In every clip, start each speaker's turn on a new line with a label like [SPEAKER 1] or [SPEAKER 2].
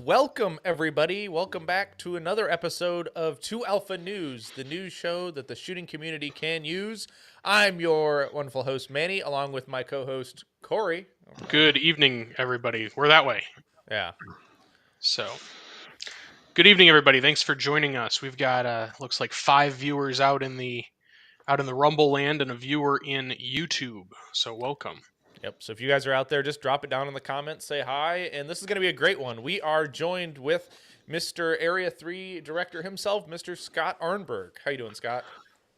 [SPEAKER 1] Welcome, everybody. Welcome back to another episode of 2 Alpha News, the news show that the shooting community can use. I'm your wonderful host, Manny, along with my co host, Khory.
[SPEAKER 2] Good evening, everybody. We're that way.
[SPEAKER 1] Yeah.
[SPEAKER 2] So, good evening, everybody. Thanks for joining us. We've got looks like 5 viewers out in the Rumble land and a viewer in YouTube. So, welcome.
[SPEAKER 1] Yep. So if you guys are out there, just drop it down in the comments, say hi, and this is going to be a great one. We are joined with Mr. Area 3 director himself, Mr. Scott Arnburg. How you doing, Scott?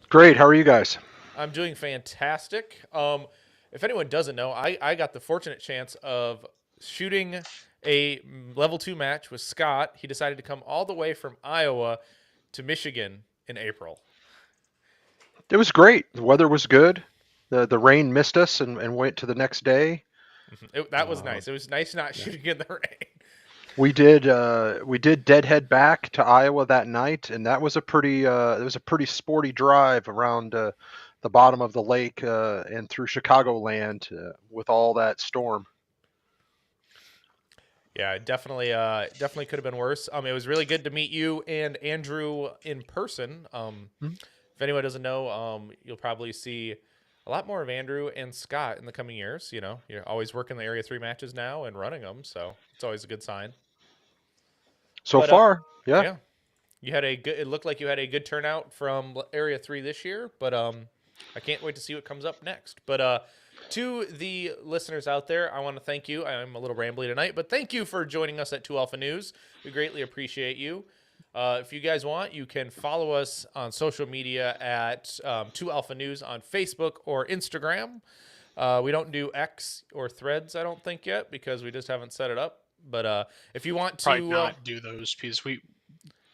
[SPEAKER 3] Great. How are you guys?
[SPEAKER 1] I'm doing fantastic. If anyone doesn't know, I got the fortunate chance of shooting a level 2 match with Scott. He decided to come all the way from Iowa to Michigan in April.
[SPEAKER 3] It was great. The weather was good. The rain missed us and went to the next day.
[SPEAKER 1] That was nice. It was nice not shooting in the rain.
[SPEAKER 3] We did deadhead back to Iowa that night, and that was a pretty sporty drive around the bottom of the lake and through Chicagoland with all that storm.
[SPEAKER 1] Yeah, definitely could have been worse. It was really good to meet you and Andrew in person. If anyone doesn't know, you'll probably see a lot more of Andrew and Scott in the coming years. You know, you're always working the Area 3 matches now and running them, so it's always a good sign.
[SPEAKER 3] So far, yeah.
[SPEAKER 1] Yeah, you had a good. It looked like you had a good turnout from Area 3 this year, but I can't wait to see what comes up next. But to the listeners out there, I want to thank you. I'm a little rambly tonight, but thank you for joining us at 2 Alpha News. We greatly appreciate you. If you guys want, you can follow us on social media at 2 Alpha News on Facebook or Instagram. We don't do X or Threads, I don't think yet, because we just haven't set it up. But if you want to,
[SPEAKER 2] Probably not do those because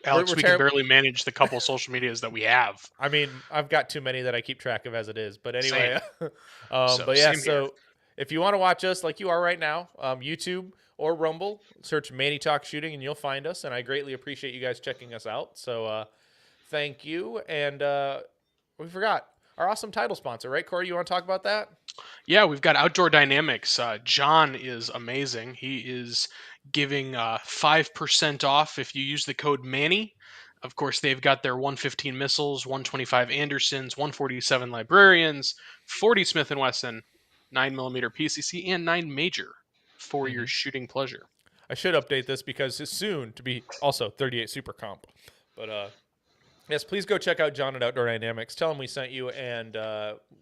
[SPEAKER 2] Alex, we can barely manage the couple social medias that we have.
[SPEAKER 1] I mean, I've got too many that I keep track of as it is. But anyway,
[SPEAKER 2] so
[SPEAKER 1] if you want to watch us like you are right now, YouTube or Rumble, search Manny Talk Shooting and you'll find us. And I greatly appreciate you guys checking us out. So thank you. And we forgot our awesome title sponsor, right, Khory? You want to talk about that?
[SPEAKER 2] Yeah, we've got Outdoor Dynamics. John is amazing. He is giving 5% off if you use the code Manny. Of course, they've got their 115 missiles, 125 Andersons, 147 Librarians, 40 Smith & Wesson, 9mm PCC, and 9 Major for your shooting pleasure.
[SPEAKER 1] I should update this because it's soon to be also 38 Super Comp. But yes, please go check out John at Outdoor Dynamics. Tell him we sent you, and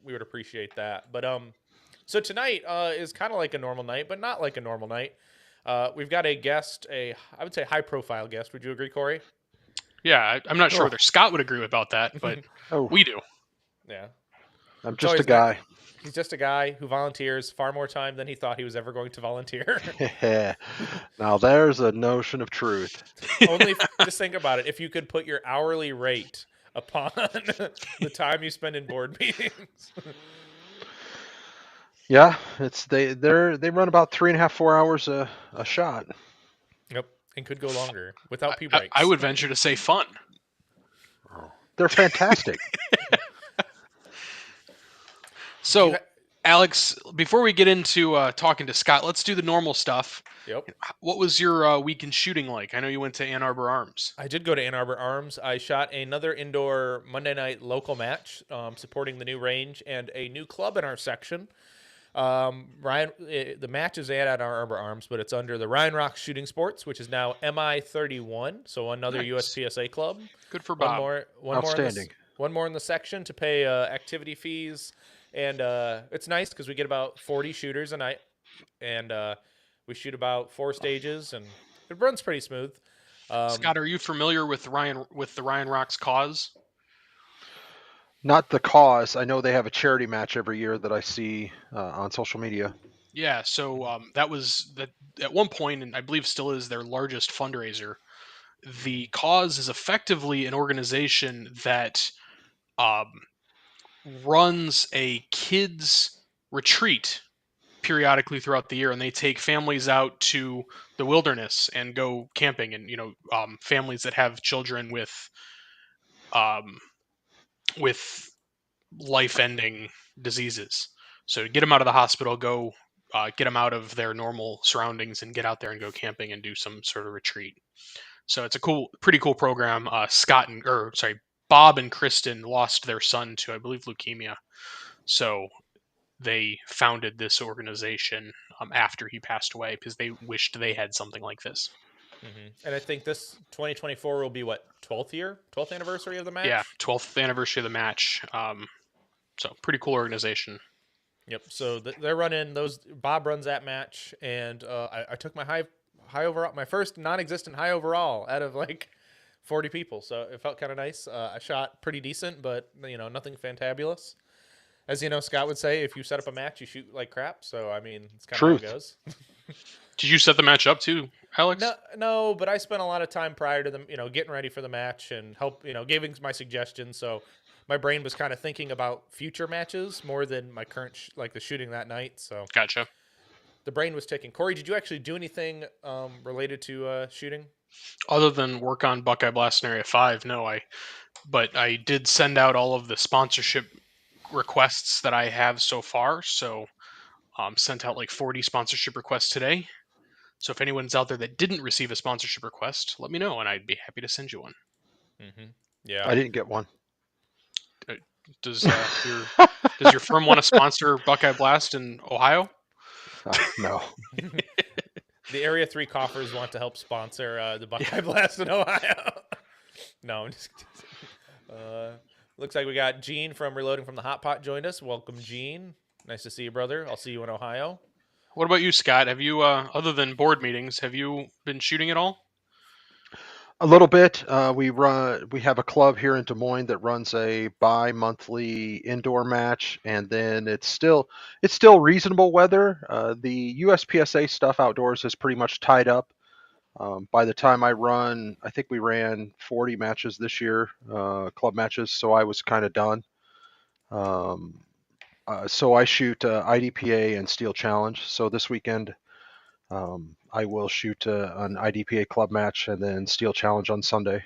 [SPEAKER 1] we would appreciate that. But so tonight is kind of like a normal night, but not like a normal night. We've got a guest, I would say high-profile guest. Would you agree, Khory?
[SPEAKER 2] Yeah, I'm not sure whether Scott would agree about that, but we do.
[SPEAKER 1] Yeah.
[SPEAKER 3] I'm just a guy.
[SPEAKER 1] He's just a guy who volunteers far more time than he thought he was ever going to volunteer.
[SPEAKER 3] Now there's a notion of truth.
[SPEAKER 1] Just think about it. If you could put your hourly rate upon the time you spend in board meetings.
[SPEAKER 3] Yeah, they run about 3.5, 4 hours a shot.
[SPEAKER 1] Yep, and could go longer without pee breaks.
[SPEAKER 2] I would venture to say fun.
[SPEAKER 3] They're fantastic.
[SPEAKER 2] So, Alex, before we get into talking to Scott, let's do the normal stuff.
[SPEAKER 1] Yep.
[SPEAKER 2] What was your week in shooting like? I know you went to Ann Arbor Arms.
[SPEAKER 1] I did go to Ann Arbor Arms. I shot another indoor Monday night local match supporting the new range and a new club in our section. The match is at Ann Arbor Arms, but it's under the Ryan Rock Shooting Sports, which is now MI31, so another USPSA club.
[SPEAKER 2] Good for Bob.
[SPEAKER 3] Outstanding.
[SPEAKER 1] One more in the section to pay activity fees. And it's nice because we get about 40 shooters a night, and we shoot about 4 stages, and it runs pretty smooth.
[SPEAKER 2] Scott, are you familiar with the Ryan Rock's cause?
[SPEAKER 3] Not the cause. I know they have a charity match every year that I see on social media.
[SPEAKER 2] Yeah, so that was at one point, and I believe still is their largest fundraiser. The cause is effectively an organization that runs a kids retreat periodically throughout the year, and they take families out to the wilderness and go camping, and families that have children with life-ending diseases. So to get them out of the hospital, go get them out of their normal surroundings and get out there and go camping and do some sort of retreat. So it's a pretty cool program. Bob and Kristen lost their son to, I believe, leukemia. So they founded this organization after he passed away because they wished they had something like this.
[SPEAKER 1] And I think this 2024 will be what, 12th anniversary of the match?
[SPEAKER 2] Yeah, 12th anniversary of the match. So pretty cool organization.
[SPEAKER 1] Yep. So they're running those. Bob runs that match, and I took my high overall, my first non-existent high overall out of like 40 people. So it felt kind of nice. I shot pretty decent, but nothing fantabulous. As you know, Scott would say, if you set up a match, you shoot like crap. So I mean, it's kind of how it goes.
[SPEAKER 2] Did you set the match up too, Alex?
[SPEAKER 1] No, but I spent a lot of time prior to them, getting ready for the match and giving my suggestions. So my brain was kind of thinking about future matches more than my current, like the shooting that night. So
[SPEAKER 2] gotcha.
[SPEAKER 1] The brain was ticking. Khory, did you actually do anything related to shooting?
[SPEAKER 2] Other than work on Buckeye Blast in Area 5, no. But I did send out all of the sponsorship requests that I have so far. So sent out like 40 sponsorship requests today. So if anyone's out there that didn't receive a sponsorship request, let me know, and I'd be happy to send you one.
[SPEAKER 1] Yeah,
[SPEAKER 3] I didn't get one.
[SPEAKER 2] Does your firm want to sponsor Buckeye Blast in Ohio?
[SPEAKER 3] No.
[SPEAKER 1] The Area 3 coffers want to help sponsor the Buckeye Blast in Ohio. No, I'm just looks like we got Gene from Reloading from the Hot Pot joined us. Welcome, Gene. Nice to see you, brother. I'll see you in Ohio.
[SPEAKER 2] What about you, Scott? Have you, other than board meetings, have you been shooting at all?
[SPEAKER 3] A little bit. We have a club here in Des Moines that runs a bi-monthly indoor match, and then it's still reasonable weather. The USPSA stuff outdoors is pretty much tied up. By the time I run, I think we ran 40 matches this year, club matches, so I was kind of done. So I shoot IDPA and Steel Challenge. So this weekend, I will shoot an IDPA club match and then Steel Challenge on Sunday.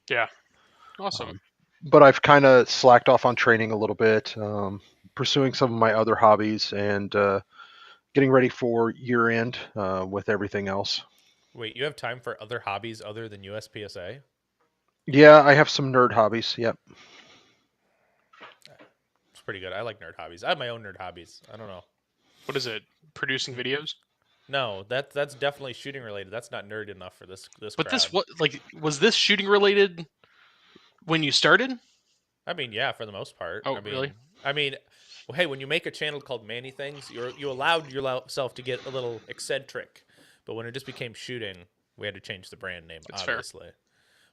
[SPEAKER 2] Yeah, awesome.
[SPEAKER 3] But I've kind of slacked off on training a little bit, pursuing some of my other hobbies, and getting ready for year end with everything else.
[SPEAKER 1] Wait, you have time for other hobbies other than USPSA?
[SPEAKER 3] Yeah, I have some nerd hobbies. Yep.
[SPEAKER 1] It's pretty good. I like nerd hobbies. I have my own nerd hobbies. I don't know.
[SPEAKER 2] What is it? Producing videos?
[SPEAKER 1] No, that's definitely shooting related. That's not nerd enough for this.
[SPEAKER 2] But
[SPEAKER 1] crowd.
[SPEAKER 2] Was this shooting related when you started?
[SPEAKER 1] I mean, yeah, for the most part.
[SPEAKER 2] Oh, really?
[SPEAKER 1] I mean, well, hey, when you make a channel called Manny Things, you allowed yourself to get a little eccentric. But when it just became shooting, we had to change the brand name,
[SPEAKER 2] That's
[SPEAKER 1] obviously.
[SPEAKER 2] Fair.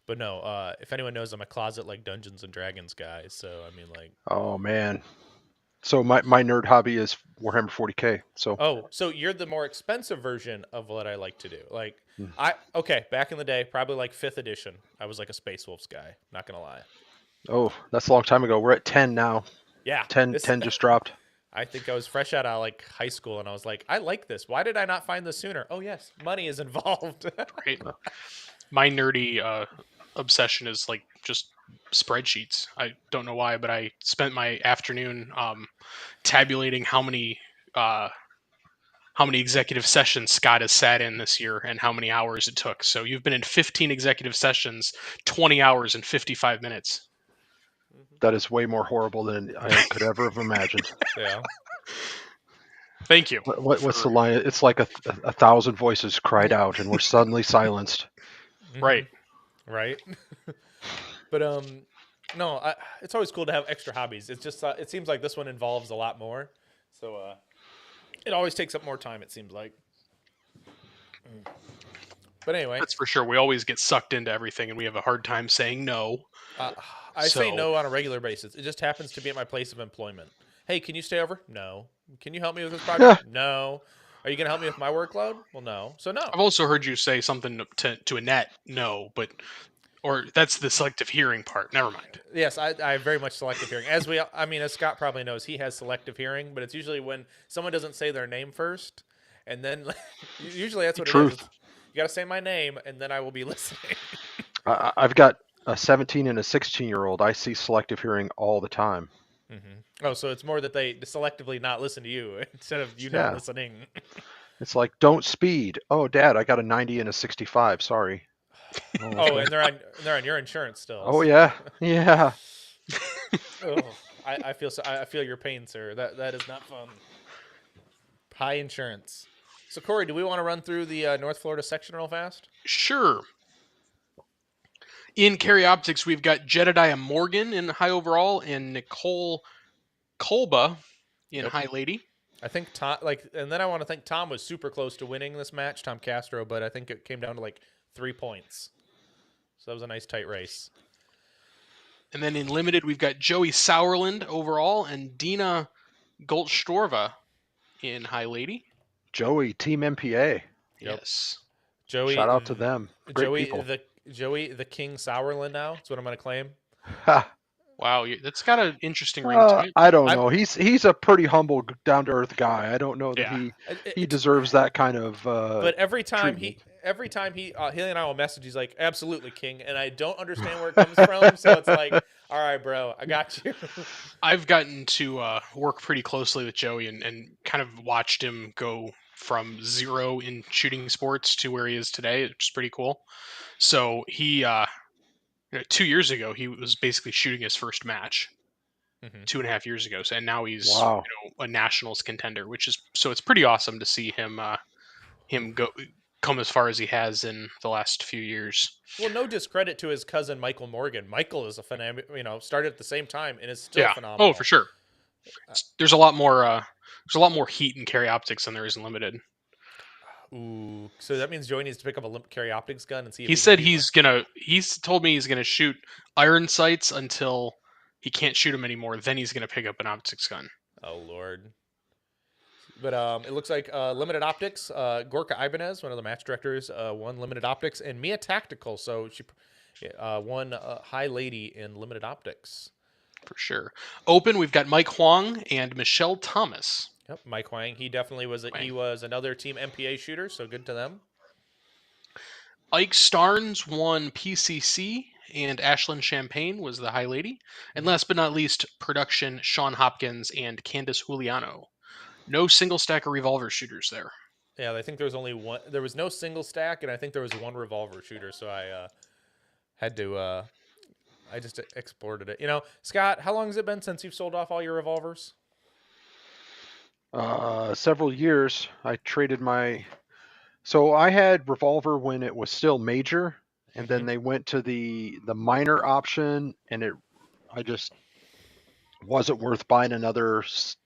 [SPEAKER 1] But no, if anyone knows, I'm a closet like Dungeons and Dragons guy. So I mean, like.
[SPEAKER 3] Oh man. So my nerd hobby is Warhammer 40K.
[SPEAKER 1] So you're the more expensive version of what I like to do. Like back in the day, probably like 5th edition, I was like a Space Wolves guy. Not gonna lie.
[SPEAKER 3] Oh, that's a long time ago. We're at 10 now.
[SPEAKER 1] Yeah,
[SPEAKER 3] 10 just dropped.
[SPEAKER 1] I think I was fresh out of like high school, and I was like, I like this. Why did I not find this sooner? Oh yes, money is involved.
[SPEAKER 2] Right. My nerdy obsession is like just spreadsheets. I don't know why, but I spent my afternoon tabulating how many executive sessions Scott has sat in this year and how many hours it took. So you've been in 15 executive sessions, 20 hours and 55 minutes.
[SPEAKER 3] That is way more horrible than I could ever have imagined.
[SPEAKER 1] Yeah.
[SPEAKER 2] Thank you.
[SPEAKER 3] What's the line? It's like a thousand voices cried out and we're suddenly silenced.
[SPEAKER 2] Right.
[SPEAKER 1] Right. But no, it's always cool to have extra hobbies. It's just it seems like this one involves a lot more. So it always takes up more time, it seems like. But anyway.
[SPEAKER 2] That's for sure. We always get sucked into everything and we have a hard time saying no.
[SPEAKER 1] I say no on a regular basis. It just happens to be at my place of employment. Hey, can you stay over? No. Can you help me with this project? No. Are you going to help me with my workload? Well, no. So no.
[SPEAKER 2] I've also heard you say something to Annette, no, or that's the selective hearing part. Never mind.
[SPEAKER 1] Yes, I have very much selective hearing. As Scott probably knows, he has selective hearing, but it's usually when someone doesn't say their name first, and then usually that's what it is. You got to say my name, and then I will be listening.
[SPEAKER 3] I've got a 17 and a 16-year-old. I see selective hearing all the time.
[SPEAKER 1] Oh, so it's more that they selectively not listen to you instead of you not
[SPEAKER 3] Yeah,
[SPEAKER 1] listening.
[SPEAKER 3] it's like don't speed. Oh, Dad, I got a 90 and a 65. Sorry. Oh,
[SPEAKER 1] Oh,
[SPEAKER 3] okay.
[SPEAKER 1] and they're on your insurance still.
[SPEAKER 3] Oh yeah, yeah.
[SPEAKER 1] Oh, I feel so. I feel your pain, sir. That is not fun. High insurance. So Corey, do we want to run through the North Florida section real fast?
[SPEAKER 2] Sure. In carry optics, we've got Jedediah Morgan in high overall and Nicole Kolba in
[SPEAKER 1] Yep.
[SPEAKER 2] high lady.
[SPEAKER 1] I think Tom, and then I want to think Tom was super close to winning this match, Tom Castro, but I think it came down to like 3 points. So that was a nice tight race.
[SPEAKER 2] And then in limited, we've got Joey Sauerland overall and Dina Goldstorva in high lady.
[SPEAKER 3] Joey, Team MPA.
[SPEAKER 1] Yep.
[SPEAKER 2] Yes.
[SPEAKER 1] Joey,
[SPEAKER 3] Shout out to them. Great
[SPEAKER 1] Joey
[SPEAKER 3] people.
[SPEAKER 1] Joey the King Sauerland now. That's what I'm gonna claim.
[SPEAKER 2] Wow, that's got an interesting ring to it.
[SPEAKER 3] I don't
[SPEAKER 1] I
[SPEAKER 3] know. He's a pretty humble, down to earth guy. I don't know that
[SPEAKER 2] Yeah.
[SPEAKER 3] he deserves that kind of
[SPEAKER 1] But every time
[SPEAKER 3] treatment.
[SPEAKER 1] he and I will message, he's like, "Absolutely, King," and I don't understand where it comes from. So it's like, all right, bro, I got you.
[SPEAKER 2] I've gotten to work pretty closely with Joey and kind of watched him go from zero in shooting sports to where he is today, which is pretty cool. So he 2 years ago he was basically shooting his first match
[SPEAKER 1] Mhm.
[SPEAKER 2] 2.5 years ago. So, and now he's
[SPEAKER 3] Wow.
[SPEAKER 2] a nationals contender, which is so it's pretty awesome to see him come as far as he has in the last few years.
[SPEAKER 1] Well, no discredit to his cousin Michael Morgan. Michael is a phenomenal. Started at the same time and is still
[SPEAKER 2] Yeah. Oh, for
[SPEAKER 1] phenomenal.
[SPEAKER 2] sure. There's a lot more heat in carry optics than there is in limited.
[SPEAKER 1] Ooh, so that means Joey needs to pick up a carry optics gun and see if
[SPEAKER 2] He
[SPEAKER 1] he can
[SPEAKER 2] said
[SPEAKER 1] beat.
[SPEAKER 2] he's told me he's gonna shoot iron sights until he can't shoot them anymore. Then he's gonna pick up an optics gun.
[SPEAKER 1] Oh Lord. But it looks like limited optics. Gorka Ibanez, one of the match directors, won limited optics, and Mia Tactical. So she won High Lady in limited optics.
[SPEAKER 2] For sure. Open, we've got Mike Huang and Michelle Thomas.
[SPEAKER 1] Yep, Mike Wang. He definitely was. He was another team MPA shooter. So good to them.
[SPEAKER 2] Ike Starnes won PCC, and Ashlyn Champagne was the high lady. And last but not least, production Sean Hopkins and Candice Juliano. No single stack of revolver shooters there.
[SPEAKER 1] Yeah, I think there was only one. There was no single stack, and I think there was one revolver shooter. So I had to. I just exported it. Scott, how long has it been since you've sold off all your revolvers?
[SPEAKER 3] Several years. I traded my. So I had revolver when it was still major, and then they went to the minor option, and I just wasn't worth buying another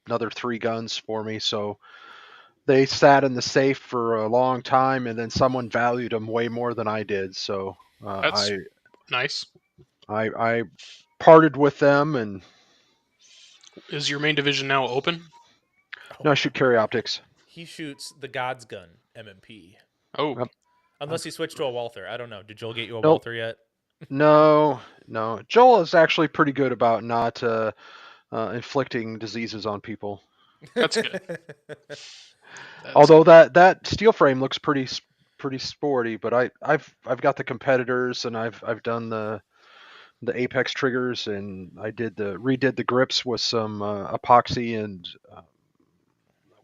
[SPEAKER 3] 3 guns for me. So they sat in the safe for a long time, and then someone valued them way more than I did. So
[SPEAKER 2] That's nice.
[SPEAKER 3] I parted with them, and
[SPEAKER 2] Is your main division now open?
[SPEAKER 3] no, I shoot carry optics.
[SPEAKER 1] He shoots the God's Gun MMP.
[SPEAKER 2] Oh,
[SPEAKER 3] Yep.
[SPEAKER 1] Unless he switched to a Walther. I don't know. Did Joel get you a
[SPEAKER 3] Nope.
[SPEAKER 1] Walther yet?
[SPEAKER 3] No. Joel is actually pretty good about not inflicting diseases on people.
[SPEAKER 2] that's good.
[SPEAKER 3] Although that steel frame looks pretty sporty, but I've got the competitors, and I've done the Apex triggers, and I redid the grips with some epoxy and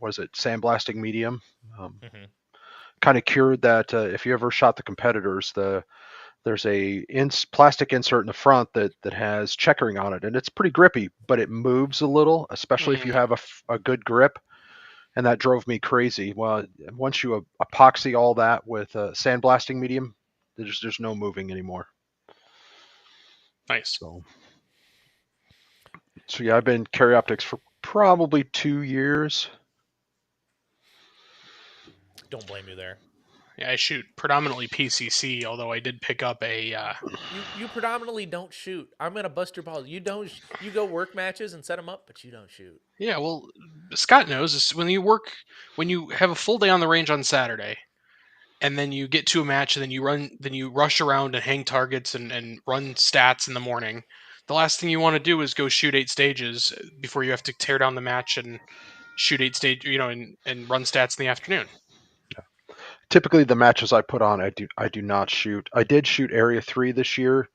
[SPEAKER 3] what is it, sandblasting medium. Kind of cured that. If you ever shot the competitors, there's a plastic insert in the front that has checkering on it, and it's pretty grippy, but it moves a little, especially if you have a good grip, and that drove me crazy. Well, once you epoxy all that with sandblasting medium, there's no moving anymore.
[SPEAKER 2] Nice.
[SPEAKER 3] So yeah, I've been carry optics for probably 2 years.
[SPEAKER 1] Don't blame you there.
[SPEAKER 2] Yeah, I shoot predominantly PCC, although I did pick up a.
[SPEAKER 1] You predominantly don't shoot. I'm gonna bust your balls. You don't. You go work matches and set them up, but you don't shoot.
[SPEAKER 2] Yeah, well, Scott knows is when you have a full day on the range on Saturday, and then you get to a match, and then you rush around and hang targets and run stats in the morning. The last thing you want to do is go shoot 8 stages before you have to tear down the match and shoot 8 stage, and run stats in the afternoon.
[SPEAKER 3] Typically, the matches I put on, I do not shoot. I did shoot Area 3 this year.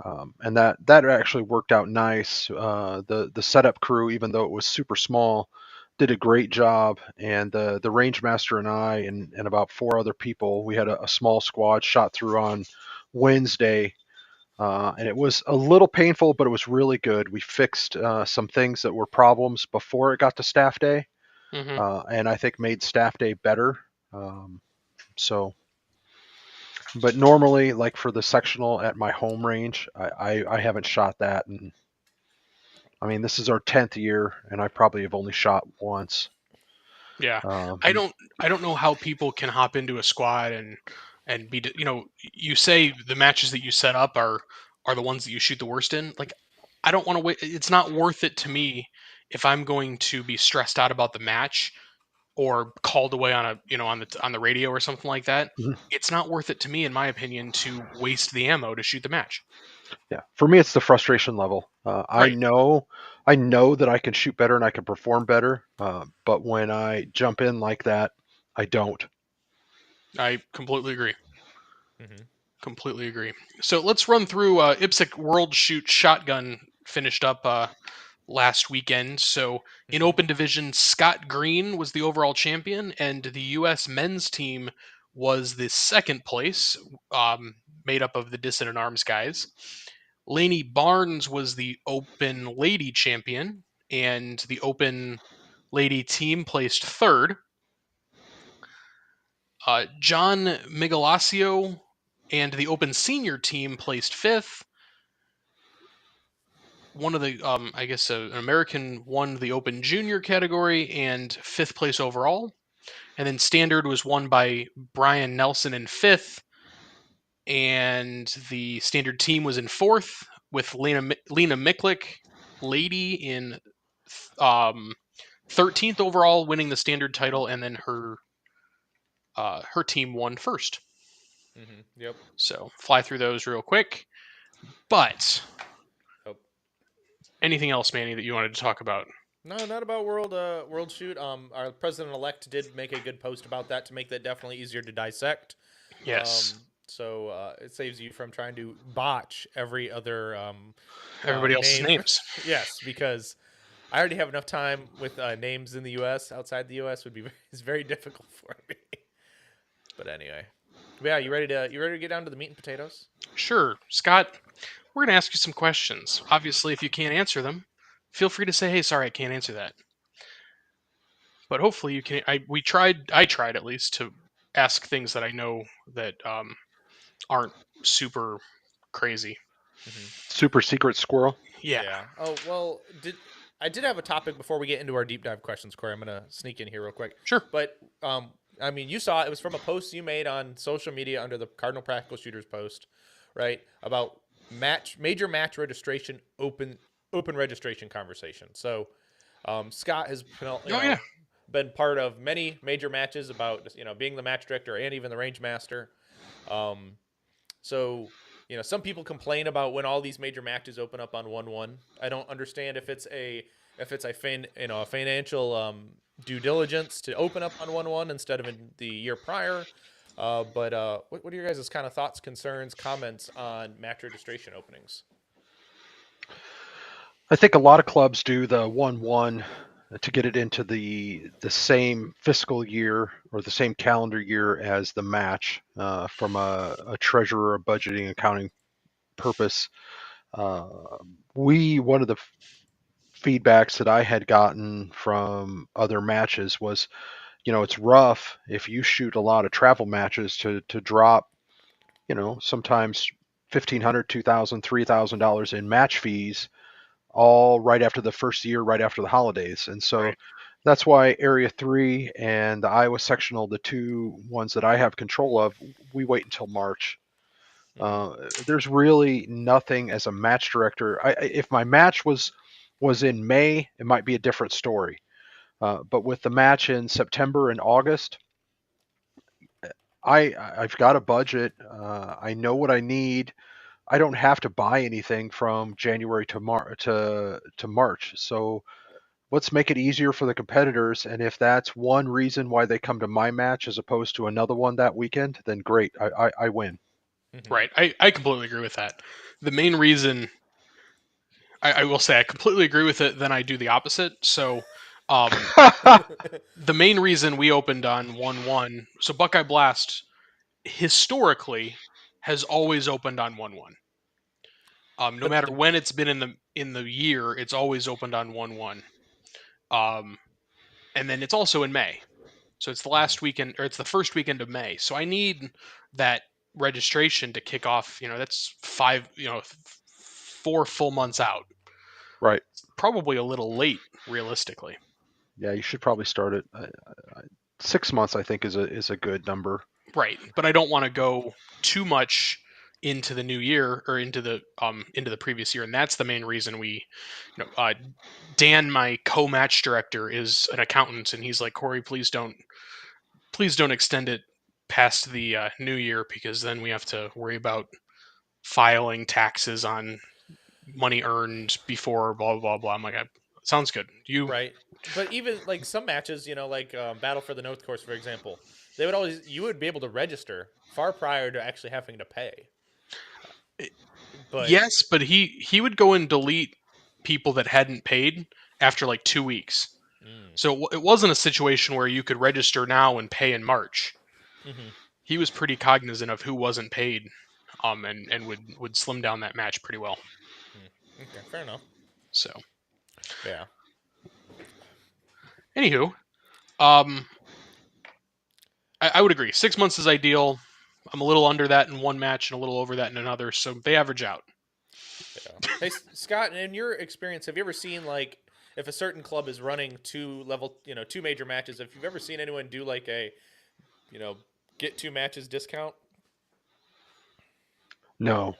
[SPEAKER 3] And that actually worked out nice. The setup crew, even though it was super small, did a great job. And the range master and I and about four other people, we had a small squad shot through on Wednesday. And it was a little painful, but it was really good. We fixed some things that were problems before it got to staff day,
[SPEAKER 2] Hmm.
[SPEAKER 3] and I think made staff day better. Um, so, but normally, like for the sectional at my home range, I haven't shot that, and I mean this is our 10th year, and I probably have only shot once.
[SPEAKER 2] Yeah, I
[SPEAKER 3] Um,
[SPEAKER 2] don't I don't know how people can hop into a squad and be you say the matches that you set up are the ones that you shoot the worst in. Like, I don't want to wait. It's not worth it to me if I'm going to be stressed out about the match or called away on a on the radio or something like that.
[SPEAKER 3] mhm.
[SPEAKER 2] It's not worth it to me, in my opinion, to waste the ammo to shoot the match.
[SPEAKER 3] Yeah, for me, it's the frustration level.
[SPEAKER 2] Right.
[SPEAKER 3] I know that I can shoot better and I can perform better, but when I jump in like that, I don't.
[SPEAKER 2] I completely agree.
[SPEAKER 1] Hmm.
[SPEAKER 2] Completely agree. So let's run through IPSC World Shoot Shotgun finished up last weekend. So in
[SPEAKER 1] Hmm.
[SPEAKER 2] open division, Scott Green was the overall champion, and the U.S. men's team was the second place, made up of the Dissident Arms guys. Laney Barnes was the open lady champion, and the open lady team placed third. John Migalasio and the open senior team placed fifth. One of the I guess an American won the open junior category and fifth place overall, and then standard was won by Brian Nelson in fifth, and the standard team was in fourth with Lena Miklik lady in um 13th overall, winning the standard title, and then her team won first.
[SPEAKER 1] Hmm. Yep.
[SPEAKER 2] So fly through those real quick. But
[SPEAKER 1] Oh.
[SPEAKER 2] anything else, Manny, that you wanted to talk about?
[SPEAKER 1] No, not about World Shoot. Our president elect did make a good post about that to make that definitely easier to dissect.
[SPEAKER 2] Yes.
[SPEAKER 1] So it saves you from trying to botch every other
[SPEAKER 2] Everybody else's
[SPEAKER 1] name.
[SPEAKER 2] names.
[SPEAKER 1] Yes, because I already have enough time with names in the U.S. Outside the U.S. would be it's very difficult for me. But anyway, but yeah, you ready to get down to the meat and potatoes?
[SPEAKER 2] Sure, Scott, we're going to ask you some questions. Obviously, if you can't answer them, feel free to say, "Hey, sorry, I can't answer that." But hopefully, you can. I tried at least to ask things that I know that aren't super crazy.
[SPEAKER 1] Hmm.
[SPEAKER 3] Super secret squirrel.
[SPEAKER 2] Yeah,
[SPEAKER 1] Yeah. Oh well, I did have a topic before we get into our deep dive questions, Corey. I'm gonna sneak in here real quick.
[SPEAKER 2] sure.
[SPEAKER 1] But I mean, you saw it was from a post you made on social media under the Cardinal Practical Shooters post, right? About major match registration open registration conversation. So Scott has
[SPEAKER 2] Oh yeah,
[SPEAKER 1] been part of many major matches about being the match director and even the range master. Um, so, some people complain about when all these major matches open up on 1/1. I don't understand if it's a financial due diligence to open up on 1/1 instead of in the year prior. But what are your guys' kind of thoughts, concerns, comments on match registration openings?
[SPEAKER 3] I think a lot of clubs do the 1/1 to get it into the same fiscal year or the same calendar year as the match from a treasurer, budgeting, accounting purpose. Uh, one of the feedbacks that I had gotten from other matches was, it's rough if you shoot a lot of travel matches to drop, sometimes 1,500, 2,000, $3,000 in match fees all right after the first year, right after the holidays. And so
[SPEAKER 2] right.
[SPEAKER 3] that's why Area 3 and the Iowa sectional, the two ones that I have control of, we wait until March.
[SPEAKER 1] Hmm.
[SPEAKER 3] There's really nothing as a match director. If my match was in May, it might be a different story. But with the match in September and August, I've got a budget. I know what I need. I don't have to buy anything from January to March. So let's make it easier for the competitors. And if that's one reason why they come to my match as opposed to another one that weekend, then great. I win.
[SPEAKER 2] Right. I completely agree with that. The main reason I will say I completely agree with it, then I do the opposite. So um, the main reason we opened on 1-1, so Buckeye Blast historically has always opened on 1-1. No
[SPEAKER 1] But
[SPEAKER 2] matter
[SPEAKER 1] the
[SPEAKER 2] when it's been in the year, it's always opened on 1-1. Um, and then it's also in May. So it's the last weekend, or it's the first weekend of May. So I need that registration to kick off. That's 4 full months out.
[SPEAKER 3] Right.
[SPEAKER 2] Probably a little late, realistically.
[SPEAKER 3] Yeah, you should probably start it. 6 months, I think, is a good number.
[SPEAKER 2] Right, but I don't want to go too much into the new year or into the previous year, and that's the main reason Dan, my co-match director, is an accountant, and he's like, Khory, please don't extend it past the new year, because then we have to worry about filing taxes on money earned before blah blah blah. I'm like, sounds good.
[SPEAKER 1] right, but even like some matches, like Battle for the North Course, for example, they would always you would be able to register far prior to actually having to pay. But
[SPEAKER 2] Yes, but he would go and delete people that hadn't paid after like 2 weeks.
[SPEAKER 1] mm,
[SPEAKER 2] So it wasn't a situation where you could register now and pay in March.
[SPEAKER 1] mm-hmm,
[SPEAKER 2] He was pretty cognizant of who wasn't paid, and would slim down that match pretty well.
[SPEAKER 1] okay, fair enough.
[SPEAKER 2] So,
[SPEAKER 1] Yeah,
[SPEAKER 2] anywho, um, I would agree. 6 months is ideal. I'm a little under that in one match and a little over that in another, so they average out.
[SPEAKER 1] yeah. Hey, Scott, in your experience, have you ever seen like if a certain club is running two major matches? If you've ever seen anyone do like a, you know, get two matches discount?
[SPEAKER 3] No,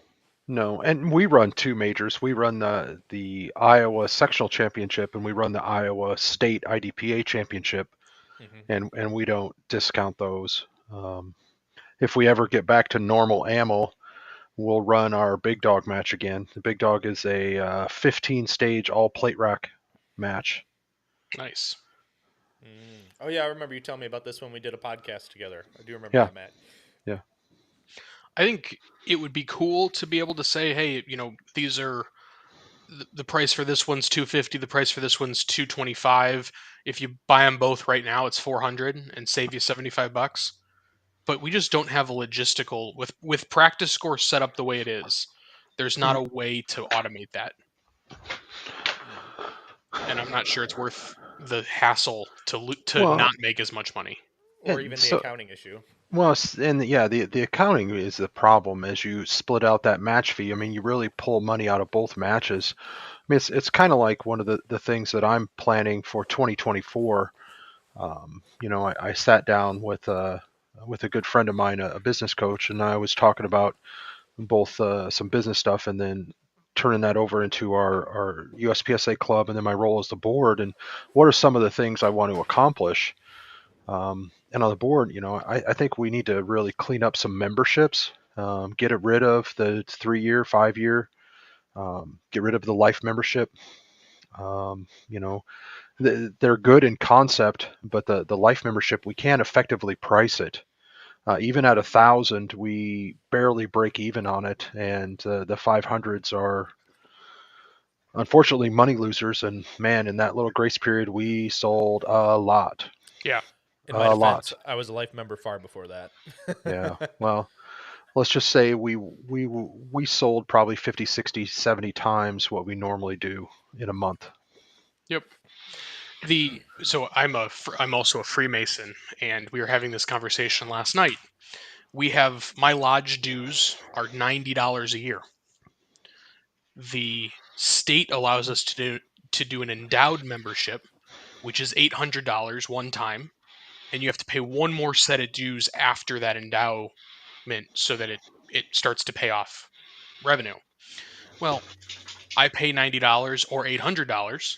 [SPEAKER 3] no, and we run two majors. We run the Iowa Sectional Championship, and we run the Iowa State IDPA Championship,
[SPEAKER 1] Mm-hmm.
[SPEAKER 3] and we don't discount those. If we ever get back to normal ammo, we'll run our big dog match again. The big dog is a 15 stage all plate rack match.
[SPEAKER 2] Nice.
[SPEAKER 1] Oh yeah, I remember you telling me about this when we did a podcast together. I do remember
[SPEAKER 3] Yeah,
[SPEAKER 1] that match.
[SPEAKER 3] yeah.
[SPEAKER 2] I think it would be cool to be able to say, hey, these are the price for this one's 250, the price for this one's 225. If you buy them both right now, it's 400 and save you $75. But we just don't have a logistical with practice score set up the way it is. There's not a way to automate that, and I'm not sure it's worth the hassle to
[SPEAKER 3] Well,
[SPEAKER 2] not make as much money.
[SPEAKER 1] Or
[SPEAKER 3] and
[SPEAKER 1] even the
[SPEAKER 3] so
[SPEAKER 1] accounting issue.
[SPEAKER 3] well, and yeah, the accounting is the problem as you split out that match fee. I mean, you really pull money out of both matches. I mean, it's kind of like one of the things that I'm planning for 2024. I sat down with a good friend of mine, a business coach, and I was talking about both some business stuff and then turning that over into our USPSA club and then my role as the board and what are some of the things I want to accomplish. And on the board, I think we need to really clean up some memberships, get rid of the 3 year, 5 year, get rid of the life membership. Um, you know, they're good in concept, but the life membership, we can't effectively price it. Even at 1,000, we barely break even on it, and the 500s are unfortunately money losers. And man, in that little grace period, we sold a lot,
[SPEAKER 2] Yeah.
[SPEAKER 1] In my
[SPEAKER 3] a
[SPEAKER 1] defense,
[SPEAKER 3] lot.
[SPEAKER 1] I was a life member far before that.
[SPEAKER 3] Yeah. Well, let's just say we sold probably 50, 60, 70 times what we normally do in a month.
[SPEAKER 2] Yep. So I'm also a Freemason, and we were having this conversation last night. My lodge dues are $90 a year. The state allows us to do an endowed membership, which is $800 one time, and you have to pay one more set of dues after that endowment so that it starts to pay off revenue. Well, I pay $90 or $800.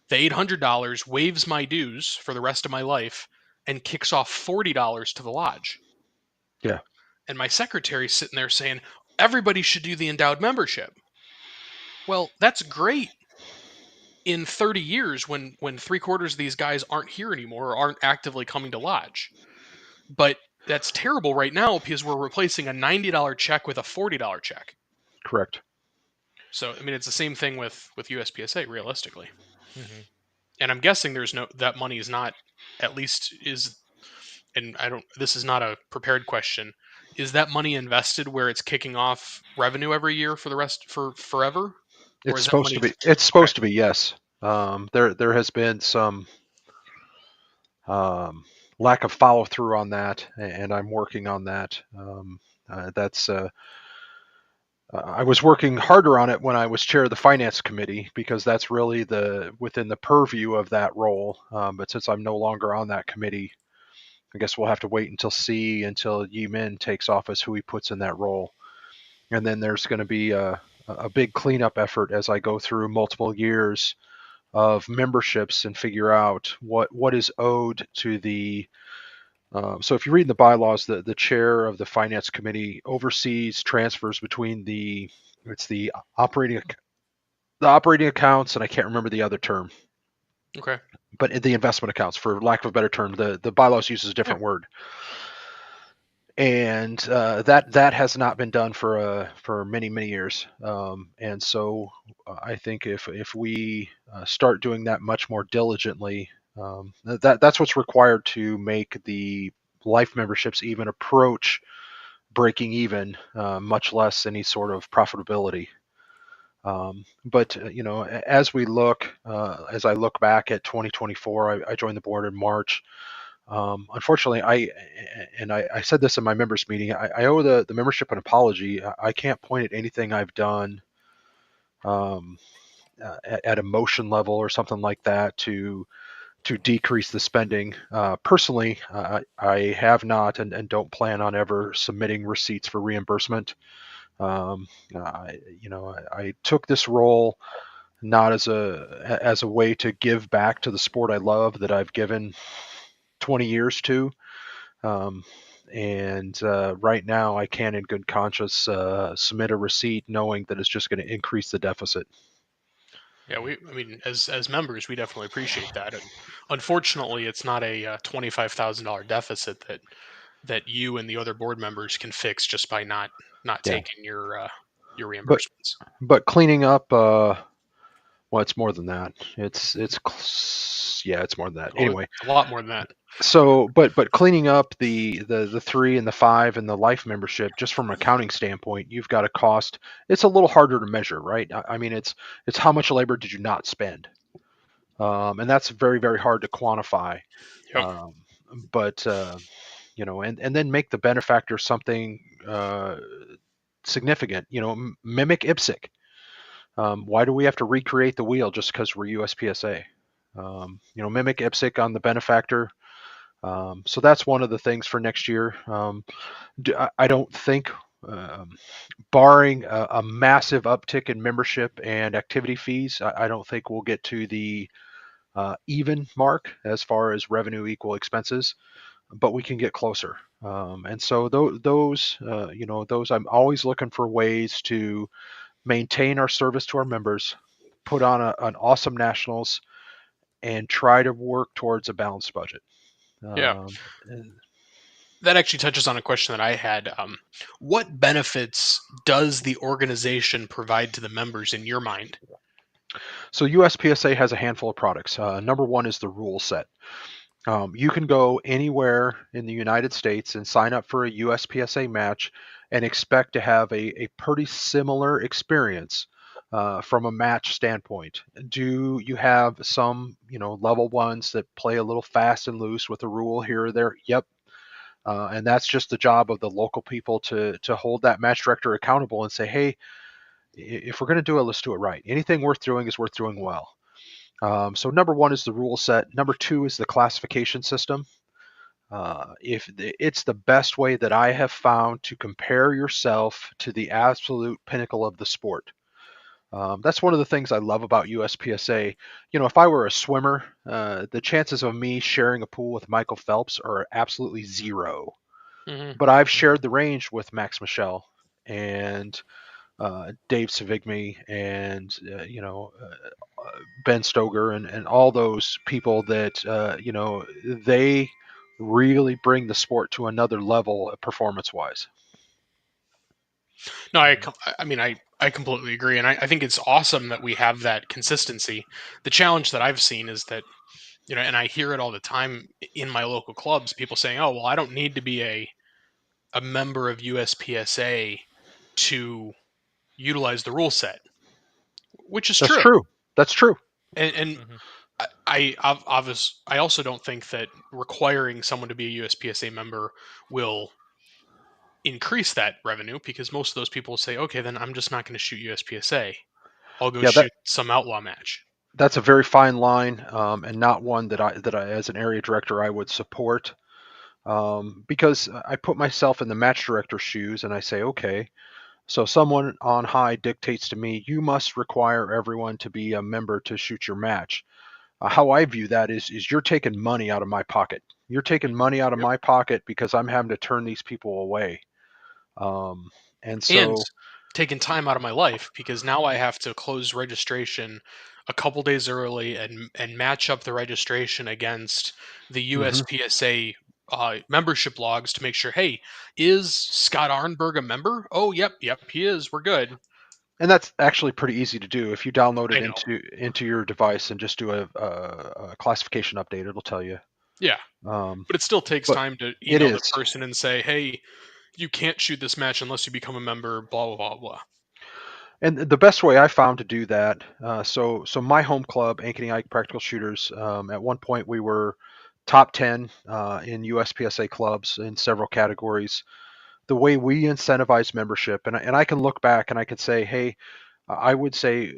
[SPEAKER 2] The $800 waives my dues for the rest of my life and kicks off $40 to the lodge.
[SPEAKER 3] Yeah.
[SPEAKER 2] And my secretary's sitting there saying, everybody should do the endowed membership. Well, that's great in 30 years when three quarters of these guys aren't here anymore or aren't actively coming to lodge. But that's terrible right now because we're replacing a $90 check with a $40 check.
[SPEAKER 3] Correct.
[SPEAKER 2] So I mean, it's the same thing with USPSA realistically.
[SPEAKER 1] Hmm.
[SPEAKER 2] And I'm guessing there's no that money is not at least is and I don't this is not a prepared question. Is that money invested where it's kicking off revenue every year for the rest for forever? Or
[SPEAKER 3] It's
[SPEAKER 2] is that
[SPEAKER 3] supposed to
[SPEAKER 2] money
[SPEAKER 3] be. It's
[SPEAKER 2] okay.
[SPEAKER 3] supposed to be. Yes. There has been some um, lack of follow through on that, and I'm working on that. That's I was working harder on it when I was chair of the finance committee because that's really the within the purview of that role. But since I'm no longer on that committee, I guess we'll have to wait until Yi Min takes office who he puts in that role, and then there's going to be a big cleanup effort as I go through multiple years of memberships and figure out what is owed to the so if you read in the bylaws, the chair of the finance committee oversees transfers between the operating the operating accounts, and I can't remember the other term,
[SPEAKER 2] Okay.
[SPEAKER 3] but the investment accounts, for lack of a better term. The bylaws uses a
[SPEAKER 2] Yeah.
[SPEAKER 3] different word, and that has not been done for many years. And so I think if we start doing that much more diligently, that's what's required to make the life memberships even approach breaking even, much less any sort of profitability. But as I look back at 2024, I joined the board in March. Unfortunately, I said this in my members meeting. I owe the membership an apology. I can't point at anything I've done um, at a motion level or something like that to decrease the spending. Personally, I have not and don't plan on ever submitting receipts for reimbursement. I took this role not as a way to give back to the sport I love that I've given 20 years to. Um, and right now, I can, in good conscience, submit a receipt knowing that it's just going to increase the deficit.
[SPEAKER 2] Yeah, I mean, as members, we definitely appreciate that. And unfortunately, it's not a $25,000 deficit that you and the other board members can fix just by not
[SPEAKER 3] Yeah,
[SPEAKER 2] taking your
[SPEAKER 3] but
[SPEAKER 2] reimbursements.
[SPEAKER 3] cleaning up. Well, it's more than that. Yeah, it's more than that.
[SPEAKER 2] Oh,
[SPEAKER 3] Anyway,
[SPEAKER 2] it's a lot more than that.
[SPEAKER 3] so but cleaning up the 3 and the 5 and the life membership, just from an accounting standpoint, you've got a cost. It's a little harder to measure, right? I mean, it's how much labor did you not spend, and that's very hard to quantify.
[SPEAKER 2] Yep.
[SPEAKER 3] Um, but and then make the benefactor something significant. Mimic IPSC. Why do we have to recreate the wheel just because we're USPSA? Mimic IPSC on the benefactor. So that's one of the things for next year. I don't think, um, barring a massive uptick in membership and activity fees, I don't think we'll get to the even mark as far as revenue equal expenses, but we can get closer. And so those I'm always looking for ways to maintain our service to our members, put on an awesome nationals, and try to work towards a balanced budget.
[SPEAKER 2] Yeah.
[SPEAKER 3] Um,
[SPEAKER 2] That actually touches on a question that I had. What benefits does the organization provide to the members in your mind?
[SPEAKER 3] so USPSA has a handful of products. Number one is the rule set. You can go anywhere in the United States and sign up for a USPSA match and expect to have a pretty similar experience from a match standpoint. Do you have some, level ones that play a little fast and loose with a rule here or there? Yep. And that's just the job of the local people to hold that match director accountable and say, hey, if we're going to do it, let's do it right. Anything worth doing is worth doing well. So number one is the rule set. Number two is the classification system. If it's the best way that I have found to compare yourself to the absolute pinnacle of the sport. That's one of the things I love about USPSA. If I were a swimmer, the chances of me sharing a pool with Michael Phelps are absolutely zero.
[SPEAKER 2] Hmm.
[SPEAKER 3] But I've shared the range with Max Michel and Dave Savigny and Ben Stoger and all those people that they really bring the sport to another level performance-wise.
[SPEAKER 2] No,
[SPEAKER 1] Mhm.
[SPEAKER 2] I mean, I completely agree, and I think it's awesome that we have that consistency. The challenge that I've seen is that, and I hear it all the time in my local clubs, people saying, "Oh, well, I don't need to be a member of USPSA to utilize the rule set," which is
[SPEAKER 3] That's
[SPEAKER 2] true.
[SPEAKER 3] true. That's true.
[SPEAKER 2] And
[SPEAKER 1] Mhm.
[SPEAKER 2] I also don't think that requiring someone to be a USPSA member will increase that revenue, because most of those people will say, okay, then I'm just not going to shoot USPSA. I'll go
[SPEAKER 3] Yeah,
[SPEAKER 2] shoot some outlaw match.
[SPEAKER 3] that's a very fine line, and not one that I, as an area director, I would support, because I put myself in the match director's shoes and I say, okay, so someone on high dictates to me, you must require everyone to be a member to shoot your match. How I view that is you're taking money out of my pocket. You're taking
[SPEAKER 1] Mhm.
[SPEAKER 3] money out of
[SPEAKER 2] Yep.
[SPEAKER 3] my pocket because I'm having to turn these people away. Um, and
[SPEAKER 2] And
[SPEAKER 3] so,
[SPEAKER 2] taking time out of my life, because now I have to close registration a couple days early and match up the registration against the
[SPEAKER 3] mhm.
[SPEAKER 2] USPSA membership logs to make sure, hey, is Scott Arnburg a member? Oh, yep, he is. We're good.
[SPEAKER 3] And that's actually pretty easy to do. If you download
[SPEAKER 2] I
[SPEAKER 3] it
[SPEAKER 2] know.
[SPEAKER 3] into your device and just do a classification update, it'll tell you.
[SPEAKER 2] Yeah,
[SPEAKER 3] Um,
[SPEAKER 2] but it still takes
[SPEAKER 3] but
[SPEAKER 2] time to
[SPEAKER 3] it
[SPEAKER 2] email the
[SPEAKER 3] is.
[SPEAKER 2] person and say, hey, you can't shoot this match unless you become a member, blah, blah, blah, blah.
[SPEAKER 3] And the best way I found to do that, so my home club, Ankeny Ike Practical Shooters, at one point we were top 10 in USPSA clubs in several categories. The way we incentivize membership, and I can look back and I could say, hey, I would say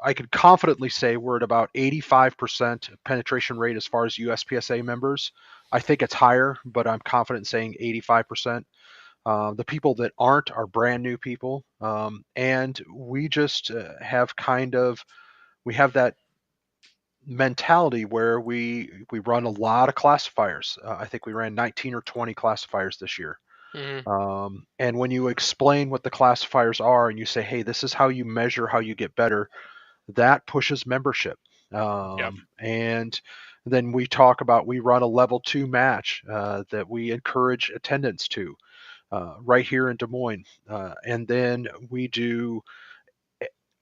[SPEAKER 3] I could confidently say we're at about 85% penetration rate as far as USPSA members. I think it's higher, but I'm confident in saying 85%. The people that aren't are brand new people, and we just have kind of we have that mentality where we run a lot of classifiers. I think we ran 19 or 20 classifiers this year.
[SPEAKER 2] Hmm.
[SPEAKER 3] And when you explain what the classifiers are and you say, hey, this is how you measure how you get better, that pushes membership.
[SPEAKER 2] Yep.
[SPEAKER 3] And then we run a level 2 match that we encourage attendance to right here in Des Moines. And then we do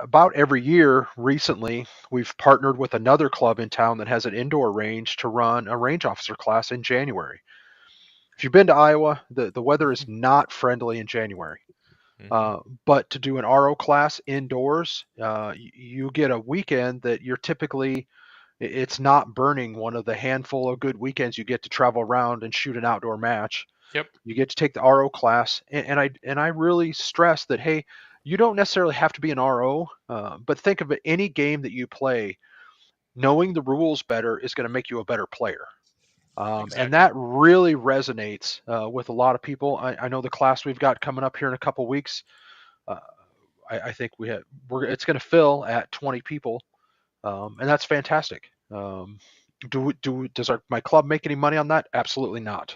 [SPEAKER 3] about every year recently, we've partnered with another club in town that has an indoor range to run a range officer class in January. If you've been to Iowa, the weather is not friendly in January.
[SPEAKER 1] Mhm.
[SPEAKER 3] Uh, but to do an RO class indoors, you get a weekend that you're typically, it's not burning one of the handful of good weekends you get to travel around and shoot an outdoor match.
[SPEAKER 2] Yep.
[SPEAKER 3] You get to take the RO class, and I really stress that, hey, you don't necessarily have to be an RO, but think of it, any game that you play, knowing the rules better is going to make you a better player. And
[SPEAKER 2] Exactly.
[SPEAKER 3] that really resonates with a lot of people. I know the class we've got coming up here in a couple weeks. Uh, I think it's going to fill at 20 people, and that's fantastic. Does my club make any money on that? Absolutely not.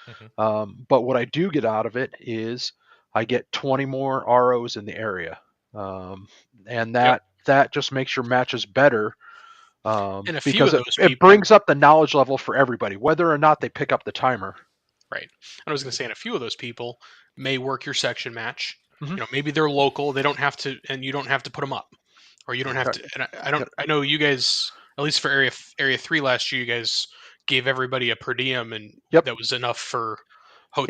[SPEAKER 1] Mhm.
[SPEAKER 3] But what I do get out of it is I get 20 more ROs in the area, um, and
[SPEAKER 2] Yep.
[SPEAKER 3] that just makes your matches better,
[SPEAKER 2] And a few
[SPEAKER 3] because
[SPEAKER 2] of
[SPEAKER 3] it,
[SPEAKER 2] those
[SPEAKER 3] it
[SPEAKER 2] people,
[SPEAKER 3] brings up the knowledge level for everybody, whether or not they pick up the timer.
[SPEAKER 2] right? I was going to say, and a few of those people may work your section match.
[SPEAKER 3] Hmm.
[SPEAKER 2] Maybe they're local. They don't have to, and you don't have to put them up, or you don't have
[SPEAKER 3] Okay.
[SPEAKER 2] to. And I don't.
[SPEAKER 3] Yep.
[SPEAKER 2] I know you guys, at least for Area 3 last year, you guys gave everybody a per diem, and
[SPEAKER 3] Yep.
[SPEAKER 2] that was enough for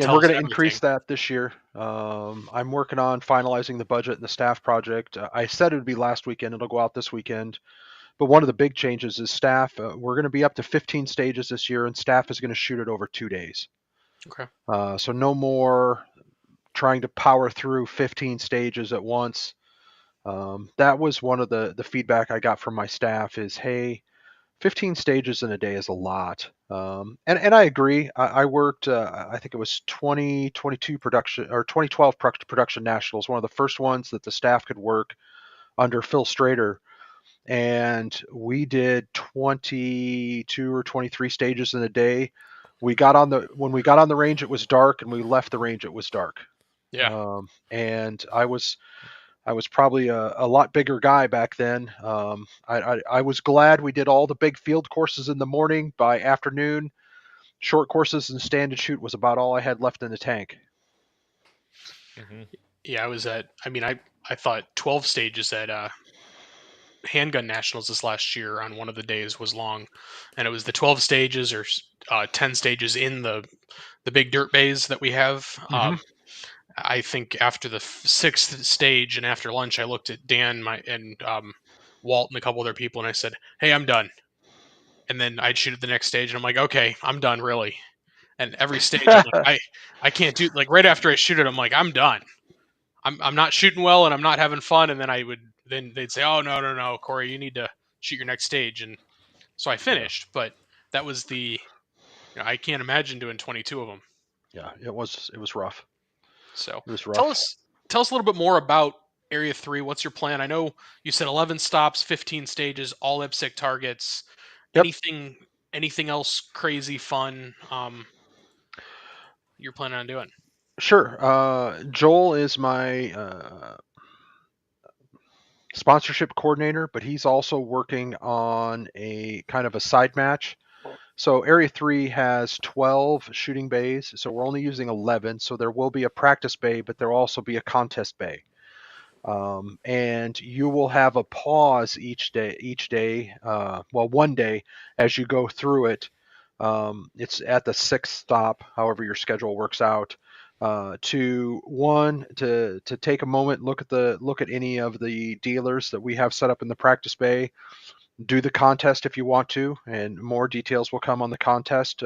[SPEAKER 3] And we're
[SPEAKER 2] hotels
[SPEAKER 3] going
[SPEAKER 2] and
[SPEAKER 3] to
[SPEAKER 2] everything.
[SPEAKER 3] increase that this year. I'm working on finalizing the budget and the staff project. I said it would be last weekend. It'll go out this weekend. But one of the big changes is staff. We're going to be up to 15 stages this year, and staff is going to shoot it over 2 days.
[SPEAKER 2] Okay.
[SPEAKER 3] So no more trying to power through 15 stages at once. That was one of the feedback I got from my staff is, hey, 15 stages in a day is a lot. And I agree. I worked, I think it was 2022 production or 2012 production nationals, one of the first ones that the staff could work under Phil Strader. And we did 22 or 23 stages in a day. When we got on the range, it was dark, and we left the range, it was dark.
[SPEAKER 2] Yeah.
[SPEAKER 3] And I was probably a lot bigger guy back then. I was glad we did all the big field courses in the morning. By afternoon, Short courses and stand and shoot was about all I had left in the tank.
[SPEAKER 1] Mm-hmm.
[SPEAKER 2] Yeah, I thought 12 stages at handgun nationals this last year on one of the days was long, and it was the 12 stages or 10 stages in the big dirt bays that we have.
[SPEAKER 3] Hmm.
[SPEAKER 2] I think after the sixth stage and after lunch, I looked at Dan and Walt and a couple other people, and I said, "Hey, I'm done." And then I'd shoot at the next stage, and I'm like, "Okay, I'm done, really." And every stage, I'm like, I can't do, like, right after I shoot it, I'm like, I'm done. I'm not shooting well, and I'm not having fun. And then they'd say, "Oh, no, no, no, Khory, you need to shoot your next stage." And so I
[SPEAKER 3] Yeah,
[SPEAKER 2] finished, but that was I can't imagine doing 22 of them.
[SPEAKER 3] yeah, it was rough.
[SPEAKER 2] So
[SPEAKER 3] It was
[SPEAKER 2] tell
[SPEAKER 3] rough.
[SPEAKER 2] us tell us a little bit more about Area 3. What's your plan? I know you said 11 stops, 15 stages, all IPSC targets.
[SPEAKER 3] Yep,
[SPEAKER 2] Anything else crazy fun you're planning on doing?
[SPEAKER 3] sure. Joel is my sponsorship coordinator, but he's also working on a kind of a side match. So Area 3 has 12 shooting bays, so we're only using 11. So there will be a practice bay, but there will also be a contest bay. And you will have a pause each day, well, one day as you go through it. It's at the sixth stop, however your schedule works out. To take a moment, look at any of the dealers that we have set up in the practice bay. Do the contest if you want to, and more details will come on the contest.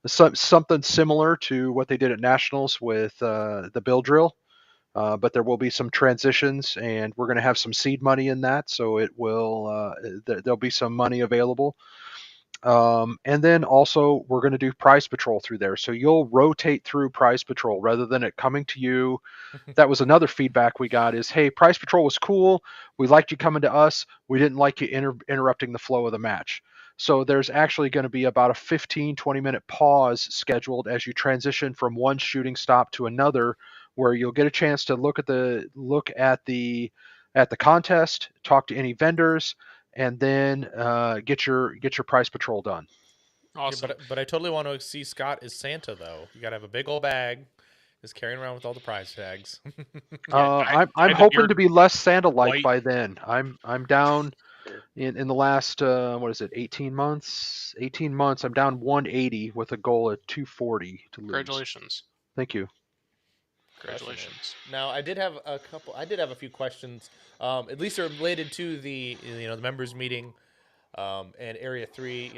[SPEAKER 3] Something similar to what they did at nationals with the bill drill, but there will be some transitions, and we're going to have some seed money in that, so there'll be some money available. And then also we're going to do prize patrol through there, so you'll rotate through prize patrol rather than it coming to you. That was another feedback we got is, hey, prize patrol was cool, we liked you coming to us, we didn't like you interrupting the flow of the match. So there's actually going to be about a 15-20 minute pause scheduled as you transition from one shooting stop to another, where you'll get a chance to look at the contest, talk to any vendors, and then get your prize patrol done.
[SPEAKER 1] Yeah,
[SPEAKER 2] Awesome.
[SPEAKER 1] but I totally want to see Scott as Santa though. You gotta have a big old bag, just carrying around with all the prize tags.
[SPEAKER 2] Yeah,
[SPEAKER 3] I'm
[SPEAKER 2] dye the
[SPEAKER 3] hoping
[SPEAKER 2] beard
[SPEAKER 3] to be less Santa-like
[SPEAKER 2] white.
[SPEAKER 3] by then. I'm down in the last what is it, 18 months? 18 months. I'm down 180 with a goal at 240 to lose.
[SPEAKER 2] Congratulations.
[SPEAKER 3] Thank you.
[SPEAKER 1] Crushing it.
[SPEAKER 2] Congratulations.
[SPEAKER 1] Now, I did have a couple. I did have a few questions. At least they're related to the members meeting, and Area 3.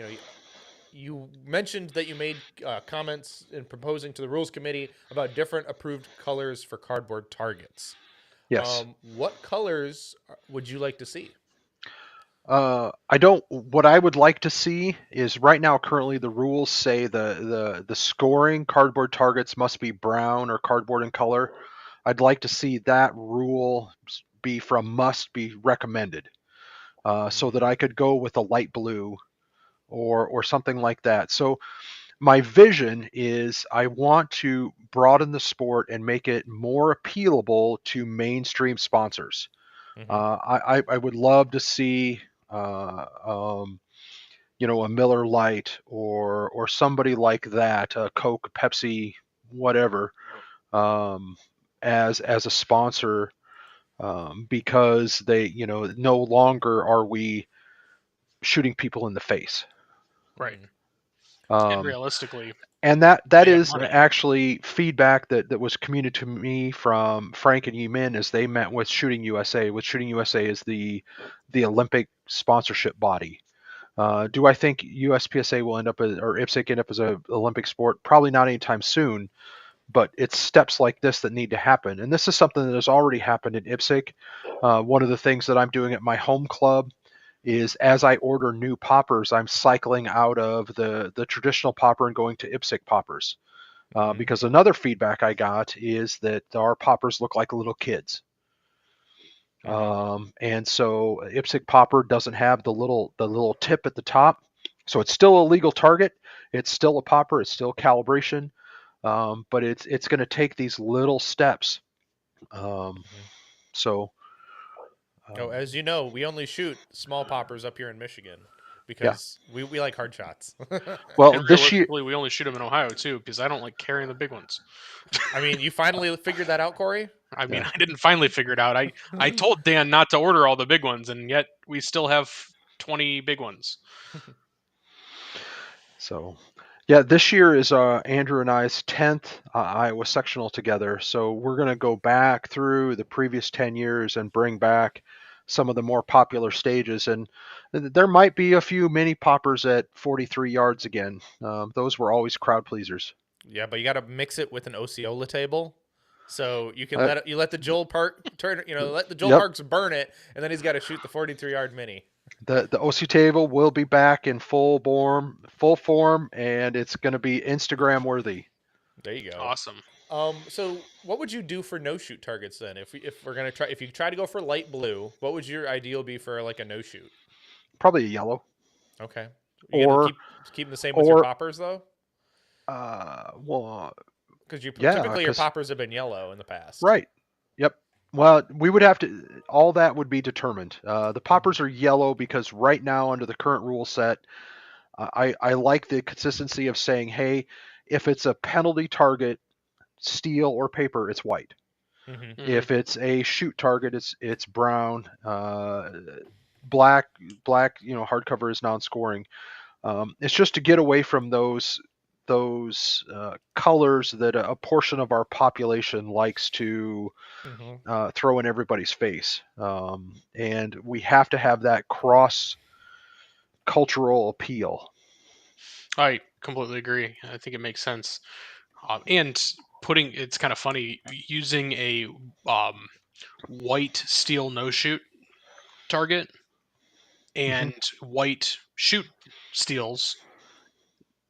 [SPEAKER 1] You mentioned that you made comments in proposing to the rules committee about different approved colors for cardboard targets.
[SPEAKER 3] Yes.
[SPEAKER 1] What colors would you like to see?
[SPEAKER 3] I don't. What I would like to see is right now. Currently, the rules say the scoring cardboard targets must be brown or cardboard in color. I'd like to see that rule be from must be recommended, so that
[SPEAKER 1] Mm-hmm.
[SPEAKER 3] I could go with a light blue or something like that. So my vision is I want to broaden the sport and make it more appealable to mainstream sponsors.
[SPEAKER 1] Mm-hmm.
[SPEAKER 3] I would love to see uh, um, a Miller Lite or somebody like that, Coke, Pepsi, whatever, um, as a sponsor, because they, no longer are we shooting people in the face.
[SPEAKER 2] Right.
[SPEAKER 1] Mm-hmm.
[SPEAKER 2] And
[SPEAKER 3] Um,
[SPEAKER 2] realistically,
[SPEAKER 3] and that
[SPEAKER 2] they have
[SPEAKER 3] is
[SPEAKER 2] money.
[SPEAKER 3] actually feedback that was communicated to me from Frank and Yimin as they met with Shooting USA. With Shooting USA is the Olympic sponsorship body. Do I think USPSA will end up or IPSC end up as an Olympic sport? Probably not anytime soon. But it's steps like this that need to happen, and this is something that has already happened in IPSC. One of the things that I'm doing at my home club is as I order new poppers, I'm cycling out of the traditional popper and going to IPSC poppers.
[SPEAKER 1] Mm-hmm.
[SPEAKER 3] Because another feedback I got is that our poppers look like little kids.
[SPEAKER 1] Mm-hmm.
[SPEAKER 3] And so IPSC popper doesn't have the little tip at the top, so it's still a legal target. It's still a popper. It's still calibration, but it's going to take these little steps. Um,
[SPEAKER 1] Mm-hmm.
[SPEAKER 3] so
[SPEAKER 1] Oh,
[SPEAKER 3] um,
[SPEAKER 1] as you know, we only shoot small poppers up here in Michigan.
[SPEAKER 3] Yeah.
[SPEAKER 1] because we like hard shots.
[SPEAKER 3] Well,
[SPEAKER 2] And
[SPEAKER 3] this year,
[SPEAKER 2] realistically, we only shoot them in Ohio too, because I don't like carrying the big ones.
[SPEAKER 1] I mean, you finally figured that out, Corey.
[SPEAKER 2] I mean,
[SPEAKER 3] yeah.
[SPEAKER 2] I didn't finally figure it out. I told Dan not to order all the big ones, and yet we still have 20 big ones.
[SPEAKER 3] So, yeah, this year is Andrew and I's 10th Iowa sectional together. So we're going to go back through the previous 10 years and bring back some of the more popular stages. And there might be a few mini poppers at 43 yards again. Those were always crowd pleasers.
[SPEAKER 1] Yeah, but you got to mix it with an Osceola table. So you can
[SPEAKER 3] Uh,
[SPEAKER 1] let the Joel Park turn, let the Joel
[SPEAKER 3] yep.
[SPEAKER 1] Parks burn it, and then he's got to shoot the 43-yard mini.
[SPEAKER 3] The OC table will be back in full form, and it's going to be Instagram worthy.
[SPEAKER 1] There you go.
[SPEAKER 2] Awesome.
[SPEAKER 1] So what would you do for no shoot targets then? If we're gonna try, if you try to go for light blue, what would your ideal be for like a no shoot?
[SPEAKER 3] Probably a yellow.
[SPEAKER 1] Okay, you gonna
[SPEAKER 3] Or
[SPEAKER 1] keep them the same with your
[SPEAKER 3] or
[SPEAKER 1] poppers though,
[SPEAKER 3] well,
[SPEAKER 1] because you
[SPEAKER 3] yeah,
[SPEAKER 1] typically your
[SPEAKER 3] because
[SPEAKER 1] poppers have been yellow in the past.
[SPEAKER 3] right. Yep. Well, we would have to. All that would be determined. The poppers are yellow because right now, under the current rule set, I like the consistency of saying, hey, if it's a penalty target, steel or paper, it's white.
[SPEAKER 1] Mm-hmm.
[SPEAKER 3] If it's a shoot target, it's brown. Black, hardcover is non-scoring. It's just to get away from those colors that a portion of our population likes to
[SPEAKER 1] Mm-hmm.
[SPEAKER 3] throw in everybody's face, and we have to have that cross cultural appeal.
[SPEAKER 2] I completely agree. I think it makes sense. And putting it's kind of funny using a um, white steel no shoot target
[SPEAKER 3] Hmm.
[SPEAKER 2] and white shoot steels.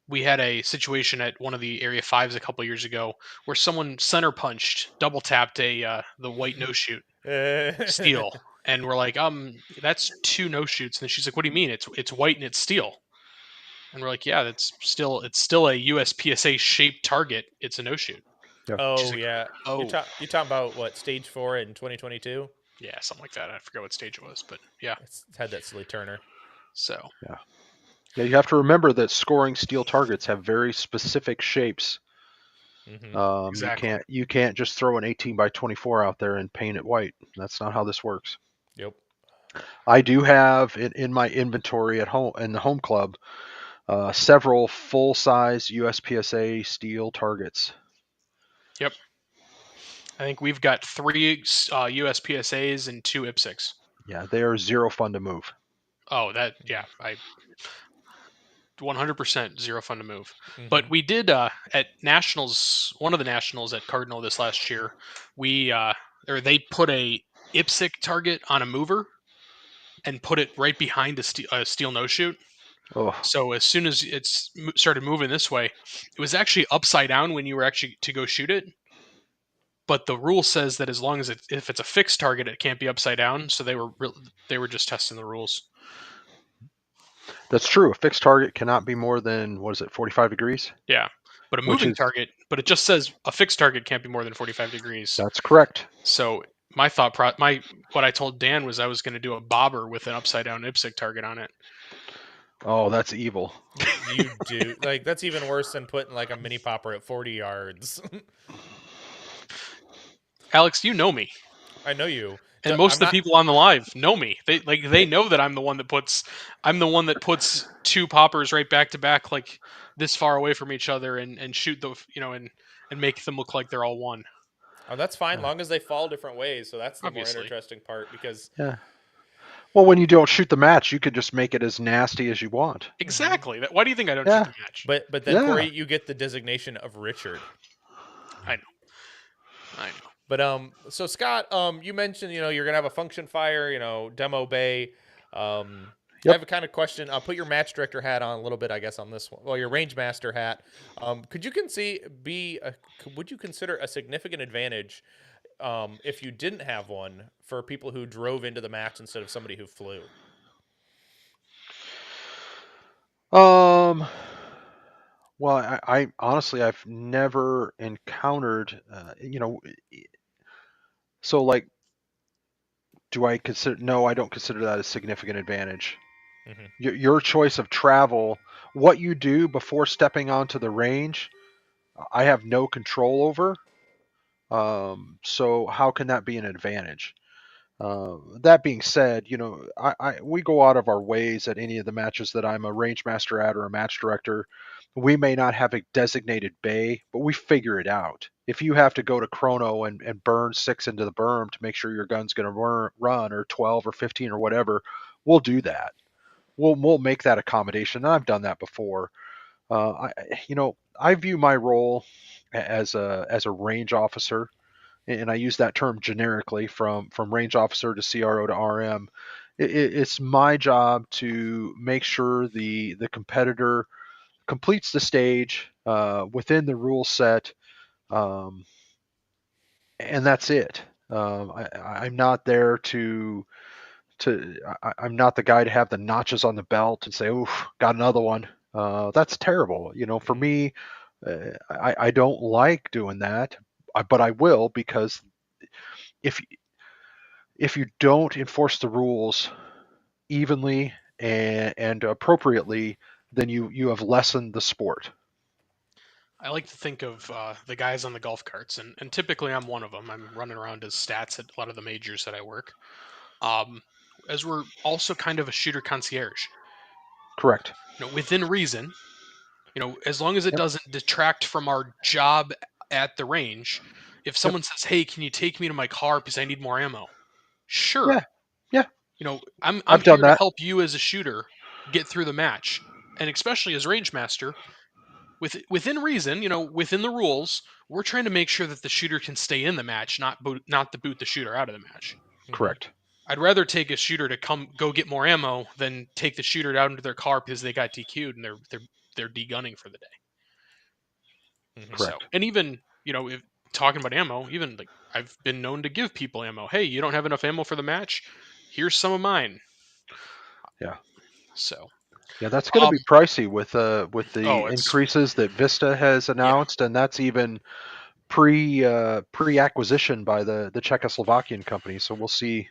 [SPEAKER 2] We had a situation at one of the Area Fives a couple years ago where someone center punched, double tapped the white no shoot steel, and we're like, that's two no shoots. And then she's like, what do you mean? It's white and it's steel. And we're like, yeah, it's still a USPSA shaped target. It's a no shoot.
[SPEAKER 3] Yeah.
[SPEAKER 2] She's
[SPEAKER 1] Oh
[SPEAKER 2] like,
[SPEAKER 1] yeah,
[SPEAKER 2] oh
[SPEAKER 1] you talking about what stage 4 in 2022?
[SPEAKER 2] yeah, something like that. I forget what stage it was, but yeah.
[SPEAKER 1] It's had that silly Turner.
[SPEAKER 2] So
[SPEAKER 3] Yeah. Yeah. You have to remember that scoring steel targets have very specific shapes.
[SPEAKER 1] Mm-hmm.
[SPEAKER 2] exactly.
[SPEAKER 3] You can't just throw an 18 by 24 out there and paint it white. That's not how this works.
[SPEAKER 1] Yep.
[SPEAKER 3] I do have in my inventory at home in the home club several full size USPSA steel targets.
[SPEAKER 2] Yep. I think we've got three USPSAs and two IPSCs.
[SPEAKER 3] Yeah, they are zero fun to move.
[SPEAKER 2] Oh, I 100% zero fun to move. But
[SPEAKER 1] Mm-hmm.
[SPEAKER 2] we did at nationals, one of the nationals at Cardinal this last year. We or they put a IPSC target on a mover and put it right behind a steel no shoot.
[SPEAKER 3] Oh,
[SPEAKER 2] So as soon as it's started moving this way, it was actually upside down when you were actually to go shoot it. But the rule says that as long as if it's a fixed target, it can't be upside down. So they were just testing the rules.
[SPEAKER 3] that's true. A fixed target cannot be more than, what is it, 45 degrees?
[SPEAKER 2] Yeah, but a
[SPEAKER 3] Which
[SPEAKER 2] moving
[SPEAKER 3] is,
[SPEAKER 2] target, but it just says a fixed target can't be more than 45 degrees.
[SPEAKER 3] that's correct.
[SPEAKER 2] So what I told Dan was I was going to do a bobber with an upside down IPSC target on it.
[SPEAKER 3] Oh, that's evil.
[SPEAKER 1] You do like that's even worse than putting like a mini popper at 40 yards.
[SPEAKER 2] Alex, you know me.
[SPEAKER 1] I know you.
[SPEAKER 2] And most
[SPEAKER 1] I'm
[SPEAKER 2] of the
[SPEAKER 1] not.
[SPEAKER 2] people on the live know me. They know that I'm the one that puts two poppers right back to back like this far away from each other and shoot the and make them look like they're all one.
[SPEAKER 1] Oh, that's fine,
[SPEAKER 3] Uh,
[SPEAKER 1] long as they fall different ways. So that's the more
[SPEAKER 2] Obviously.
[SPEAKER 1] interesting part because.
[SPEAKER 3] yeah. Well, when you don't shoot the match, you could just make it as nasty as you want.
[SPEAKER 1] Mhm.
[SPEAKER 2] Exactly. Why do you think I don't shoot
[SPEAKER 3] Yeah.
[SPEAKER 2] the match?
[SPEAKER 1] But then
[SPEAKER 3] Yeah.
[SPEAKER 1] Corey, you get the designation of Richard.
[SPEAKER 2] I know. I know.
[SPEAKER 1] But so Scott, you mentioned you're gonna have a function fire, demo bay. I
[SPEAKER 3] Yep.
[SPEAKER 1] have a kind of question. I'll put your match director hat on a little bit, I guess, on this one. Well, your range master hat. Would you consider a significant advantage if you didn't have one for people who drove into the match instead of somebody who flew?
[SPEAKER 3] Um. Well, I honestly I've never encountered. So like, do I consider? No, I don't consider that a significant advantage.
[SPEAKER 1] Mm-hmm.
[SPEAKER 3] Your choice of travel, what you do before stepping onto the range, I have no control over. So how can that be an advantage? That being said, we go out of our ways at any of the matches that I'm a range master at or a match director. We may not have a designated bay, but we figure it out. If you have to go to chrono and burn 6 into the berm to make sure your gun's going to run, or 12 or 15 or whatever, we'll do that. We'll make that accommodation. I've done that before. I view my role as a range officer, and I use that term generically from range officer to CRO to RM. It's my job to make sure the competitor completes the stage within the rule set, um, and that's it. I'm not there I'm not the guy to have the notches on the belt and say, "Oof, got another one." That's terrible. For
[SPEAKER 1] Mm-hmm.
[SPEAKER 3] me, I don't like doing that, but I will, because if if you don't enforce the rules evenly and appropriately, then you have lessened the sport.
[SPEAKER 2] I like to think of the guys on the golf carts, and typically I'm one of them. I'm running around as stats at a lot of the majors that I work. Um, as we're also kind of a shooter concierge,
[SPEAKER 3] Correct.
[SPEAKER 2] within reason, as long as it
[SPEAKER 3] Yep.
[SPEAKER 2] doesn't detract from our job at the range. If
[SPEAKER 3] Yep.
[SPEAKER 2] someone says, "Hey, can you take me to my car because I need more ammo?" Sure.
[SPEAKER 3] Yeah. Yeah.
[SPEAKER 2] I'm
[SPEAKER 3] I've done
[SPEAKER 2] here to
[SPEAKER 3] that.
[SPEAKER 2] help you as a shooter get through the match, and especially as range master, within reason, within the rules, we're trying to make sure that the shooter can stay in the match, not to boot the shooter out of the match.
[SPEAKER 1] Mm-hmm.
[SPEAKER 3] Correct.
[SPEAKER 2] I'd rather take a shooter to come go get more ammo than take the shooter out into their car because they got DQ'd and they're de-gunning for the day.
[SPEAKER 1] Mm-hmm.
[SPEAKER 2] So,
[SPEAKER 3] Correct.
[SPEAKER 2] and even, if talking about ammo, even like I've been known to give people ammo. Hey, you don't have enough ammo for the match? Here's some of mine.
[SPEAKER 3] Yeah.
[SPEAKER 2] So,
[SPEAKER 3] Yeah, that's going to
[SPEAKER 2] um,
[SPEAKER 3] be pricey with the
[SPEAKER 2] oh, it's
[SPEAKER 3] increases that Vista has
[SPEAKER 2] yeah,
[SPEAKER 3] announced, and that's even pre acquisition by the Czechoslovakian company. So we'll see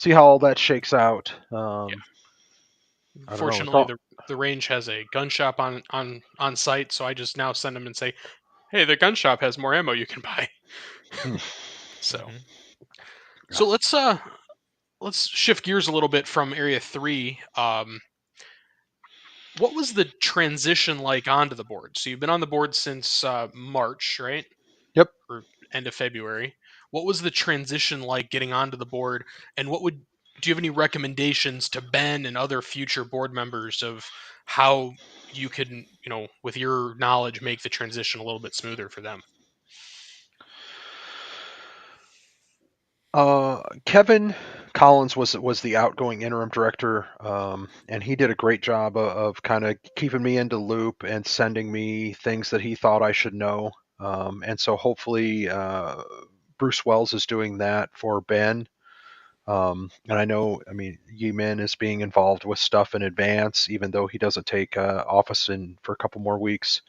[SPEAKER 3] how all that shakes out.
[SPEAKER 2] yeah.
[SPEAKER 3] I don't know. It's
[SPEAKER 2] Fortunately,
[SPEAKER 3] all
[SPEAKER 2] the range has a gun shop on site, so I just now send them and say, "Hey, the gun shop has more ammo you can buy."
[SPEAKER 3] hmm,
[SPEAKER 2] So,
[SPEAKER 1] Mm-hmm.
[SPEAKER 3] yeah.
[SPEAKER 2] so let's shift gears a little bit from Area 3. What was the transition like onto the board? So you've been on the board since March, right?
[SPEAKER 3] Yep.
[SPEAKER 2] Or end of February. What was the transition like getting onto the board? And do you have any recommendations to Ben and other future board members of how you can, with your knowledge, make the transition a little bit smoother for them?
[SPEAKER 3] Kevin Collins was the outgoing interim director, and he did a great job of kind of keeping me into the loop and sending me things that he thought I should know. And so hopefully, Bruce Wells is doing that for Ben. And I know, I mean, Yeeman is being involved with stuff in advance, even though he doesn't take office in for a couple more weeks.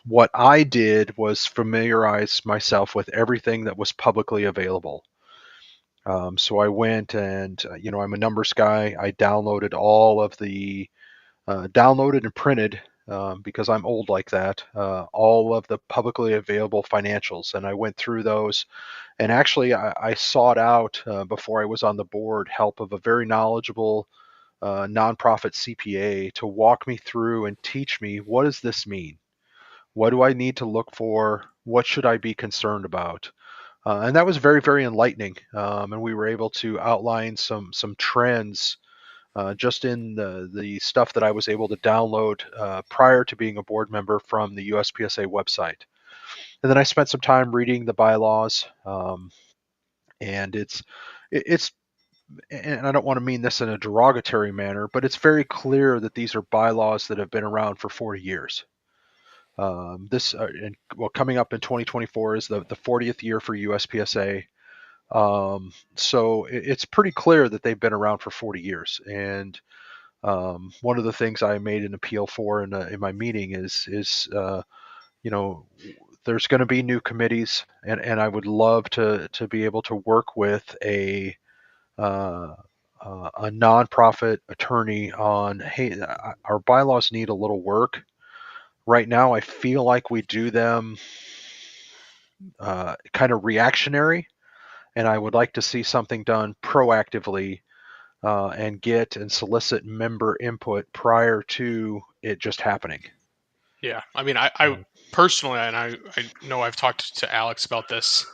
[SPEAKER 3] What I did was familiarize myself with everything that was publicly available. So I went and, I'm a numbers guy. I downloaded all of the, downloaded and printed, because I'm old like that, all of the publicly available financials. And I went through those. And actually, I sought out, before I was on the board, help of a very knowledgeable nonprofit CPA to walk me through and teach me, what does this mean? What do I need to look for? What should I be concerned about? And that was very, very enlightening. And we were able to outline some trends, just in the stuff that I was able to download prior to being a board member from the USPSA website. And then I spent some time reading the bylaws, and it's and I don't want to mean this in a derogatory manner, but it's very clear that these are bylaws that have been around for 40 years. Coming up in 2024 is the 40th year for USPSA. So it's pretty clear that they've been around for 40 years. And one of the things I made an appeal for in my meeting is you know there's going to be new committees, and I would love to be able to work with uh, a nonprofit attorney on, hey, our bylaws need a little work. Right now, I feel like we do them kind of reactionary, and I would like to see something done proactively and get and solicit member input prior to it just happening.
[SPEAKER 2] Yeah, I mean, I
[SPEAKER 3] Um,
[SPEAKER 2] personally, and I know I've talked to Alex about this.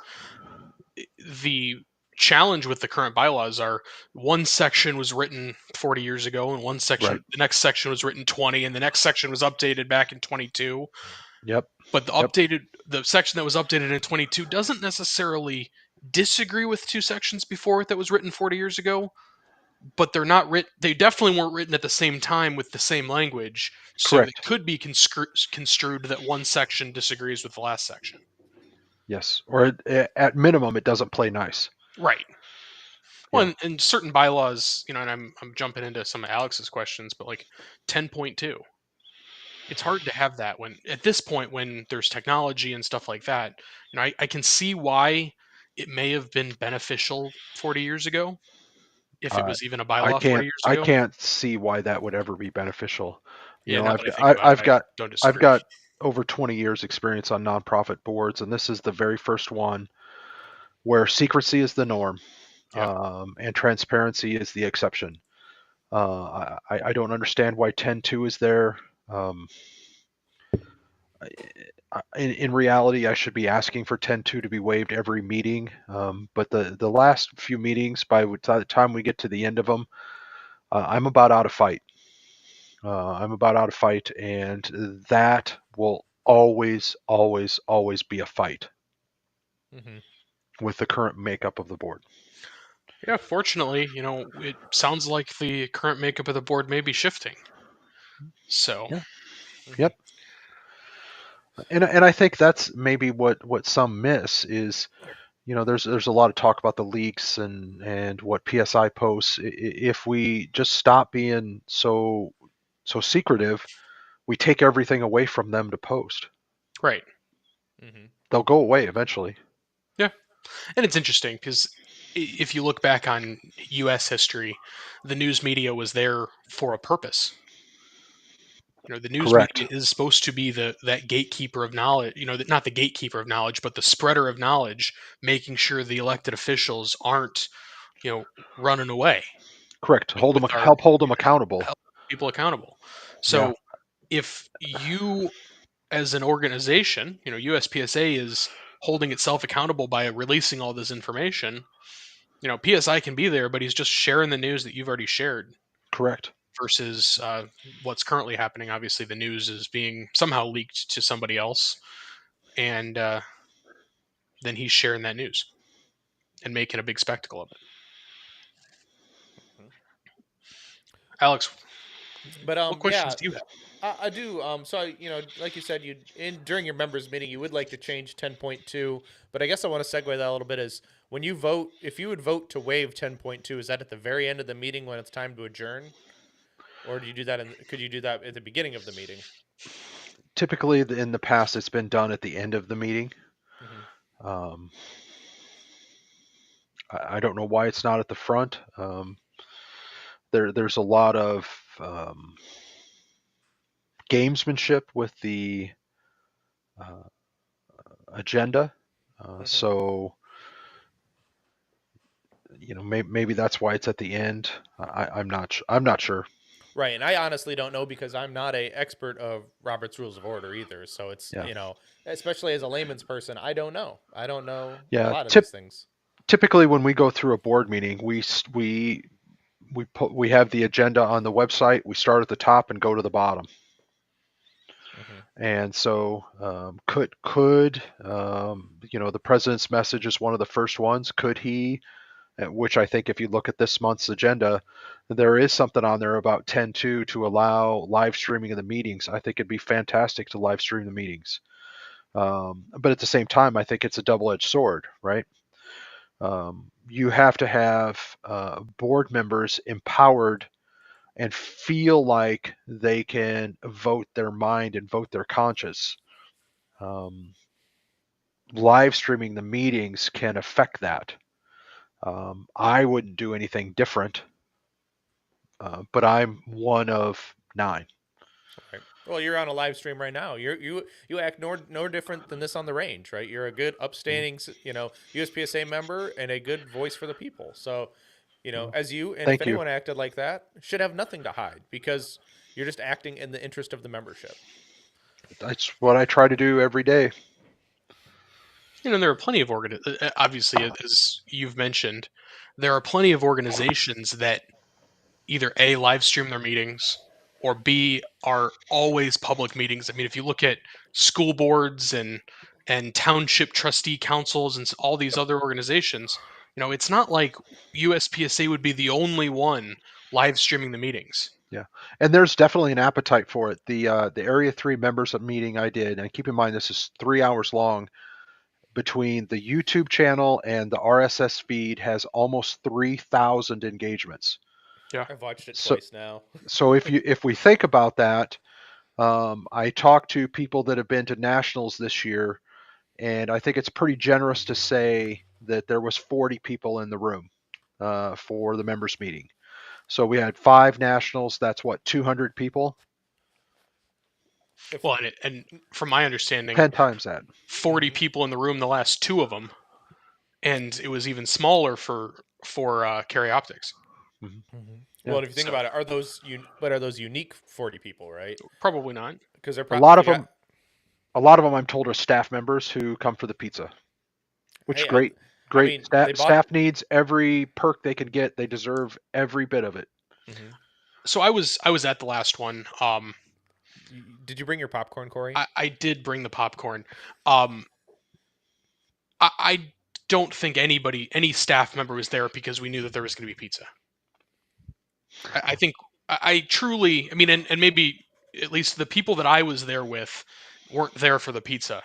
[SPEAKER 2] The challenge with the current bylaws are one section was written 40 years ago, and
[SPEAKER 3] right.
[SPEAKER 2] the next section was written 20, and the next section was updated back in 22.
[SPEAKER 3] Yep.
[SPEAKER 2] But
[SPEAKER 3] Yep.
[SPEAKER 2] the section that was updated in 22 doesn't necessarily disagree with two sections before it that was written 40 years ago, but they're not written. They definitely weren't written at the same time with the same language, so it
[SPEAKER 3] Correct.
[SPEAKER 2] could be construed that one section disagrees with the last section.
[SPEAKER 3] Yes. Or at minimum, it doesn't play nice.
[SPEAKER 2] Right.
[SPEAKER 3] Yeah.
[SPEAKER 2] Well, and certain bylaws, and I'm jumping into some of Alex's questions, but like 10.2, it's hard to have that when at this point when there's technology and stuff like that. I can see why it may have been beneficial 40 years ago, if it
[SPEAKER 3] Uh,
[SPEAKER 2] was even a
[SPEAKER 3] I
[SPEAKER 2] bylaw 40
[SPEAKER 3] can't.
[SPEAKER 2] years
[SPEAKER 3] I
[SPEAKER 2] ago.
[SPEAKER 3] can't see why that would ever be beneficial. You
[SPEAKER 2] Yeah,
[SPEAKER 3] know,
[SPEAKER 2] now
[SPEAKER 3] I've
[SPEAKER 2] that I
[SPEAKER 3] got,
[SPEAKER 2] think about it,
[SPEAKER 3] I've
[SPEAKER 2] I
[SPEAKER 3] got,
[SPEAKER 2] don't
[SPEAKER 3] I've
[SPEAKER 2] disagree.
[SPEAKER 3] got over 20 years experience on nonprofit boards, and this is the very first one where secrecy is the norm,
[SPEAKER 2] Yeah.
[SPEAKER 3] and transparency is the exception. I don't understand why 10.2 is there. Um, in reality, I should be asking for 10.2 to be waived every meeting. But the last few meetings, by the time we get to the end of them, I'm about out of fight. I'm about out of fight, and that will always, always, always be a fight
[SPEAKER 1] Hmm.
[SPEAKER 3] with the current makeup of the board.
[SPEAKER 2] Yeah, fortunately, it sounds like the current makeup of the board may be shifting. So,
[SPEAKER 3] Yeah.
[SPEAKER 1] Hmm.
[SPEAKER 3] Yep. And I think that's maybe what some miss is, there's a lot of talk about the leaks and what PSI posts. If we just stop being so secretive, we take everything away from them to post.
[SPEAKER 2] right.
[SPEAKER 1] Hmm.
[SPEAKER 3] They'll go away eventually.
[SPEAKER 2] Yeah. And it's interesting because if you look back on US history, the news media was there for a purpose. The news media
[SPEAKER 3] Correct.
[SPEAKER 2] is supposed to be that gatekeeper of knowledge, not the gatekeeper of knowledge, but the spreader of knowledge, making sure the elected officials aren't, running away
[SPEAKER 3] Correct.
[SPEAKER 2] with our
[SPEAKER 3] Help hold them accountable.
[SPEAKER 2] help people accountable.
[SPEAKER 3] Yeah.
[SPEAKER 2] So if you as an organization, USPSA is holding itself accountable by releasing all this information. PSI can be there, but he's just sharing the news that you've already shared
[SPEAKER 3] Correct.
[SPEAKER 2] versus what's currently happening. Obviously, the news is being somehow leaked to somebody else, and then he's sharing that news and making a big spectacle of it. Alex,
[SPEAKER 1] But
[SPEAKER 2] what questions
[SPEAKER 1] yeah,
[SPEAKER 2] do you have?
[SPEAKER 1] I do. So like you said, you in during your members meeting, you would like to change 10.2. But I guess I want to segue that a little bit. Is when you vote, if you would vote to waive 10.2, is that at the very end of the meeting when it's time to adjourn, or do you do that? Could you do that at the beginning of the meeting?
[SPEAKER 3] Typically, in the past, it's been done at the end of the meeting.
[SPEAKER 1] Hmm.
[SPEAKER 3] Um, I don't know why it's not at the front. There's a lot of gamesmanship with the uh, agenda.
[SPEAKER 1] Hmm.
[SPEAKER 3] So maybe that's why it's at the end. I'm not sure.
[SPEAKER 1] Right, and I honestly don't know because I'm not a expert of Robert's Rules of Order either. So it's
[SPEAKER 3] Yeah.
[SPEAKER 1] especially as a layman's person, I don't know. I don't know a
[SPEAKER 3] Yeah.
[SPEAKER 1] lot of these things.
[SPEAKER 3] Typically, when we go through a board meeting, we have the agenda on the website. We start at the top and go to the bottom.
[SPEAKER 1] Hmm.
[SPEAKER 3] And so, could the president's message is one of the first ones. Could he, which I think if you look at this month's agenda, there is something on there about 10.2 to allow live streaming of the meetings. I think it'd be fantastic to live stream the meetings. But at the same time, I think it's a double-edged sword, right? You have to have board members empowered and feel like they can vote their mind and vote their conscience. Um, Live streaming the meetings can affect that. I wouldn't do anything different. but I'm one of 9.
[SPEAKER 1] Right. Well, you're on a live stream right now. You act no different than this on the range, right? You're a good,
[SPEAKER 3] Mm,
[SPEAKER 1] upstanding, USPSA member and a good voice for the people. So,
[SPEAKER 3] mm.
[SPEAKER 1] as you and if
[SPEAKER 3] Thank you.
[SPEAKER 1] anyone acted like that, should have nothing to hide because you're just acting in the interest of the membership.
[SPEAKER 3] That's what I try to do every day.
[SPEAKER 2] There are plenty of obviously, as you've mentioned, there are plenty of organizations that either A, live stream their meetings, or B, are always public meetings. I mean, if you look at school boards and township trustee councils and all these other organizations, it's not like USPSA would be the only one live streaming the meetings.
[SPEAKER 3] Yeah, and there's definitely an appetite for it. The Area 3 members meeting I did, and keep in mind this is 3 hours long. Between the YouTube channel and the RSS feed, has almost 3,000 engagements.
[SPEAKER 2] Yeah.
[SPEAKER 1] I've watched it
[SPEAKER 3] So,
[SPEAKER 1] twice now.
[SPEAKER 3] if we think about that, I talked to people that have been to nationals this year, and I think it's pretty generous to say that there was 40 people in the room for the members meeting. So we had 5 nationals. That's what, 200 people.
[SPEAKER 1] If
[SPEAKER 2] Well, and from my understanding,
[SPEAKER 3] 10 times that.
[SPEAKER 2] 40 people in the room, the last two of them, and it was even smaller for Carry Optics.
[SPEAKER 3] Mhm.
[SPEAKER 1] Well,
[SPEAKER 3] Yeah,
[SPEAKER 1] if you think
[SPEAKER 2] So
[SPEAKER 1] about it, are those unique 40 people, right?
[SPEAKER 2] probably not.
[SPEAKER 1] Because they're
[SPEAKER 3] a lot
[SPEAKER 1] probably
[SPEAKER 3] of them. A lot of them, I'm told, are staff members who come for the pizza. Which
[SPEAKER 1] hey,
[SPEAKER 3] great,
[SPEAKER 1] I
[SPEAKER 3] great
[SPEAKER 1] mean, they
[SPEAKER 3] staff.
[SPEAKER 1] bought.
[SPEAKER 3] Staff needs every perk they can get. They deserve every bit of it.
[SPEAKER 1] Mhm.
[SPEAKER 2] So I was at the last one.
[SPEAKER 1] Did you bring your popcorn, Corey?
[SPEAKER 2] I did bring the popcorn. Um, I don't think any staff member was there because we knew that there was going to be pizza. I think I truly, I mean, and maybe at least the people that I was there with weren't there for the pizza.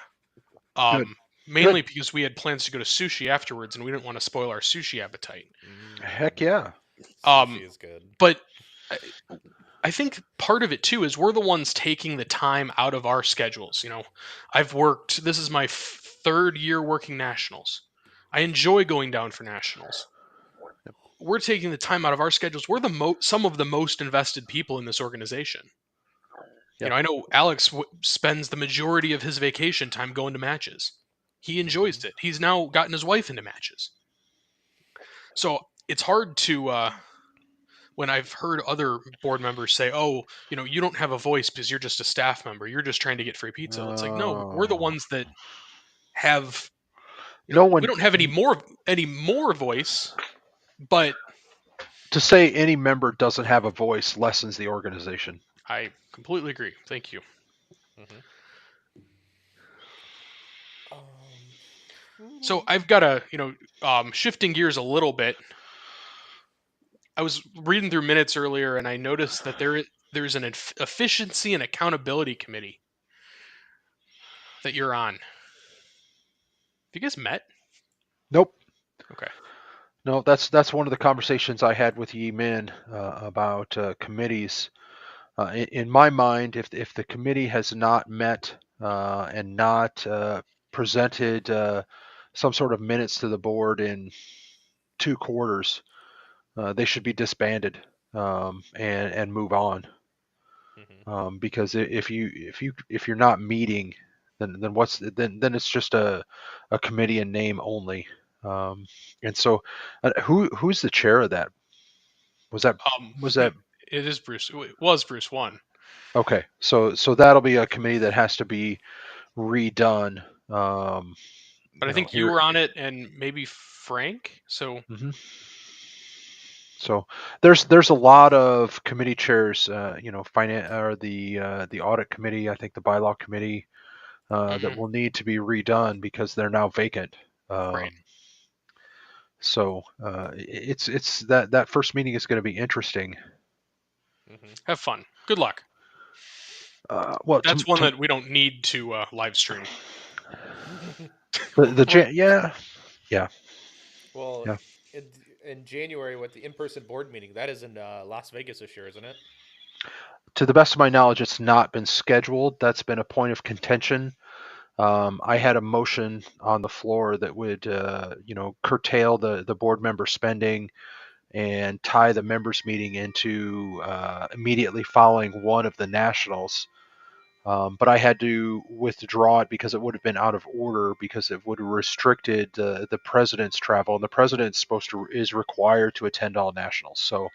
[SPEAKER 3] Good,
[SPEAKER 2] Mainly
[SPEAKER 3] good.
[SPEAKER 2] because we had plans to go to sushi afterwards, and we didn't want to spoil our sushi appetite.
[SPEAKER 3] Heck yeah.
[SPEAKER 2] Um,
[SPEAKER 1] Sushi is good.
[SPEAKER 2] but I, I think part of it too is we're the ones taking the time out of our schedules. I've worked. This is my third year working nationals. I enjoy going down for nationals. We're taking the time out of our schedules. We're some of the most invested people in this organization.
[SPEAKER 3] Yeah.
[SPEAKER 2] I know Alex spends the majority of his vacation time going to matches. He enjoys it. He's now gotten his wife into matches. So it's hard to when I've heard other board members say, "Oh, you don't have a voice because you're just a staff member. You're just trying to get free pizza." It's like, no, we're the
[SPEAKER 3] Oh.
[SPEAKER 2] ones that have.
[SPEAKER 3] No
[SPEAKER 2] We
[SPEAKER 3] one.
[SPEAKER 2] don't have any more voice, but
[SPEAKER 3] To say any member doesn't have a voice lessens the organization.
[SPEAKER 2] I completely agree. Thank you.
[SPEAKER 1] Mm-hmm.
[SPEAKER 2] So I've got shifting gears a little bit. I was reading through minutes earlier, and I noticed that there's an efficiency and accountability committee that you're on. Have you guys met?
[SPEAKER 3] Nope.
[SPEAKER 2] Okay.
[SPEAKER 3] No, that's one of the conversations I had with Yi Min about committees. In my mind, if the committee has not met and not presented some sort of minutes to the board in 2 quarters, they should be disbanded and move on.
[SPEAKER 1] Mm-hmm.
[SPEAKER 3] Because if you're not meeting, then then it's just a committee in name only. Um, and so, who's the chair of that? Was that was that
[SPEAKER 2] It is Bruce. It was Bruce one.
[SPEAKER 3] okay? So that'll be a committee that has to be redone. Um,
[SPEAKER 2] But I think you
[SPEAKER 3] here.
[SPEAKER 2] were on it, and maybe Frank. So
[SPEAKER 3] Mhm. So there's a lot of committee chairs, finance or the audit committee. I think the bylaw committee that
[SPEAKER 2] mhm,
[SPEAKER 3] will need to be redone because they're now vacant.
[SPEAKER 2] right.
[SPEAKER 3] So it's that first meeting is going to be interesting.
[SPEAKER 1] Mm-hmm.
[SPEAKER 2] Have fun. Good luck.
[SPEAKER 3] Well,
[SPEAKER 2] That's one that we don't need to live stream.
[SPEAKER 3] yeah, yeah,
[SPEAKER 1] Well,
[SPEAKER 3] yeah.
[SPEAKER 1] in, in January with the in-person board meeting, that is in Las Vegas this year, isn't it?
[SPEAKER 3] To the best of my knowledge, it's not been scheduled. That's been a point of contention. I had a motion on the floor that would, curtail the board member spending and tie the members meeting into immediately following one of the nationals. But I had to withdraw it because it would have been out of order, because it would have restricted the president's travel, and the president's is required to attend all nationals. So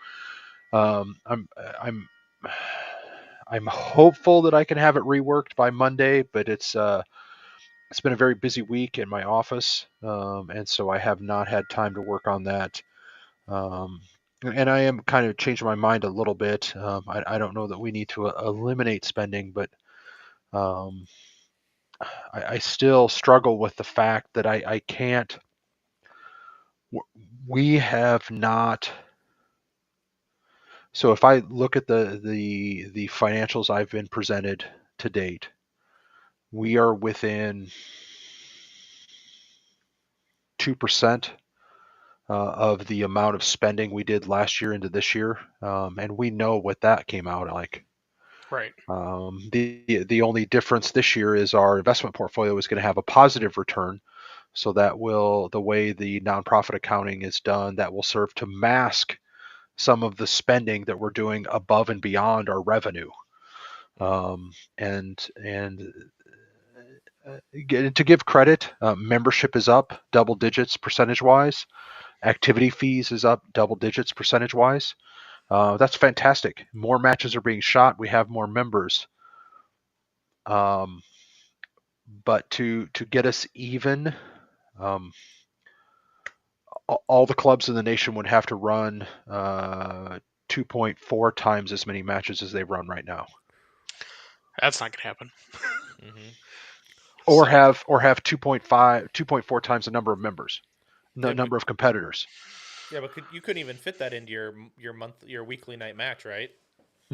[SPEAKER 3] um, I'm I'm I'm hopeful that I can have it reworked by Monday, but it's been a very busy week in my office, and so I have not had time to work on that. Um, and I am kind of changing my mind a little bit. I don't know that we need to eliminate spending, but um, I still struggle with the fact that I can't. We have not. So if I look at the financials I've been presented to date, we are within 2% of the amount of spending we did last year into this year, and we know what that came out like.
[SPEAKER 2] Right.
[SPEAKER 3] The only difference this year is our investment portfolio is going to have a positive return, so that will, the way the nonprofit accounting is done, that will serve to mask some of the spending that we're doing above and beyond our revenue. And to give credit, membership is up double digits percentage wise. Activity fees is up double digits percentage wise. That's fantastic. More matches are being shot. We have more members. Um, but to get us even, um, all the clubs in the nation would have to run 2.4 times as many matches as they run right now,
[SPEAKER 2] That's not going to happen.
[SPEAKER 1] Mm-hmm.
[SPEAKER 3] or
[SPEAKER 2] So,
[SPEAKER 3] have 2.4 times the number of members, no
[SPEAKER 1] Yeah, but
[SPEAKER 3] number of competitors.
[SPEAKER 1] you couldn't even fit that into your weekly night match, right?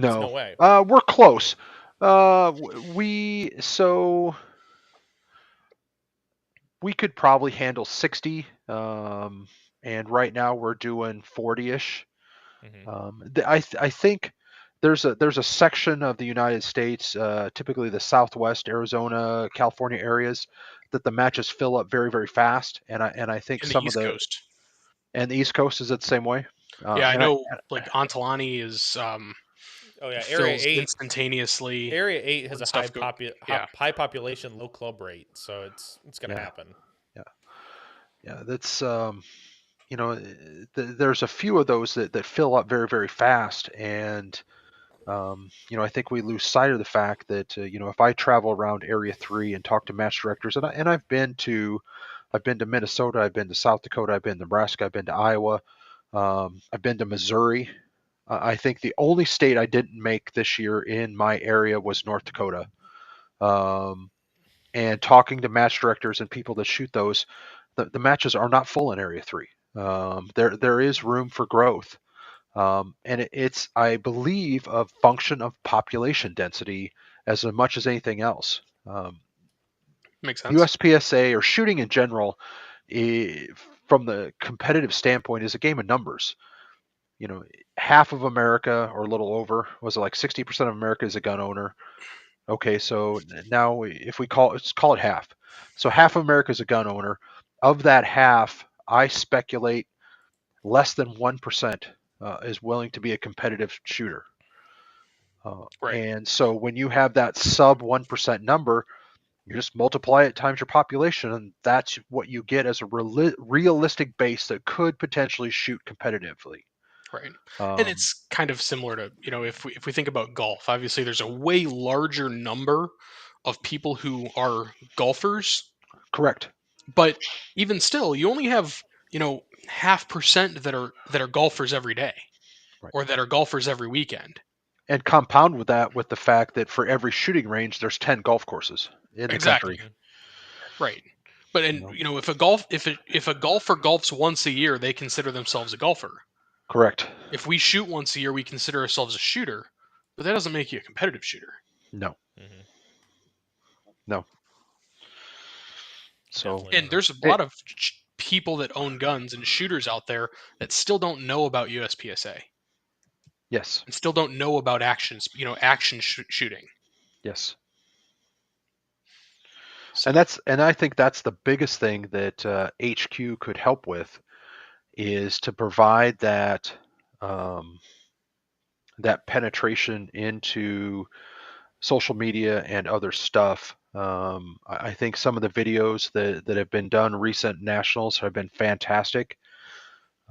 [SPEAKER 1] There's no
[SPEAKER 3] No,
[SPEAKER 1] way.
[SPEAKER 3] we're close. We so we could probably handle 60, and right now we're doing 40ish.
[SPEAKER 1] Mm-hmm.
[SPEAKER 3] I think there's a section of the United States, typically the Southwest, Arizona, California areas, that the matches fill up very very fast, and I think
[SPEAKER 2] in the
[SPEAKER 3] some of
[SPEAKER 2] East
[SPEAKER 3] the
[SPEAKER 2] Coast.
[SPEAKER 3] and the East Coast is it the same way.
[SPEAKER 2] Yeah, I
[SPEAKER 3] And I
[SPEAKER 2] know like Antolani is
[SPEAKER 1] Oh yeah,
[SPEAKER 2] fills instantaneously
[SPEAKER 1] Area 8 has
[SPEAKER 2] when
[SPEAKER 1] a
[SPEAKER 2] stuff go. Yeah,
[SPEAKER 1] high population, low club rate, so it's gonna
[SPEAKER 3] yeah
[SPEAKER 1] happen.
[SPEAKER 3] yeah yeah that's there's a few of those that fill up very very fast, and I think we lose sight of the fact that if I travel around Area 3 and talk to match directors, and I've been to Minnesota, I've been to South Dakota, I've been to Nebraska, I've been to Iowa, I've been to Missouri. I think the only state I didn't make this year in my area was North Dakota. Um, and talking to match directors and people that shoot those, the matches are not full in Area 3. There is room for growth. And it's, I believe, a function of population density as much as anything else.
[SPEAKER 2] makes sense.
[SPEAKER 3] USPSA, or shooting in general, I from the competitive standpoint, is a game of numbers. You know, half of America, or a little over, was it like 60% of America is a gun owner? Okay, so now if let's call it half. So half of America is a gun owner. Of that half, I speculate less than 1% is willing to be a competitive shooter.
[SPEAKER 2] Right,
[SPEAKER 3] And so when you have that sub 1% number, you just multiply it times your population, and that's what you get as a realistic base that could potentially shoot competitively.
[SPEAKER 2] right. And
[SPEAKER 3] Um,
[SPEAKER 2] it's kind of similar to if we think about golf. Obviously, there's a way larger number of people who are golfers,
[SPEAKER 3] correct.
[SPEAKER 2] but even still, you only have 0.5% that are golfers every day
[SPEAKER 3] Right.
[SPEAKER 2] or that are golfers every weekend.
[SPEAKER 3] And compound with that with the fact that for every shooting range, there's 10 golf courses in the
[SPEAKER 2] Exactly.
[SPEAKER 3] country.
[SPEAKER 1] Mm-hmm.
[SPEAKER 2] Right. But
[SPEAKER 3] You
[SPEAKER 2] and
[SPEAKER 3] know,
[SPEAKER 2] if a golfer golfs once a year, they consider themselves a golfer.
[SPEAKER 3] correct.
[SPEAKER 2] If we shoot once a year, we consider ourselves a shooter, but that doesn't make you a competitive shooter.
[SPEAKER 3] No,
[SPEAKER 1] Mm-hmm.
[SPEAKER 3] no. So,
[SPEAKER 1] Definitely
[SPEAKER 2] And
[SPEAKER 1] doesn't.
[SPEAKER 2] there's a
[SPEAKER 3] it,
[SPEAKER 2] lot of people that own guns and shooters out there that still don't know about USPSA
[SPEAKER 3] yes,
[SPEAKER 2] and still don't know about action shooting.
[SPEAKER 3] yes.
[SPEAKER 2] So,
[SPEAKER 3] And I think that's the biggest thing that HQ could help with is to provide that that penetration into social media and other stuff. I think some of the videos that have been done recent nationals have been fantastic.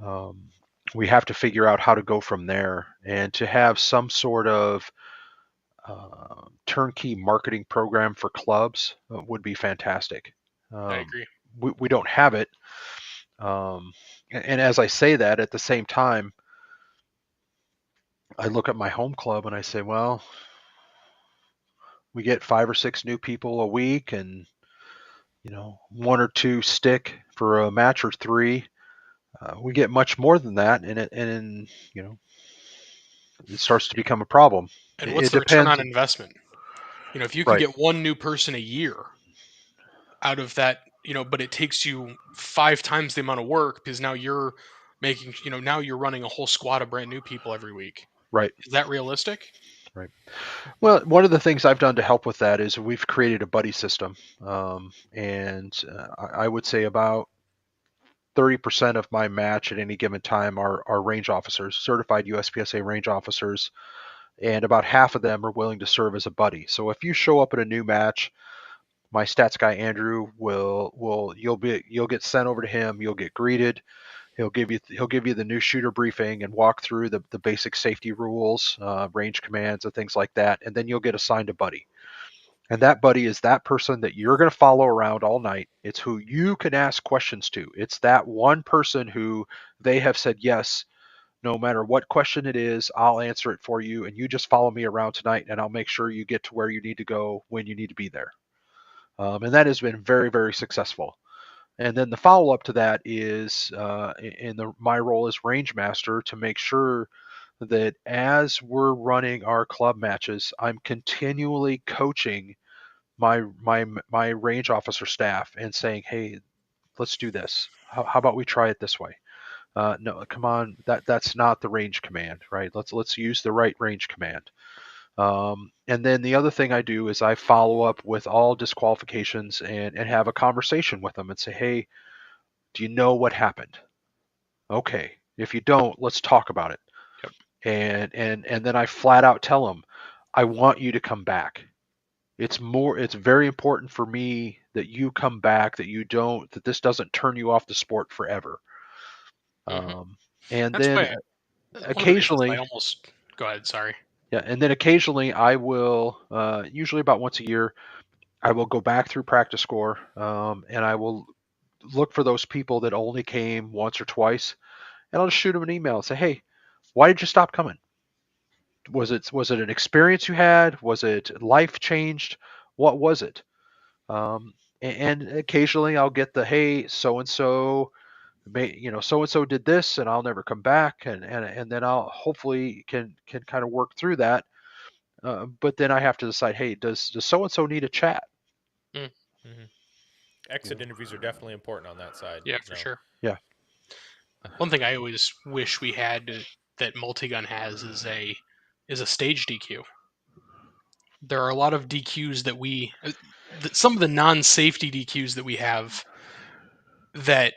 [SPEAKER 3] Um, we have to figure out how to go from there, and to have some sort of turnkey marketing program for clubs would be fantastic.
[SPEAKER 2] I
[SPEAKER 3] Um,
[SPEAKER 2] agree.
[SPEAKER 3] we don't have it. And as I say that, at the same time, I look at my home club and I say, well, we get 5 or 6 new people a week, and 1 or 2 stick for a match or 3. We get much more than that, and it starts to become a problem.
[SPEAKER 2] And what's
[SPEAKER 3] It
[SPEAKER 2] the return
[SPEAKER 3] depends,
[SPEAKER 2] on investment? If you can
[SPEAKER 3] right?
[SPEAKER 2] get one new person a year out of that, but it takes you 5 times the amount of work because now you're making, now you're running a whole squad of brand new people every week.
[SPEAKER 3] Right.
[SPEAKER 2] Is that realistic?
[SPEAKER 3] Right. Well, one of the things I've done to help with that is we've created a buddy system, and I would say about 30% of my match at any given time are range officers, certified USPSA range officers, and about half of them are willing to serve as a buddy. So if you show up at a new match, my stats guy Andrew you'll get sent over to him. You'll get greeted. He'll give you the new shooter briefing and walk through the basic safety rules, range commands, and things like that. And then you'll get assigned a buddy. And that buddy is that person that you're going to follow around all night. It's who you can ask questions to. It's that one person who they have said, yes, no matter what question it is, I'll answer it for you. And you just follow me around tonight, and I'll make sure you get to where you need to go when you need to be there. And that has been very, very successful. And then the follow up to that is my role as range master to make sure that as we're running our club matches, I'm continually coaching my range officer staff and saying, "Hey, let's do this. How about we try it this way? No, come on, that's not the range command, right? Let's use the right range command." And then the other thing I do is I follow up with all disqualifications and have a conversation with them and say, "Hey, do you know what happened? Okay. If you don't, let's talk about it."
[SPEAKER 2] Yep.
[SPEAKER 3] And then I flat out tell them, "I want you to come back. It's very important for me that you come back, that this doesn't turn you off the sport forever."
[SPEAKER 2] Hmm.
[SPEAKER 3] Um, and
[SPEAKER 2] That's
[SPEAKER 3] then
[SPEAKER 2] why one of the reasons I
[SPEAKER 3] occasionally,
[SPEAKER 2] almost go ahead. Sorry.
[SPEAKER 3] yeah, and then occasionally I will, usually about once a year, I will go back through practice score, and I will look for those people that only came once or twice, and I'll just shoot them an email and say, "Hey, why did you stop coming? Was it an experience you had? Was it life changed? What was it?" And occasionally I'll get the, "Hey, so and so, so and so did this, and I'll never come back," and then I'll hopefully can kind of work through that. But then I have to decide, hey, does so and so need a chat?
[SPEAKER 2] Mm,
[SPEAKER 1] Hmm.
[SPEAKER 3] You
[SPEAKER 1] Exit
[SPEAKER 3] know,
[SPEAKER 1] interviews are definitely important on that side.
[SPEAKER 2] yeah, for sure.
[SPEAKER 3] yeah,
[SPEAKER 2] One thing I always wish we had that multigun has is a stage DQ. There are a lot of DQs that some of the non-safety DQs that we have that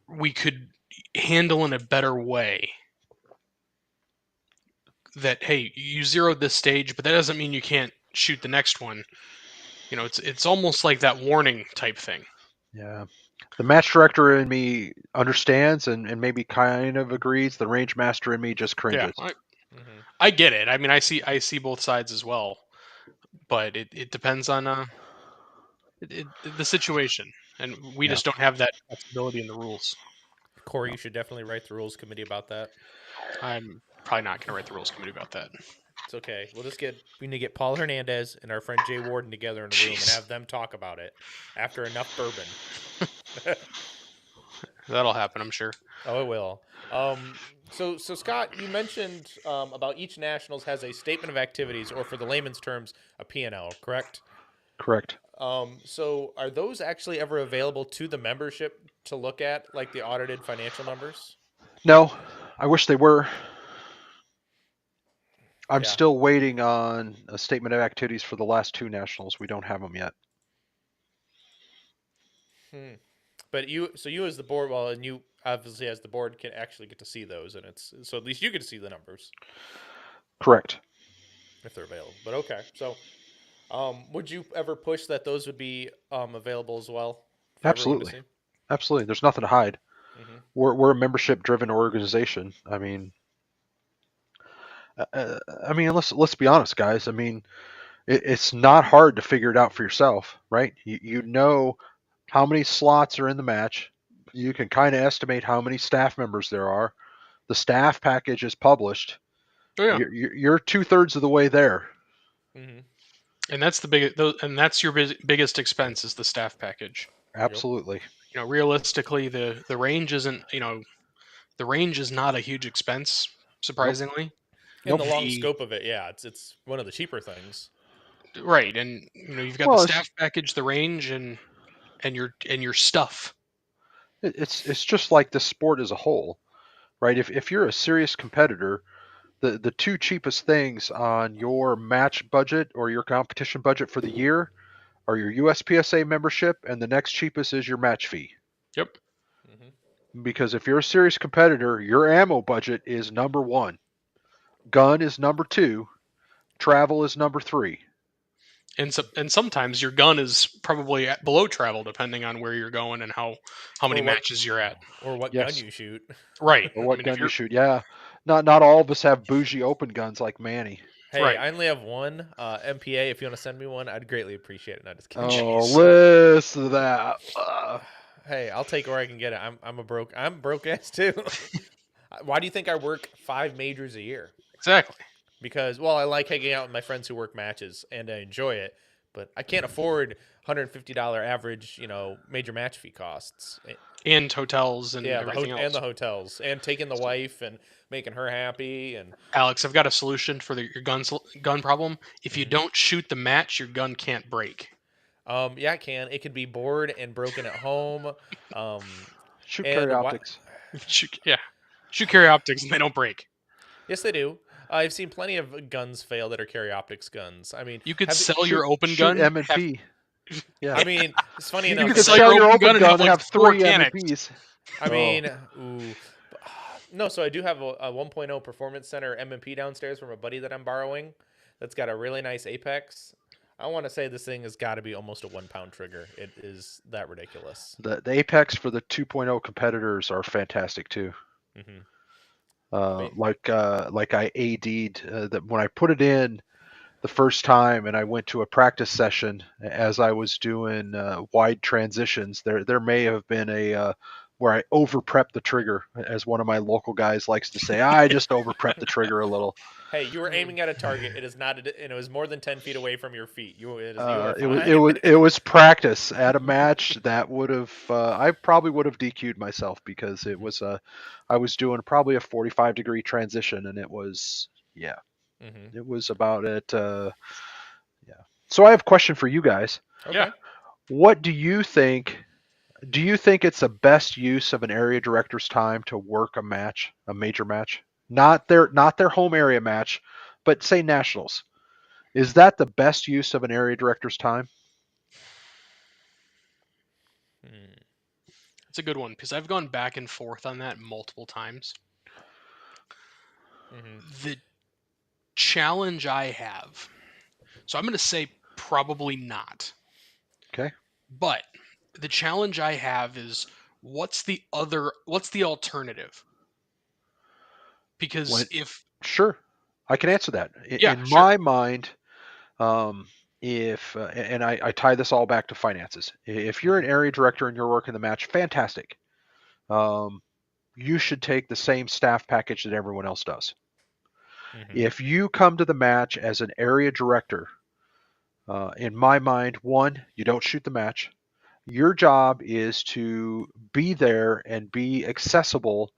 [SPEAKER 2] we could handle in a better way. That, hey, you zeroed this stage, but that doesn't mean you can't shoot the next one. It's almost like that warning type thing.
[SPEAKER 3] yeah. The match director in me understands and maybe kind of agrees. The range master in me just
[SPEAKER 2] Yeah,
[SPEAKER 3] cringes.
[SPEAKER 1] Hmm.
[SPEAKER 2] I get it. I mean, I see both sides as well, but it depends on the situation, and we
[SPEAKER 3] Yeah.
[SPEAKER 2] just don't have that flexibility in the rules.
[SPEAKER 1] Khory, you should definitely write the rules committee about that.
[SPEAKER 2] I'm probably not going to write the rules committee about that.
[SPEAKER 1] It's okay. We need to get Paul Hernandez and our friend Jay Warden together in a room and
[SPEAKER 2] Jeez,
[SPEAKER 1] have them talk about it after enough bourbon.
[SPEAKER 2] that'll happen, I'm sure.
[SPEAKER 1] Oh, it will. So Scott, you mentioned about each nationals has a statement of activities, or for the layman's terms, a P&L, correct?
[SPEAKER 3] Correct.
[SPEAKER 1] So are those actually ever available to the membership to look at, like the audited financial numbers?
[SPEAKER 3] No, I wish they were. I'm
[SPEAKER 1] Yeah.
[SPEAKER 3] still waiting on a statement of activities for the last 2 nationals. We don't have them yet.
[SPEAKER 1] Hmm. But you as the board, well, and you obviously as the board can actually get to see those, and it's so at least you get to see the numbers
[SPEAKER 3] Correct.
[SPEAKER 1] if they're available. But okay, so would you ever push that those would be available as well for everyone to
[SPEAKER 3] Absolutely.
[SPEAKER 1] see?
[SPEAKER 3] Absolutely. There's nothing to hide.
[SPEAKER 1] Mm-hmm.
[SPEAKER 3] We're a membership driven organization. I mean, let's be honest, guys. I mean, it's not hard to figure it out for yourself, right? You know how many slots are in the match. You can kind of estimate how many staff members there are. The staff package is published.
[SPEAKER 2] Oh yeah,
[SPEAKER 3] You're 2/3 of the way there.
[SPEAKER 1] Mm-hmm.
[SPEAKER 2] and that's and that's your biggest expense is the staff package.
[SPEAKER 1] Yep.
[SPEAKER 3] Absolutely.
[SPEAKER 2] Realistically, the range isn't. The range is not a huge expense,
[SPEAKER 3] Nope.
[SPEAKER 2] surprisingly.
[SPEAKER 1] In the
[SPEAKER 3] Nope.
[SPEAKER 1] long
[SPEAKER 2] The
[SPEAKER 1] scope of it, yeah, it's one of the cheaper things.
[SPEAKER 2] Right, and you've got the
[SPEAKER 3] Well,
[SPEAKER 2] staff package, the range, and your stuff.
[SPEAKER 3] it's just like the sport as a whole, right? If you're a serious competitor, the two cheapest things on your match budget or your competition budget for the year are your USPSA membership, and the next cheapest is your match fee.
[SPEAKER 2] Yep.
[SPEAKER 1] Mm-hmm.
[SPEAKER 3] Because if you're a serious competitor, your ammo budget is number one, gun is number two, travel is number three.
[SPEAKER 2] And sometimes your gun is probably below travel, depending on where you're going and how many
[SPEAKER 1] Or what
[SPEAKER 2] matches you're at.
[SPEAKER 1] or what gun
[SPEAKER 3] Yes,
[SPEAKER 1] you shoot.
[SPEAKER 2] Right.
[SPEAKER 3] or
[SPEAKER 2] I
[SPEAKER 3] what
[SPEAKER 2] mean, if
[SPEAKER 3] gun you
[SPEAKER 2] you're
[SPEAKER 3] shoot. Yeah, not all of us have bougie open guns like Manny.
[SPEAKER 1] Hey,
[SPEAKER 2] right,
[SPEAKER 1] I only have one MPA. If you want to send me one, I'd greatly appreciate it. No, just kidding.
[SPEAKER 3] Oh,
[SPEAKER 2] jeez,
[SPEAKER 3] listen to that.
[SPEAKER 1] Hey, I'll take where I can get it. I'm broke ass too. Why do you think I work 5 majors a year?
[SPEAKER 2] exactly.
[SPEAKER 1] Because well, I like hanging out with my friends who work matches and I enjoy it, but I can't afford $150 average, major match fee costs.
[SPEAKER 2] And hotels and
[SPEAKER 1] Yeah,
[SPEAKER 2] everything
[SPEAKER 1] and
[SPEAKER 2] else.
[SPEAKER 1] the hotels and taking the wife and making her happy and
[SPEAKER 2] Alex, I've got a solution for your gun problem. If you
[SPEAKER 1] Mhm.
[SPEAKER 2] don't shoot the match, your gun can't break.
[SPEAKER 1] Yeah, I can. It could be bored and broken at home.
[SPEAKER 3] Shoot carry
[SPEAKER 1] And what?
[SPEAKER 3] optics.
[SPEAKER 2] Yeah, shoot carry optics and they don't break.
[SPEAKER 1] Yes, they do. I've seen plenty of guns fail that are carry optics guns. I mean,
[SPEAKER 2] You could
[SPEAKER 1] have you,
[SPEAKER 2] sell your open
[SPEAKER 3] Shoot
[SPEAKER 2] gun.
[SPEAKER 3] M and P. Yeah.
[SPEAKER 1] I mean, it's funny
[SPEAKER 3] You,
[SPEAKER 2] You
[SPEAKER 1] enough.
[SPEAKER 3] you
[SPEAKER 2] could
[SPEAKER 3] could
[SPEAKER 1] It's
[SPEAKER 2] sell
[SPEAKER 1] like
[SPEAKER 3] sell
[SPEAKER 2] your
[SPEAKER 3] your
[SPEAKER 2] open
[SPEAKER 3] open
[SPEAKER 2] gun and
[SPEAKER 3] gun
[SPEAKER 2] have
[SPEAKER 3] and
[SPEAKER 2] like
[SPEAKER 3] have
[SPEAKER 2] four
[SPEAKER 3] three M and
[SPEAKER 2] canics.
[SPEAKER 3] Ps.
[SPEAKER 1] I
[SPEAKER 3] Oh,
[SPEAKER 1] mean, ooh, no. So I do have a 1.0 Performance Center M&P downstairs from a buddy that I'm borrowing. That's got a really nice Apex. I want to say this thing has got to be almost a 1 pound trigger. It is that ridiculous.
[SPEAKER 3] the Apex for the 2.0 competitors are fantastic too.
[SPEAKER 1] Hmm.
[SPEAKER 3] Like I AD'd that when I put it in the first time and I went to a practice session as I was doing wide transitions. There may have been a where I over prepped the trigger, as one of my local guys likes to say. I just over prepped the trigger a little.
[SPEAKER 1] Hey, you were aiming at a target. It is not, and it was more than 10 feet away from your feet. You are
[SPEAKER 3] It was
[SPEAKER 1] fine.
[SPEAKER 3] it was practice at a match that would have I probably would have DQ'd myself because it was I was doing probably a 45-degree transition and it was yeah
[SPEAKER 1] Hmm.
[SPEAKER 3] it was about it yeah. So I have a question for you guys.
[SPEAKER 2] Yeah.
[SPEAKER 1] Okay.
[SPEAKER 3] What do you think? Do you think it's the best use of an area director's time to work a match, a major match, not their home area match, but say nationals? Is that the best use of an area director's time?
[SPEAKER 1] Hmm.
[SPEAKER 2] It's a good one because I've gone back and forth on that multiple times.
[SPEAKER 1] Hmm.
[SPEAKER 2] The challenge I have, so I'm going to say probably not.
[SPEAKER 3] Okay.
[SPEAKER 2] But the challenge I have is what's the alternative? Because
[SPEAKER 3] When
[SPEAKER 2] if
[SPEAKER 3] sure, I can answer that.
[SPEAKER 2] yeah,
[SPEAKER 3] In
[SPEAKER 2] sure.
[SPEAKER 3] my mind, if and I tie this all back to finances. If you're an
[SPEAKER 1] Hmm.
[SPEAKER 3] area director and you're working the match, fantastic. Um, you should take the same staff package that everyone else does.
[SPEAKER 1] Hmm.
[SPEAKER 3] If you come to the match as an area director, in my mind, one, you don't shoot the match. Your job is to be there and be accessible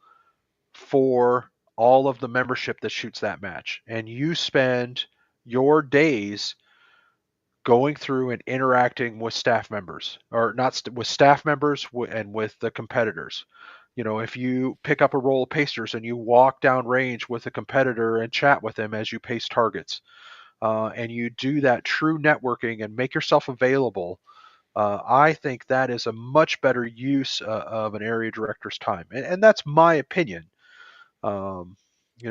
[SPEAKER 3] for all of the membership that shoots that match. And you spend your days going through and interacting with staff members, or not with staff members and with the competitors. You know, if you pick up a roll of pacers and you walk down range with a competitor and chat with them as you pace targets, and you do that true networking and make yourself available, I think that is a much better use of an area director's time, and that's my opinion. Um,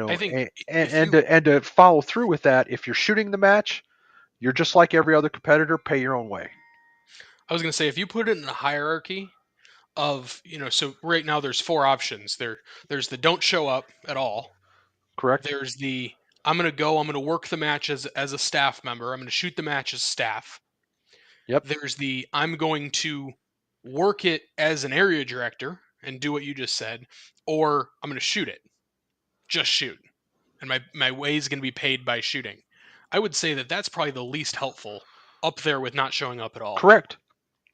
[SPEAKER 2] I think if
[SPEAKER 3] and
[SPEAKER 2] you,
[SPEAKER 3] to follow through with that, if you're shooting the match, you're just like every other competitor. Pay your own way.
[SPEAKER 2] I was going to say, if you put it in a hierarchy of, so right now there's four options. There's the don't show up at all.
[SPEAKER 3] Correct?
[SPEAKER 2] There's the I'm going to work the match as a staff member. I'm going to shoot the match as staff.
[SPEAKER 3] Yep.
[SPEAKER 2] There's the I'm going to work it as an area director and do what you just said, or I'm going to shoot it. Just shoot. And my way is going to be paid by shooting. I would say that that's probably the least helpful, up there with not showing up at all.
[SPEAKER 3] Correct.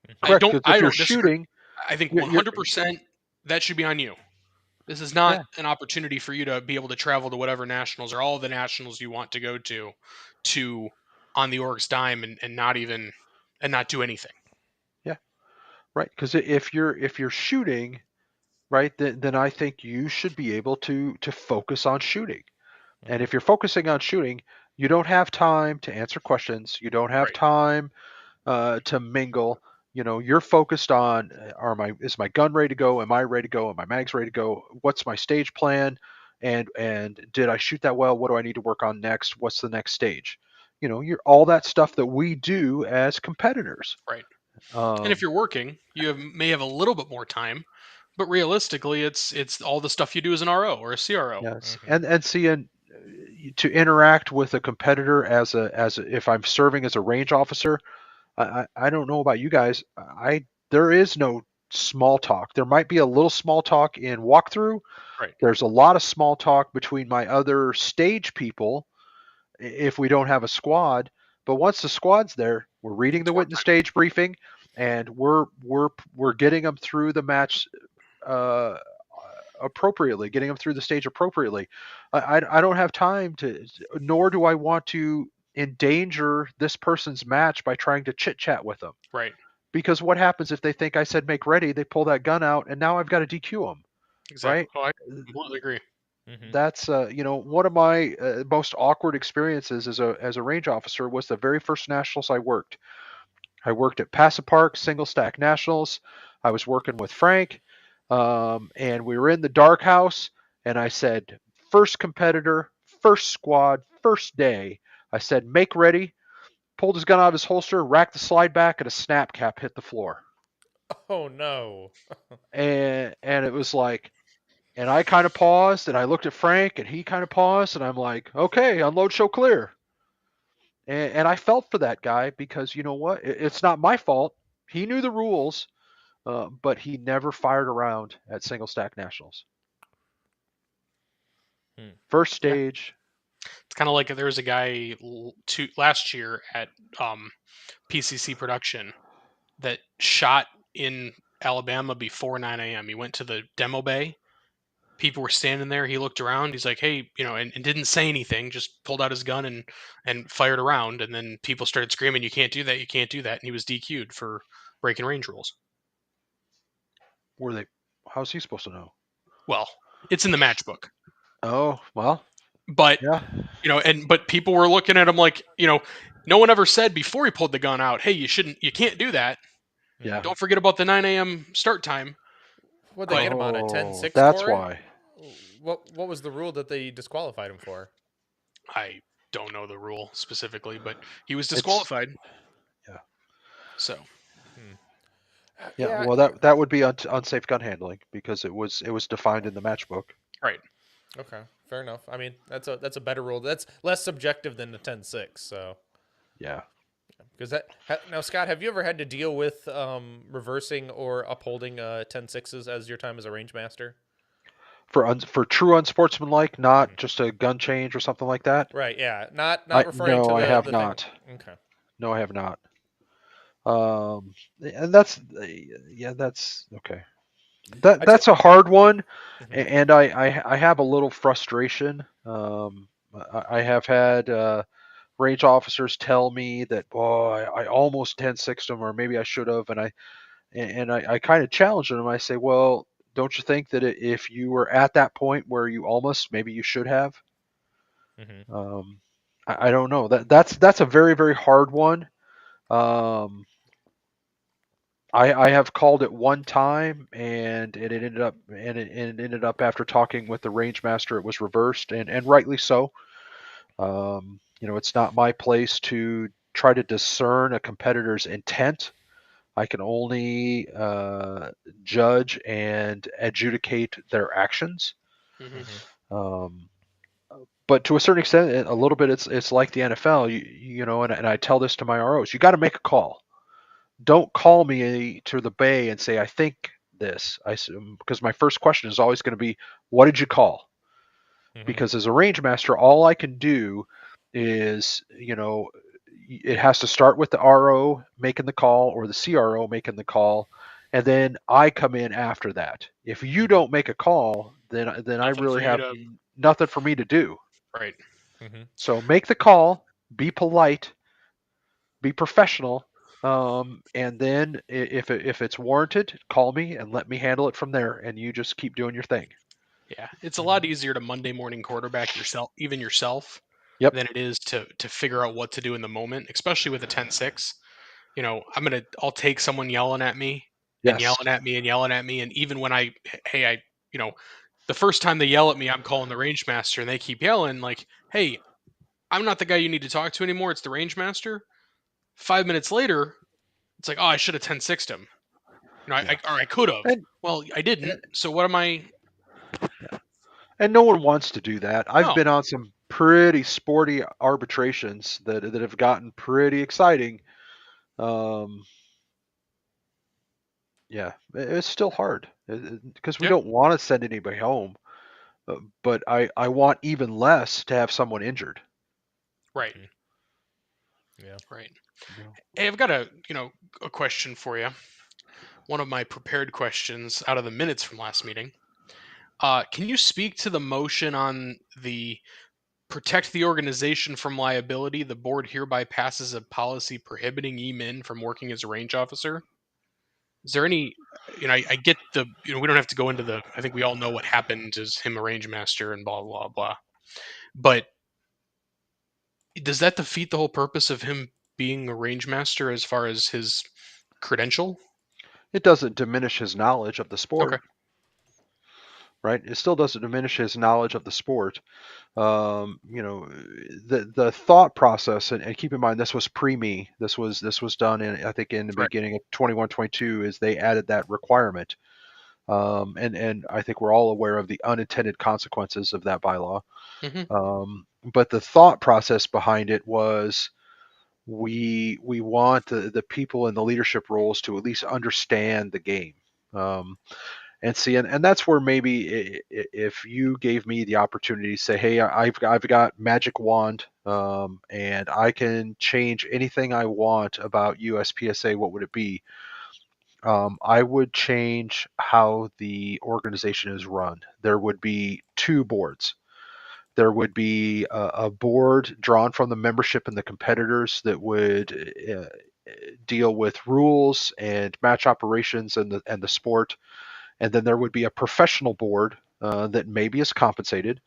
[SPEAKER 1] Mhm.
[SPEAKER 3] Correct. Because
[SPEAKER 2] I
[SPEAKER 3] if you're
[SPEAKER 2] don't disagree.
[SPEAKER 3] shooting,
[SPEAKER 2] I think
[SPEAKER 3] you're
[SPEAKER 2] 100% that should be on you. This is not
[SPEAKER 3] yeah,
[SPEAKER 2] an opportunity for you to be able to travel to whatever nationals or all the nationals you want to go to on the org's dime and not do anything.
[SPEAKER 3] yeah, right. Because if you're shooting, right, then I think you should be able to focus on shooting. And
[SPEAKER 1] Mhm.
[SPEAKER 3] if you're focusing on shooting, you don't have time to answer questions. You don't have
[SPEAKER 2] Right.
[SPEAKER 3] time to mingle. You're focused on is my gun ready to go? Am I ready to go? Am my mags ready to go? What's my stage plan? And did I shoot that well? What do I need to work on next? What's the next stage? You're all that stuff that we do as competitors.
[SPEAKER 2] Right. And if
[SPEAKER 3] Um,
[SPEAKER 2] you're working, may have a little bit more time, but realistically, it's all the stuff you do as an RO or a CRO.
[SPEAKER 3] yes,
[SPEAKER 1] Mhm.
[SPEAKER 3] and seeing to interact with a competitor if I'm serving as a range officer, I don't know about you guys. There is no small talk. There might be a little small talk in walkthrough.
[SPEAKER 2] Right.
[SPEAKER 3] There's a lot of small talk between my other stage people if we don't have a squad. But once the squad's there, we're reading the
[SPEAKER 2] It's work
[SPEAKER 3] witness
[SPEAKER 2] time.
[SPEAKER 3] stage briefing, and we're getting them through the match uh, appropriately, getting them through the stage appropriately. I don't have time to, nor do I want to endanger this person's match by trying to chit chat with them.
[SPEAKER 2] Right.
[SPEAKER 3] Because what happens if they think I said make ready, they pull that gun out, and now I've got to DQ them,
[SPEAKER 2] Exactly.
[SPEAKER 3] right?
[SPEAKER 2] Oh, I completely agree.
[SPEAKER 1] Mhm.
[SPEAKER 3] That's one of my most awkward experiences as a range officer was the very first nationals I worked. I worked at Paso Park Single Stack Nationals. I was working with Frank, and we were in the dark house. And I said, first competitor, first squad, first day. I said, make ready. Pulled his gun out of his holster, racked the slide back, and a snap cap hit the floor.
[SPEAKER 1] Oh no.
[SPEAKER 3] And it was like, and I kind of paused, and I looked at Frank, and he kind of paused, and I'm like, okay, unload, show clear. And I felt for that guy because you know what? It's not my fault. He knew the rules, but he never fired around at single stack nationals.
[SPEAKER 1] Hmm.
[SPEAKER 3] First
[SPEAKER 2] Yeah.
[SPEAKER 3] stage,
[SPEAKER 2] It's kind of like there was a guy last year at PCC production that shot in Alabama before 9 a.m. He went to the demo bay. People were standing there. He looked around. He's like, "Hey," and didn't say anything. Just pulled out his gun and fired around. And then people started screaming, "You can't do that! You can't do that!" And he was DQ'd for breaking range rules.
[SPEAKER 3] were they? How's he supposed to know?
[SPEAKER 2] Well, it's in the match book,
[SPEAKER 3] Oh well,
[SPEAKER 2] but
[SPEAKER 3] yeah,
[SPEAKER 2] but people were looking at him like, no one ever said before he pulled the gun out, "Hey, you can't do that.
[SPEAKER 3] yeah.
[SPEAKER 1] Mhm.
[SPEAKER 2] Don't forget about the 9 a.m. start time."
[SPEAKER 1] What'd they
[SPEAKER 2] But
[SPEAKER 1] get him on, a
[SPEAKER 3] Oh,
[SPEAKER 1] 10-6
[SPEAKER 3] that's
[SPEAKER 1] for it?
[SPEAKER 3] why.
[SPEAKER 1] What was the rule that they disqualified him for?
[SPEAKER 2] I don't know the rule specifically, but he was
[SPEAKER 3] It's
[SPEAKER 2] disqualified.
[SPEAKER 3] yeah,
[SPEAKER 2] So
[SPEAKER 1] Hmm.
[SPEAKER 3] yeah.
[SPEAKER 1] Yeah.
[SPEAKER 3] Well, that would be unsafe gun handling because it was defined in the match book.
[SPEAKER 2] right.
[SPEAKER 1] Okay. Fair enough. I mean, that's a better rule. That's less subjective than the 10-6. So
[SPEAKER 3] Yeah.
[SPEAKER 1] because now, Scott, have you ever had to deal with reversing or upholding 10-6s as your time as a range master?
[SPEAKER 3] For true unsportsmanlike, not
[SPEAKER 1] Mhm.
[SPEAKER 3] just a gun change or something like that.
[SPEAKER 1] Right. Yeah. Not
[SPEAKER 3] I
[SPEAKER 1] referring
[SPEAKER 3] no,
[SPEAKER 1] to
[SPEAKER 3] I
[SPEAKER 1] the
[SPEAKER 3] have
[SPEAKER 1] the thing.
[SPEAKER 3] not.
[SPEAKER 1] Okay.
[SPEAKER 3] No, I have not. And that's yeah, that's okay.
[SPEAKER 1] I t-
[SPEAKER 3] That's a hard one,
[SPEAKER 1] Mhm.
[SPEAKER 3] and I have a little frustration. I have had range officers tell me that, boy, I almost 10-6'd them, or maybe I should have, and I kind of challenge them. I say, well, don't you think that if you were at that point where you almost, maybe you should have?
[SPEAKER 1] Mhm.
[SPEAKER 3] Um, I don't know. That's a very very hard one. Um, I have called it one time, and it ended up after talking with the range master, it was reversed, and rightly so. It's not my place to try to discern a competitor's intent. I can only judge and adjudicate their actions.
[SPEAKER 2] Hmm.
[SPEAKER 3] Um, but to a certain extent, a little bit, it's like the NFL. And I tell this to my ROs: you got to make a call. Don't call me to the bay and say I think this. Because my first question is always going to be, what did you call?
[SPEAKER 1] Hmm.
[SPEAKER 3] Because as a range master, all I can do is, it has to start with the RO making the call or the CRO making the call, and then I come in after that. If you
[SPEAKER 1] Hmm.
[SPEAKER 3] don't make a call, then I
[SPEAKER 2] Nothing for
[SPEAKER 3] really
[SPEAKER 2] you
[SPEAKER 3] have
[SPEAKER 2] to.
[SPEAKER 3] nothing for me to do.
[SPEAKER 2] Right.
[SPEAKER 1] Hmm.
[SPEAKER 3] So make the call, be polite, be professional, and then if it's warranted, call me and let me handle it from there, and you just keep doing your thing.
[SPEAKER 2] Yeah, it's a lot
[SPEAKER 1] Hmm.
[SPEAKER 2] easier to Monday morning quarterback yourself, even yourself,
[SPEAKER 3] Yep.
[SPEAKER 2] than it is to figure out what to do in the moment, especially with a 10-6. I'll take someone yelling at me and
[SPEAKER 3] Yes.
[SPEAKER 2] yelling at me and yelling at me, and even when hey, you know, the first time they yell at me, I'm calling the range master, and they keep yelling like, "Hey, I'm not the guy you need to talk to anymore. It's the range master." 5 minutes later, it's like, "Oh, I should have 10-6'd him.
[SPEAKER 3] Yeah.
[SPEAKER 2] Or I could have.
[SPEAKER 3] And,
[SPEAKER 2] Well, I didn't. So what am I?
[SPEAKER 3] and no one wants to do that. I've
[SPEAKER 2] No,
[SPEAKER 3] been on some pretty sporty arbitrations that have gotten pretty exciting. Um, yeah, it's still hard because we
[SPEAKER 2] yeah,
[SPEAKER 3] don't want to send anybody home, but I want even less to have someone injured.
[SPEAKER 2] right,
[SPEAKER 1] Hmm. Yeah.
[SPEAKER 2] right.
[SPEAKER 3] You know?
[SPEAKER 2] Hey, I've got a question for you. One of my prepared questions out of the minutes from last meeting. Can you speak to the motion on the protect the organization from liability? The board hereby passes a policy prohibiting E-Min from working as a range officer. Is there any, I get we don't have to go into the, I think we all know what happened as him a range master and blah, blah, blah. But does that defeat the whole purpose of him being a range master as far as his credential?
[SPEAKER 3] It doesn't diminish his knowledge of the
[SPEAKER 2] Okay.
[SPEAKER 3] sport, right? It still doesn't diminish his knowledge of the sport. The thought process, and keep in mind this was pre me. This was done in, I think, in the
[SPEAKER 2] Right.
[SPEAKER 3] beginning of 21-22, is they added that requirement. And I think we're all aware of the unintended consequences of that bylaw.
[SPEAKER 2] Hmm.
[SPEAKER 3] But the thought process behind it was, we want the people in the leadership roles to at least understand the game. Um, and see, and that's where maybe if you gave me the opportunity to say, hey, I've got magic wand, and I can change anything I want about USPSA, what would it be? I would change how the organization is run. There would be two boards. There would be a board drawn from the membership and the competitors that would deal with rules and match operations and the sport, and then there would be a professional board that maybe is compensated,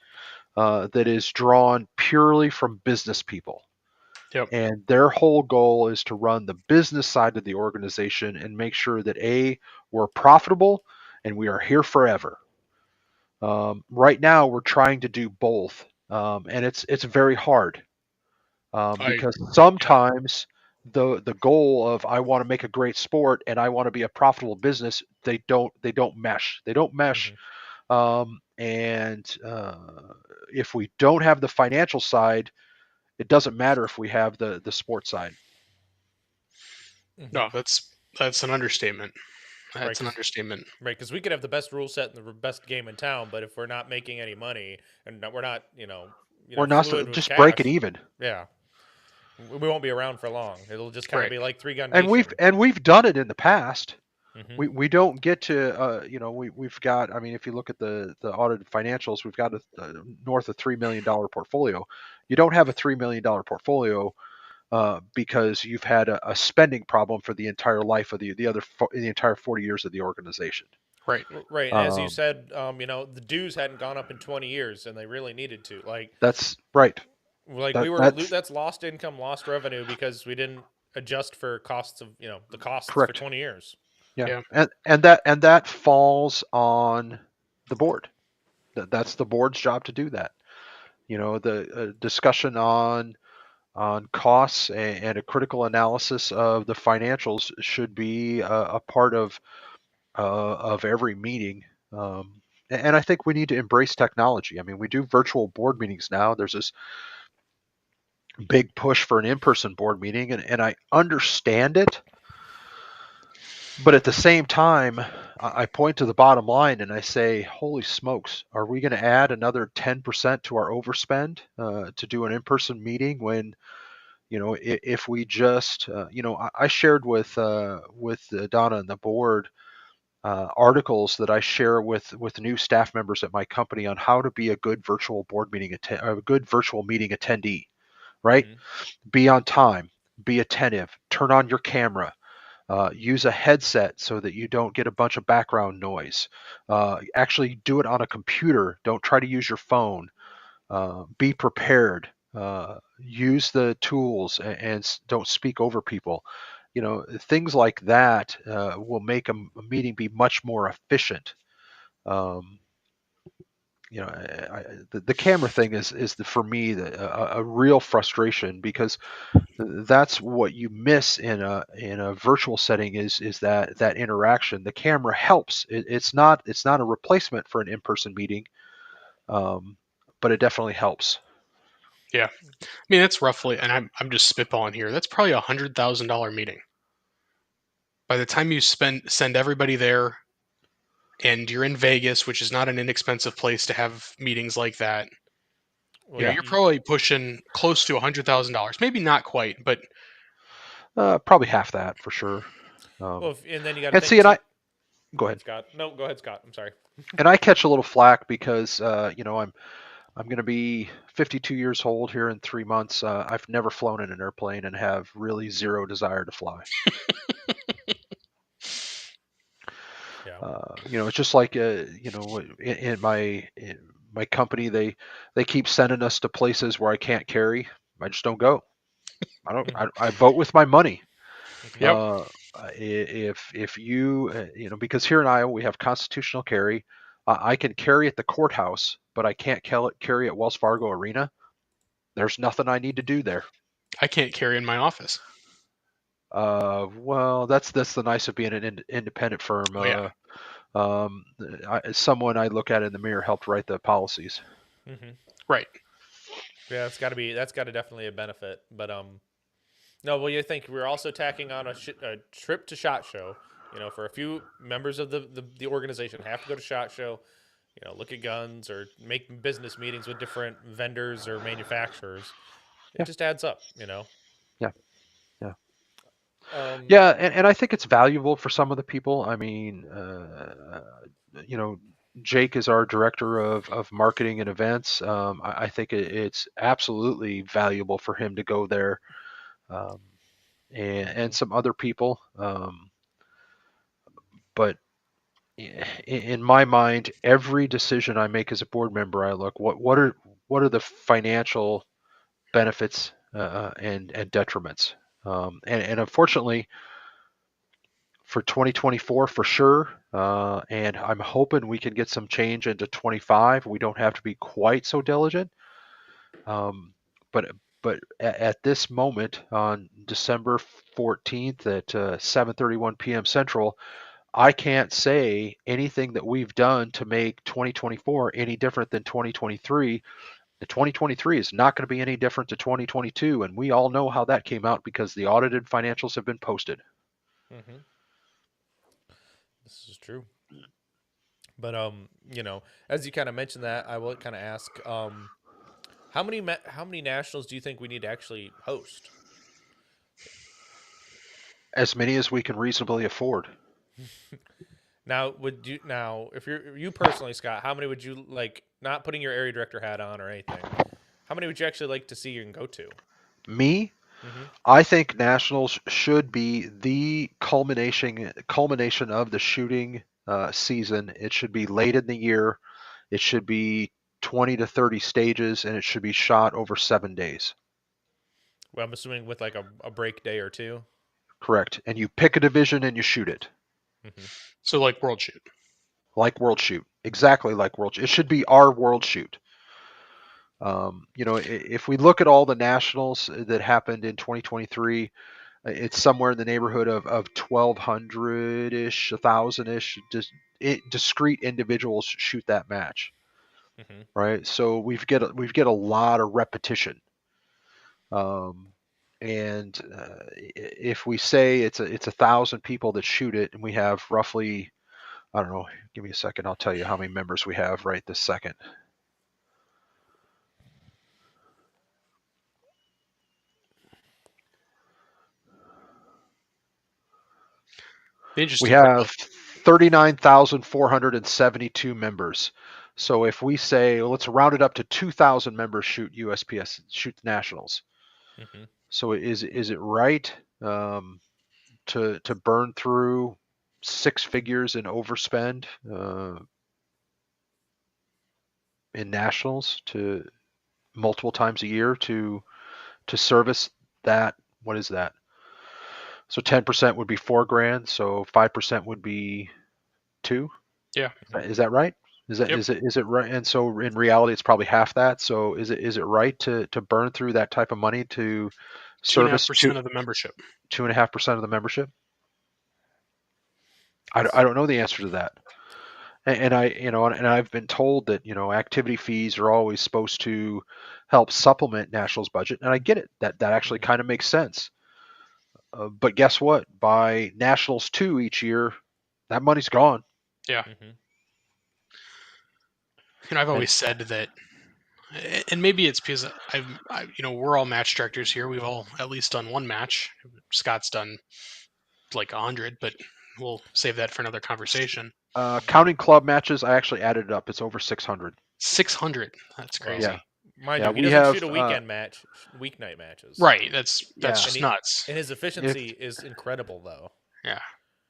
[SPEAKER 3] that is drawn purely from business people,
[SPEAKER 2] Yep.
[SPEAKER 3] and their whole goal is to run the business side of the organization and make sure that we're profitable and we are here forever. Right now, we're trying to do both, and it's very hard,
[SPEAKER 2] I
[SPEAKER 3] because
[SPEAKER 2] Yeah.
[SPEAKER 3] sometimes the goal of I want to make a great sport and I want to be a profitable business, they don't mesh. They don't mesh.
[SPEAKER 1] Hmm.
[SPEAKER 3] And if we don't have the financial side, it doesn't matter if we have the sports side.
[SPEAKER 1] Hmm.
[SPEAKER 2] No, that's an understatement.
[SPEAKER 1] Right.
[SPEAKER 2] That's an
[SPEAKER 1] Because
[SPEAKER 2] understatement.
[SPEAKER 1] right, because we could have the best rule set and the best game in town, but if we're not making any money and we're not,
[SPEAKER 3] We're not
[SPEAKER 1] fluid with
[SPEAKER 3] just breaking
[SPEAKER 1] cash,
[SPEAKER 3] even.
[SPEAKER 1] yeah, we won't be around for long. It'll just kind of
[SPEAKER 2] Right.
[SPEAKER 1] be like Three Gun
[SPEAKER 3] And we've
[SPEAKER 1] Nation.
[SPEAKER 3] and we've done it in the past.
[SPEAKER 1] Hmm.
[SPEAKER 3] We don't get to, we've got, I mean, if you look at the audited financials, we've got a north of $3 million portfolio. You don't have a $3 million portfolio because you've had a spending problem for the entire life of the entire 40 years of the organization.
[SPEAKER 2] Right.
[SPEAKER 1] Right, as you
[SPEAKER 3] Um,
[SPEAKER 1] said, the dues hadn't gone up in 20 years, and they really needed to.
[SPEAKER 3] that's right.
[SPEAKER 1] Like
[SPEAKER 3] That
[SPEAKER 1] we were
[SPEAKER 3] that's
[SPEAKER 1] that's lost income, lost revenue because we didn't adjust for costs of the costs for
[SPEAKER 3] correct.
[SPEAKER 1] 20 years.
[SPEAKER 3] Yeah,
[SPEAKER 2] Yeah.
[SPEAKER 3] and that falls on the board. That's the board's job to do that. The discussion on costs and a critical analysis of the financials should be a part of every meeting. And I think we need to embrace technology. I mean, we do virtual board meetings now. There's this big push for an in-person board meeting, and I understand it. But at the same time, I point to the bottom line and I say, holy smokes, are we going to add another 10% to our overspend to do an in-person meeting when, if we just, I shared with Donna and the board articles that I share with new staff members at my company on how to be a good virtual board meeting, a good virtual meeting attendee, right?
[SPEAKER 1] Hmm.
[SPEAKER 3] Be on time, be attentive, turn on your camera, use a headset so that you don't get a bunch of background noise. Actually, do it on a computer. Don't try to use your phone. Be prepared. Use the tools and don't speak over people. Things like that will make a meeting be much more efficient. Um, the camera thing is for me a real frustration because that's what you miss in a virtual setting is that interaction. The camera helps. It's not a replacement for an in-person meeting, um, but it definitely helps.
[SPEAKER 2] Yeah. I mean, that's roughly, and I'm just spitballing here. That's probably $100,000 meeting. By the time you send everybody there, and you're in Vegas, which is not an inexpensive place to have meetings like that,
[SPEAKER 1] Well,
[SPEAKER 3] Yeah,
[SPEAKER 2] you're probably pushing close to $100,000. Maybe not quite, but
[SPEAKER 3] probably half that for sure.
[SPEAKER 1] well, and then you got to
[SPEAKER 3] And
[SPEAKER 1] think
[SPEAKER 3] see, and
[SPEAKER 1] too.
[SPEAKER 3] I go
[SPEAKER 1] Go
[SPEAKER 3] ahead.
[SPEAKER 1] ahead, Scott. No, go ahead, Scott. I'm sorry.
[SPEAKER 3] And I catch a little flack because I'm going to be 52 years old here in 3 months. I've never flown in an airplane and have really zero desire to fly.
[SPEAKER 1] Yeah.
[SPEAKER 3] It's just like in my company, they keep sending us to places where I can't carry. I just don't go. I don't.
[SPEAKER 1] Hmm.
[SPEAKER 3] I vote with my money.
[SPEAKER 1] Hmm.
[SPEAKER 2] yep,
[SPEAKER 3] If you because here in Iowa we have constitutional carry. I can carry at the courthouse, but I can't carry at Wells Fargo Arena. There's nothing I need to do there.
[SPEAKER 2] I can't carry in my office.
[SPEAKER 3] Well, that's the nice of being an independent firm.
[SPEAKER 2] Oh yeah,
[SPEAKER 3] Um, Someone I look at in the mirror helped write the policies.
[SPEAKER 1] Hmm.
[SPEAKER 2] right.
[SPEAKER 1] Yeah, that's got to definitely a benefit. But no, well, you think we're also tacking on a trip to Shot Show. For a few members of the organization have to go to Shot Show. Look at guns or make business meetings with different vendors or manufacturers. It
[SPEAKER 3] Yeah,
[SPEAKER 1] just adds up.
[SPEAKER 3] yeah, yeah,
[SPEAKER 1] Um,
[SPEAKER 3] yeah, and I think it's valuable for some of the people. I mean, you know, Jake is our director of marketing and events. I think it's absolutely valuable for him to go there, um, and
[SPEAKER 1] mhm,
[SPEAKER 3] some other people. But in my mind, every decision I make as a board member, I look what are the financial benefits and detriments. And unfortunately, for 2024 for sure, and I'm hoping we can get some change into 25. We don't have to be quite so diligent, um, but at this moment on December 14th at 7:31 p.m. Central, I can't say anything that we've done to make 2024 any different than 2023. The 2023 is not going to be any different to 2022, and we all know how that came out because the audited financials have been posted.
[SPEAKER 1] mhm. This is true. But as you kind of mentioned that, I will kind of ask, how many nationals do you think we need to actually host?
[SPEAKER 3] As many as we can reasonably afford.
[SPEAKER 1] Now if you're you personally, Scott, how many would you like? Not putting your area director hat on or anything. How many would you actually like to see and go to?
[SPEAKER 3] Me,
[SPEAKER 1] Hmm.
[SPEAKER 3] I think nationals should be the culmination of the shooting season. It should be late in the year. It should be 20 to 30 stages, and it should be shot over 7 days.
[SPEAKER 1] Well, I'm assuming with like a break day or two.
[SPEAKER 3] Correct. And you pick a division and you shoot it.
[SPEAKER 1] Mhm.
[SPEAKER 2] So like World Shoot.
[SPEAKER 3] Like World Shoot, exactly like World Shoot. It should be our World Shoot. If we look at all the nationals that happened in 2023, it's somewhere in the neighborhood of 1,200 ish, 1,000 ish. Just discrete individuals shoot that match,
[SPEAKER 1] Mhm.
[SPEAKER 3] right? So we get a lot of repetition. Um, and if we say it's 1,000 people that shoot it, and we have roughly, I don't know, give me a second, I'll tell you how many members we have right this second.
[SPEAKER 2] The
[SPEAKER 3] We
[SPEAKER 2] interesting part about
[SPEAKER 3] have 39,472 members. So if we say, let's round it up to 2,000 members shoot USPS, shoot the nationals.
[SPEAKER 1] Mhm.
[SPEAKER 3] So is it right to burn through six figures in overspend in nationals to multiple times a year to service that? What is that? So 10% would be $4,000. So 5% would be two.
[SPEAKER 2] yeah.
[SPEAKER 3] Is that right?
[SPEAKER 2] Yep.
[SPEAKER 3] Is it right? And so in reality, it's probably half that. So is it right to burn through that type of money to service
[SPEAKER 2] 2.5% of the membership.
[SPEAKER 3] 2.5% of the membership?
[SPEAKER 1] It's-
[SPEAKER 3] I don't know the answer to that. And I've been told that activity fees are always supposed to help supplement Nationals budget, and I get it. That actually
[SPEAKER 1] Mhm.
[SPEAKER 3] kind of makes sense. But guess what? By Nationals 2 each year, that money's gone.
[SPEAKER 2] Yeah.
[SPEAKER 1] Mhm.
[SPEAKER 2] I've
[SPEAKER 3] And
[SPEAKER 2] always said that, and maybe it's because we're all match directors here. We've all at least done one match. Scott's done like 100, but we'll save that for another conversation.
[SPEAKER 3] counting club matches, I actually added it up. It's over 600.
[SPEAKER 2] 600. That's
[SPEAKER 1] Well,
[SPEAKER 3] Yeah,
[SPEAKER 2] crazy.
[SPEAKER 1] mind
[SPEAKER 3] yeah.
[SPEAKER 1] you, he
[SPEAKER 3] We
[SPEAKER 1] doesn't shoot
[SPEAKER 3] have
[SPEAKER 1] a weekend match, weeknight matches,
[SPEAKER 2] Right. That's
[SPEAKER 3] yeah.
[SPEAKER 1] and
[SPEAKER 2] just
[SPEAKER 1] he
[SPEAKER 2] nuts.
[SPEAKER 1] and his
[SPEAKER 3] If
[SPEAKER 1] efficiency is incredible though.
[SPEAKER 2] Yeah.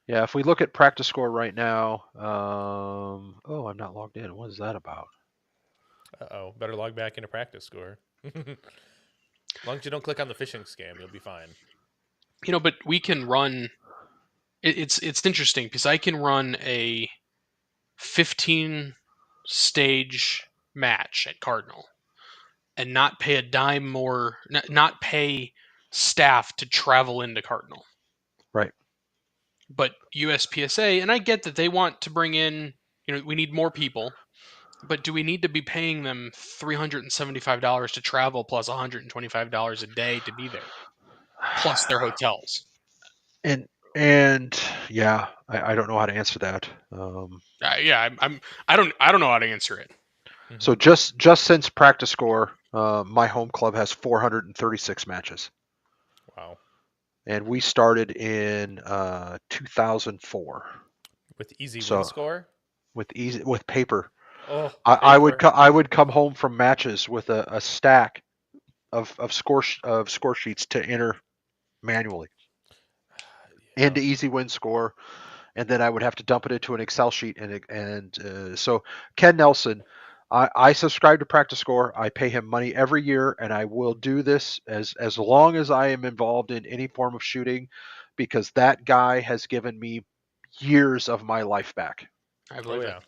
[SPEAKER 3] Yeah, if we look at practice score right now, oh, I'm not logged in. What is that about?
[SPEAKER 1] Oh, better log back into practice score. As long as you don't click on the phishing scam, you'll be fine.
[SPEAKER 2] But we can run. It's interesting because I can run a 15 stage match at Cardinal and not pay a dime more, not pay staff to travel into Cardinal.
[SPEAKER 3] Right.
[SPEAKER 2] But USPSA, and I get that they want to bring in, we need more people, but do we need to be paying them $375 to travel plus $125 a day to be there, plus their hotels?
[SPEAKER 3] And yeah, I don't know how to answer that.
[SPEAKER 2] Yeah, I don't know how to answer it.
[SPEAKER 3] So
[SPEAKER 1] Hmm.
[SPEAKER 3] just since practice score, my home club has 436 matches,
[SPEAKER 1] Wow.
[SPEAKER 3] and we started in 2004.
[SPEAKER 1] With easy win
[SPEAKER 3] So
[SPEAKER 1] score.
[SPEAKER 3] with paper,
[SPEAKER 1] Oh,
[SPEAKER 3] I would
[SPEAKER 1] paper.
[SPEAKER 3] I would come home from matches with a stack of score sheets to enter manually
[SPEAKER 1] Yeah.
[SPEAKER 3] into easy win score, and then I would have to dump it into an Excel sheet. So Ken Nelson, I subscribe to Practice Score. I pay him money every year, and I will do this as long as I am involved in any form of shooting, because that guy has given me years of my life back.
[SPEAKER 2] I
[SPEAKER 1] Oh
[SPEAKER 2] believe it.
[SPEAKER 1] yeah.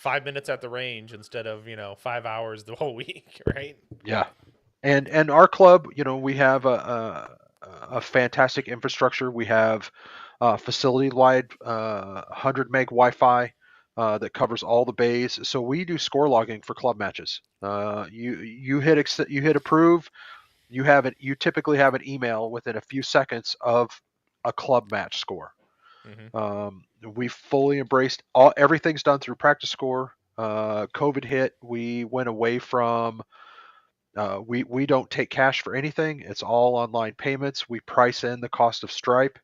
[SPEAKER 1] 5 minutes at the range instead of 5 hours the whole week, right?
[SPEAKER 3] Yeah, and our club, we have a fantastic infrastructure. We have facility-wide 100 meg Wi-Fi that covers all the bays. So we do score logging for club matches. You hit approve. You typically have an email within a few seconds of a club match score.
[SPEAKER 1] Hmm.
[SPEAKER 3] We fully embraced all everything's done through practice score. COVID hit. We went away from we don't take cash for anything. It's all online payments. We price in the cost of Stripe.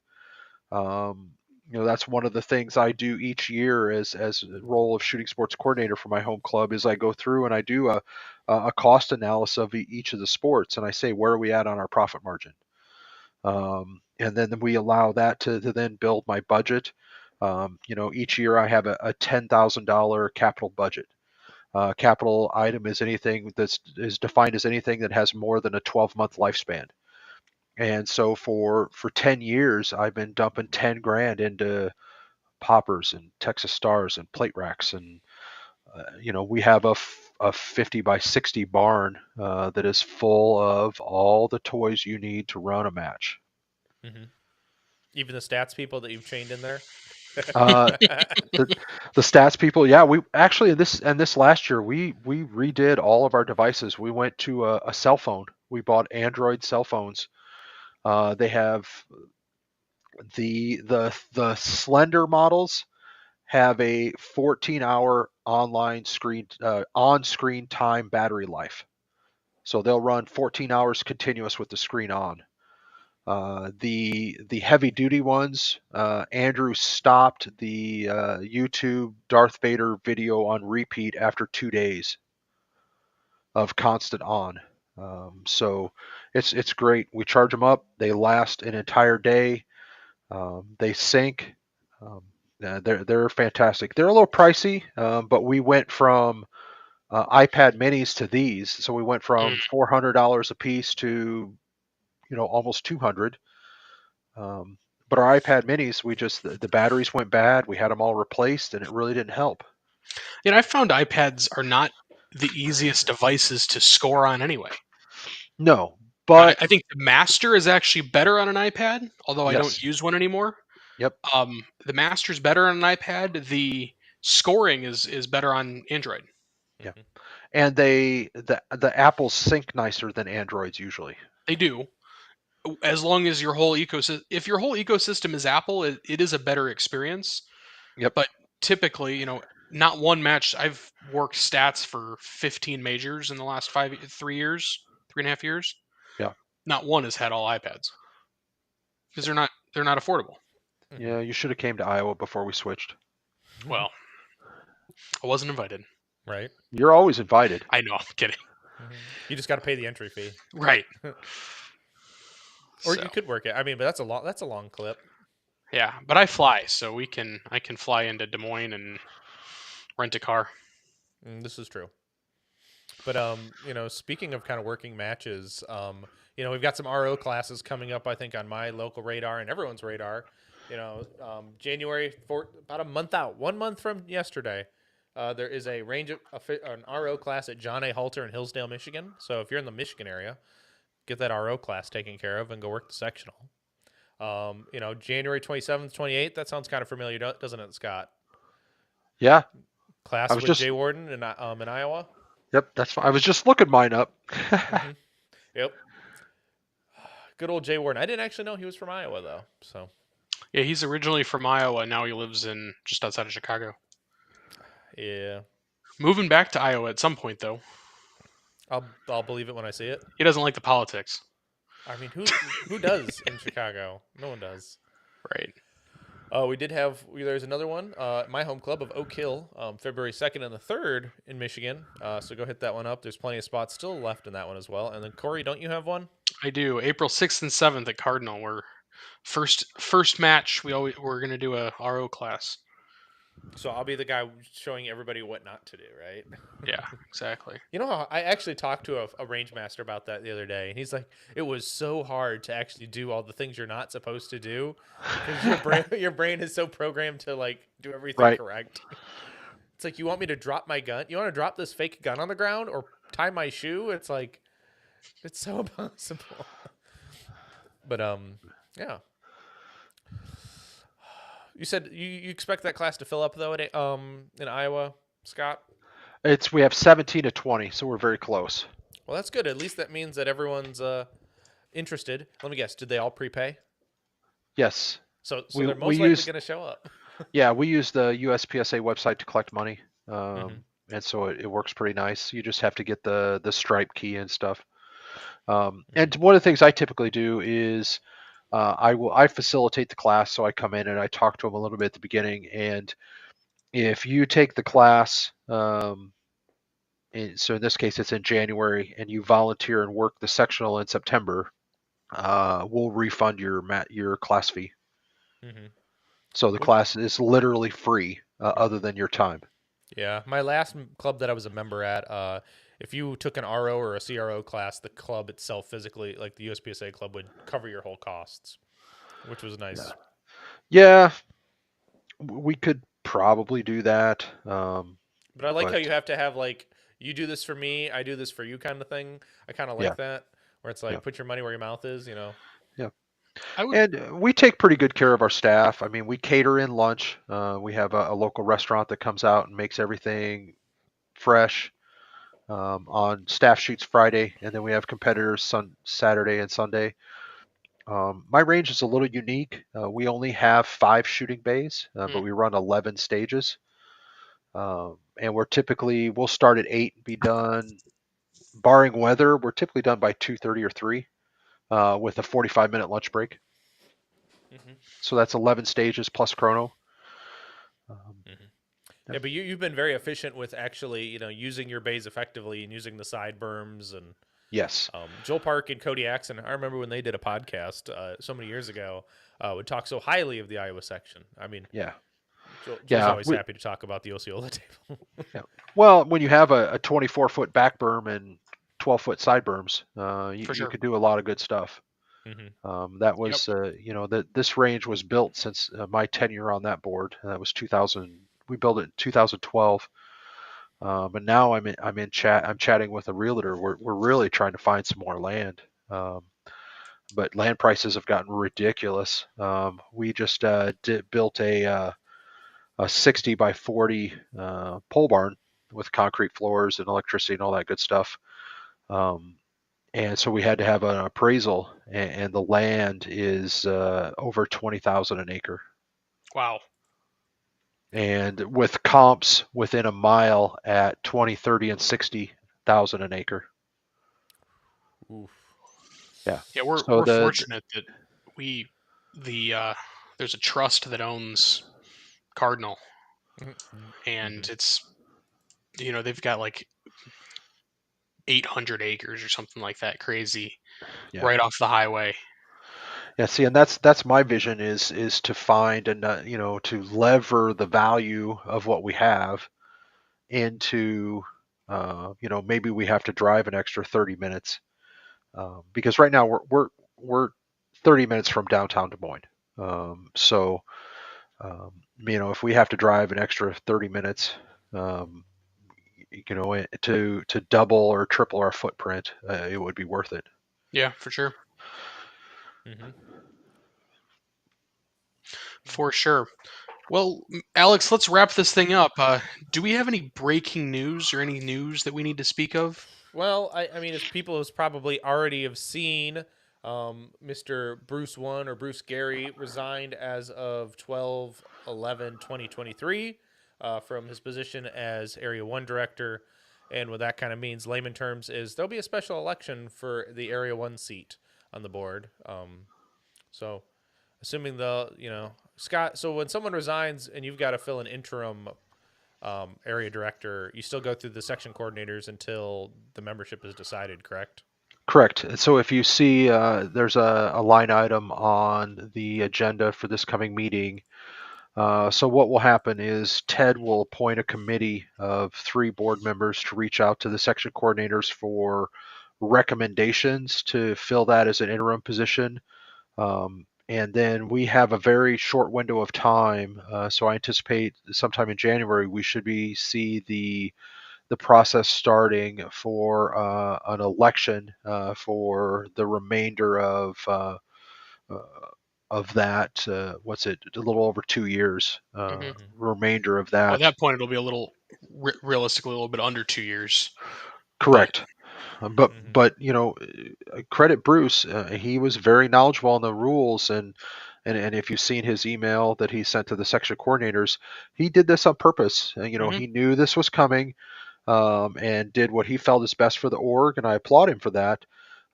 [SPEAKER 3] Um, that's one of the things I do each year as a role of shooting sports coordinator for my home club is I go through and I do a cost analysis of each of the sports, and I say where are we at on our profit margin, and then we allow that to then build my budget. Each year I have a $10,000 capital budget. Capital item is anything that's is defined as anything that has more than a 12-month lifespan. And so for 10 years, I've been dumping 10 grand into poppers and Texas Stars and plate racks, and we have a 50 by 60 barn that is full of all the toys you need to run a match.
[SPEAKER 1] Mm-hmm. Even the stats people that you've chained in there.
[SPEAKER 3] Uh, the the stats people, yeah, we actually this last year we redid all of our devices. We went to a cell phone. We bought Android cell phones. They have the Slender models have a 14-hour online screen on-screen time battery life. So they'll run 14 hours continuous with the screen on. The heavy duty ones, Andrew stopped the YouTube Darth Vader video on repeat after 2 days of constant on. So it's great. We charge them up. They last an entire day. They sync. Um, they're fantastic. They're a little pricey, but we went from iPad minis to these. So we went from $400 a piece to almost 200. But our iPad minis, the batteries went bad. We had them all replaced, and it really didn't help.
[SPEAKER 2] I found iPads are not the easiest devices to score on anyway.
[SPEAKER 3] No,
[SPEAKER 2] I,
[SPEAKER 3] but
[SPEAKER 2] I think the Master is actually better on an iPad, although I don't
[SPEAKER 3] yes,
[SPEAKER 2] use one anymore.
[SPEAKER 3] yep,
[SPEAKER 2] The Master's better on an iPad. The scoring is better on Android.
[SPEAKER 3] yeah,
[SPEAKER 1] Mhm.
[SPEAKER 3] and the Apples sync nicer than Androids usually.
[SPEAKER 2] They do, as long as your whole ecosystem. If your whole ecosystem is Apple, it is a better experience.
[SPEAKER 3] Yep,
[SPEAKER 2] But typically, not one match. I've worked stats for 15 majors in the last 3.5 years.
[SPEAKER 3] yeah,
[SPEAKER 2] Not one has had all iPads because they're not affordable.
[SPEAKER 1] Mhm.
[SPEAKER 3] yeah. You should have came to Iowa before we switched.
[SPEAKER 2] Well, I wasn't invited.
[SPEAKER 1] Right.
[SPEAKER 3] You're always invited.
[SPEAKER 2] I know, I'm kidding.
[SPEAKER 1] You just got to pay the entry fee,
[SPEAKER 2] Right.
[SPEAKER 1] or
[SPEAKER 2] So
[SPEAKER 1] you could work it. I mean, but that's a long clip.
[SPEAKER 2] yeah, but I fly, so I can fly into Des Moines and rent a car.
[SPEAKER 1] This is true. But speaking of kind of working matches, we've got some RO classes coming up. I think on my local radar and everyone's radar. January about a month out, 1 month from yesterday. There is a an RO class at John A. Halter in Hillsdale, Michigan. So if you're in the Michigan area, get that RO class taken care of and go work the sectional. January 27th, 28th. That sounds kind of familiar, doesn't it, Scott?
[SPEAKER 3] Yeah, I
[SPEAKER 1] Class
[SPEAKER 3] was
[SPEAKER 1] with
[SPEAKER 3] just
[SPEAKER 1] Jay Warden in Iowa.
[SPEAKER 3] yep. That's fine. I was just looking mine up.
[SPEAKER 1] Mm-hmm. Yep. Good old Jay Warden. I didn't actually know he was from Iowa though. So
[SPEAKER 2] Yeah, he's originally from Iowa. Now he lives in just outside of Chicago.
[SPEAKER 1] yeah,
[SPEAKER 2] Moving back to Iowa at some point, though.
[SPEAKER 1] I'll believe it when I see it.
[SPEAKER 2] He doesn't like the politics.
[SPEAKER 1] I mean, who does in Chicago? No one does.
[SPEAKER 2] Right.
[SPEAKER 1] We did have there's another one. My home club of Oak Hill, February 2nd and the 3rd in Michigan. So go hit that one up. There's plenty of spots still left in that one as well. And then Khory, don't you have one?
[SPEAKER 2] I do. April 6th and 7th at Cardinal. We're first match. We're gonna do a RO class.
[SPEAKER 1] So I'll be the guy showing everybody what not to do, right?
[SPEAKER 2] Yeah, exactly.
[SPEAKER 1] You know how I actually talked to a range master about that the other day, and he's like, "It was so hard to actually do all the things you're not supposed to do because your brain is so programmed to like do everything
[SPEAKER 3] Right.
[SPEAKER 1] correct." It's like you want me to drop my gun, you want to drop this fake gun on the ground or tie my shoe. It's like it's so impossible. But yeah. You said you expect that class to fill up though in Iowa, Scott?
[SPEAKER 3] We have 17 to 20, so we're very close.
[SPEAKER 1] Well, that's good. At least that means that everyone's interested. Let me guess. Did they all prepay?
[SPEAKER 3] Yes,
[SPEAKER 1] So
[SPEAKER 3] we
[SPEAKER 1] they're
[SPEAKER 3] we
[SPEAKER 1] most likely
[SPEAKER 3] use
[SPEAKER 1] going to show up.
[SPEAKER 3] yeah we use the USPSA website to collect money,
[SPEAKER 1] Mhm.
[SPEAKER 3] and so it works pretty nice. You just have to get the stripe key and stuff.
[SPEAKER 1] Mhm.
[SPEAKER 3] And one of the things I typically do is I facilitate the class, so I come in and I talk to them a little bit at the beginning. And if you take the class, so in this case it's in January, and you volunteer and work the sectional in September, we'll refund your class fee.
[SPEAKER 1] Mhm.
[SPEAKER 3] So the
[SPEAKER 1] Which,
[SPEAKER 3] class is literally free, other than your time.
[SPEAKER 1] yeah, my last club that I was a member at, if you took an RO or a CRO class, the club itself physically, like the USPSA club, would cover your whole costs, which was nice.
[SPEAKER 3] Yeah, We could probably do that.
[SPEAKER 1] But I like how
[SPEAKER 3] But
[SPEAKER 1] you have to have like you do this for me, I do this for you kind of thing. I kind of
[SPEAKER 3] yeah,
[SPEAKER 1] like that, where it's
[SPEAKER 3] yeah,
[SPEAKER 1] like put your money where your mouth is. You know.
[SPEAKER 3] yeah.
[SPEAKER 2] I would.
[SPEAKER 3] And we take pretty good care of our staff. I mean, we cater in lunch. We have a local restaurant that comes out and makes everything fresh. On staff shoots Friday, and then we have competitors Saturday and Sunday. My range is a little unique. We only have 5 shooting bays, but
[SPEAKER 2] Mm,
[SPEAKER 3] we run 11 stages. And we'll start at 8 and be done. Barring weather, we're typically done by 2:30 or 3, with a 45-minute lunch break.
[SPEAKER 1] Hmm.
[SPEAKER 3] So that's 11 stages plus chrono. Um,
[SPEAKER 1] Hmm.
[SPEAKER 3] yeah.
[SPEAKER 1] Yeah, but you've been very efficient with actually using your bays effectively and using the side berms and
[SPEAKER 3] Yes.
[SPEAKER 1] Joel Park and Cody Axon. I remember when they did a podcast so many years ago, would talk so highly of the Iowa section. I mean,
[SPEAKER 3] Yeah.
[SPEAKER 1] Joel's
[SPEAKER 3] Yeah.
[SPEAKER 1] always happy to talk about the Osceola table.
[SPEAKER 3] Yeah. Well, when you have a 24-foot back berm and 12-foot side berms,
[SPEAKER 2] for
[SPEAKER 3] you
[SPEAKER 2] sure.
[SPEAKER 3] could do a lot of good stuff.
[SPEAKER 1] Hmm.
[SPEAKER 3] That
[SPEAKER 2] Yep.
[SPEAKER 3] was, that this range was built since my tenure on that board. That was 2000. We built it in 2012. And now I'm in chat. I'm chatting with a realtor. We're really trying to find some more land. But land prices have gotten ridiculous. We just built a 60 by 40 pole barn with concrete floors and electricity and all that good stuff. Um, and so we had to have an appraisal, and the land is over 20,000 an acre,
[SPEAKER 2] Wow.
[SPEAKER 3] and with comps within a mile at 20, 30, and 60,000 an acre.
[SPEAKER 1] Oof.
[SPEAKER 3] Yeah.
[SPEAKER 2] Yeah, we're
[SPEAKER 3] So
[SPEAKER 2] we're fortunate that we the there's a trust that owns Cardinal, and
[SPEAKER 1] Hmm.
[SPEAKER 2] it's they've got like 800 acres or something like that, crazy,
[SPEAKER 3] yeah.
[SPEAKER 2] right off the highway.
[SPEAKER 3] Yeah, see, and that's my vision is to find and to lever the value of what we have into, maybe we have to drive an extra 30 minutes, because right now we're 30 minutes from downtown Des Moines. So if we have to drive an extra 30 minutes, um, to double or triple our footprint, it would be worth it.
[SPEAKER 2] Yeah, for sure.
[SPEAKER 1] Hmm.
[SPEAKER 2] For sure. Well, Alex, let's wrap this thing up. Do we have any breaking news or any news that we need to speak of?
[SPEAKER 1] Well, I mean, as people has probably already have seen, Mr. Bruce One or Bruce Gary resigned as of 12/11/2023 from his position as Area 1 Director. And what that kind of means, layman terms, is there'll be a special election for the Area 1 seat on the board. So, assuming Scott, so when someone resigns and you've got to fill an interim area director, you still go through the section coordinators until the membership is decided, correct?
[SPEAKER 3] Correct. And so if you see, there's a line item on the agenda for this coming meeting. So what will happen is Ted will appoint a committee of 3 board members to reach out to the section coordinators for recommendations to fill that as an interim position. And then we have a very short window of time. So I anticipate sometime in January we should see the process starting for an election for the remainder uh, of that. What's it? A little over 2 years.
[SPEAKER 2] Hmm.
[SPEAKER 1] Mm-hmm.
[SPEAKER 3] Remainder of
[SPEAKER 2] Well, at
[SPEAKER 3] that.
[SPEAKER 2] that point, it'll be a little, realistically, a little bit under 2 years. But
[SPEAKER 3] Correct. But
[SPEAKER 1] Mm-hmm.
[SPEAKER 3] but credit Bruce. He was very knowledgeable on the rules, and if you've seen his email that he sent to the section coordinators, he did this on purpose.
[SPEAKER 2] mhm,
[SPEAKER 3] He knew this was coming, and did what he felt is best for the org, and I applaud him for that.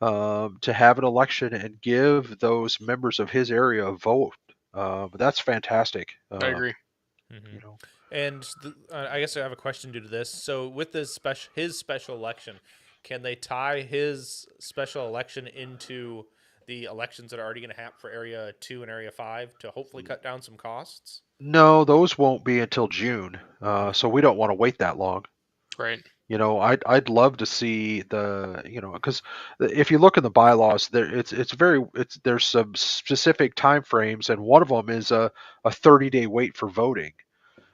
[SPEAKER 3] To have an election and give those members of his area a vote, that's fantastic.
[SPEAKER 2] I agree.
[SPEAKER 1] Mm-hmm.
[SPEAKER 3] You know,
[SPEAKER 1] And I guess I have a question due to this. So, with his special election, can they tie his special election into the elections that are already going to happen for Area 2 and Area 5 to hopefully cut down some costs?
[SPEAKER 3] no, those won't be until June,
[SPEAKER 1] Okay.
[SPEAKER 3] so we don't want to wait that long.
[SPEAKER 2] Right.
[SPEAKER 3] I'd love to see because if you look in the bylaws, there's some specific time frames, and one of them is a 30-day wait for voting.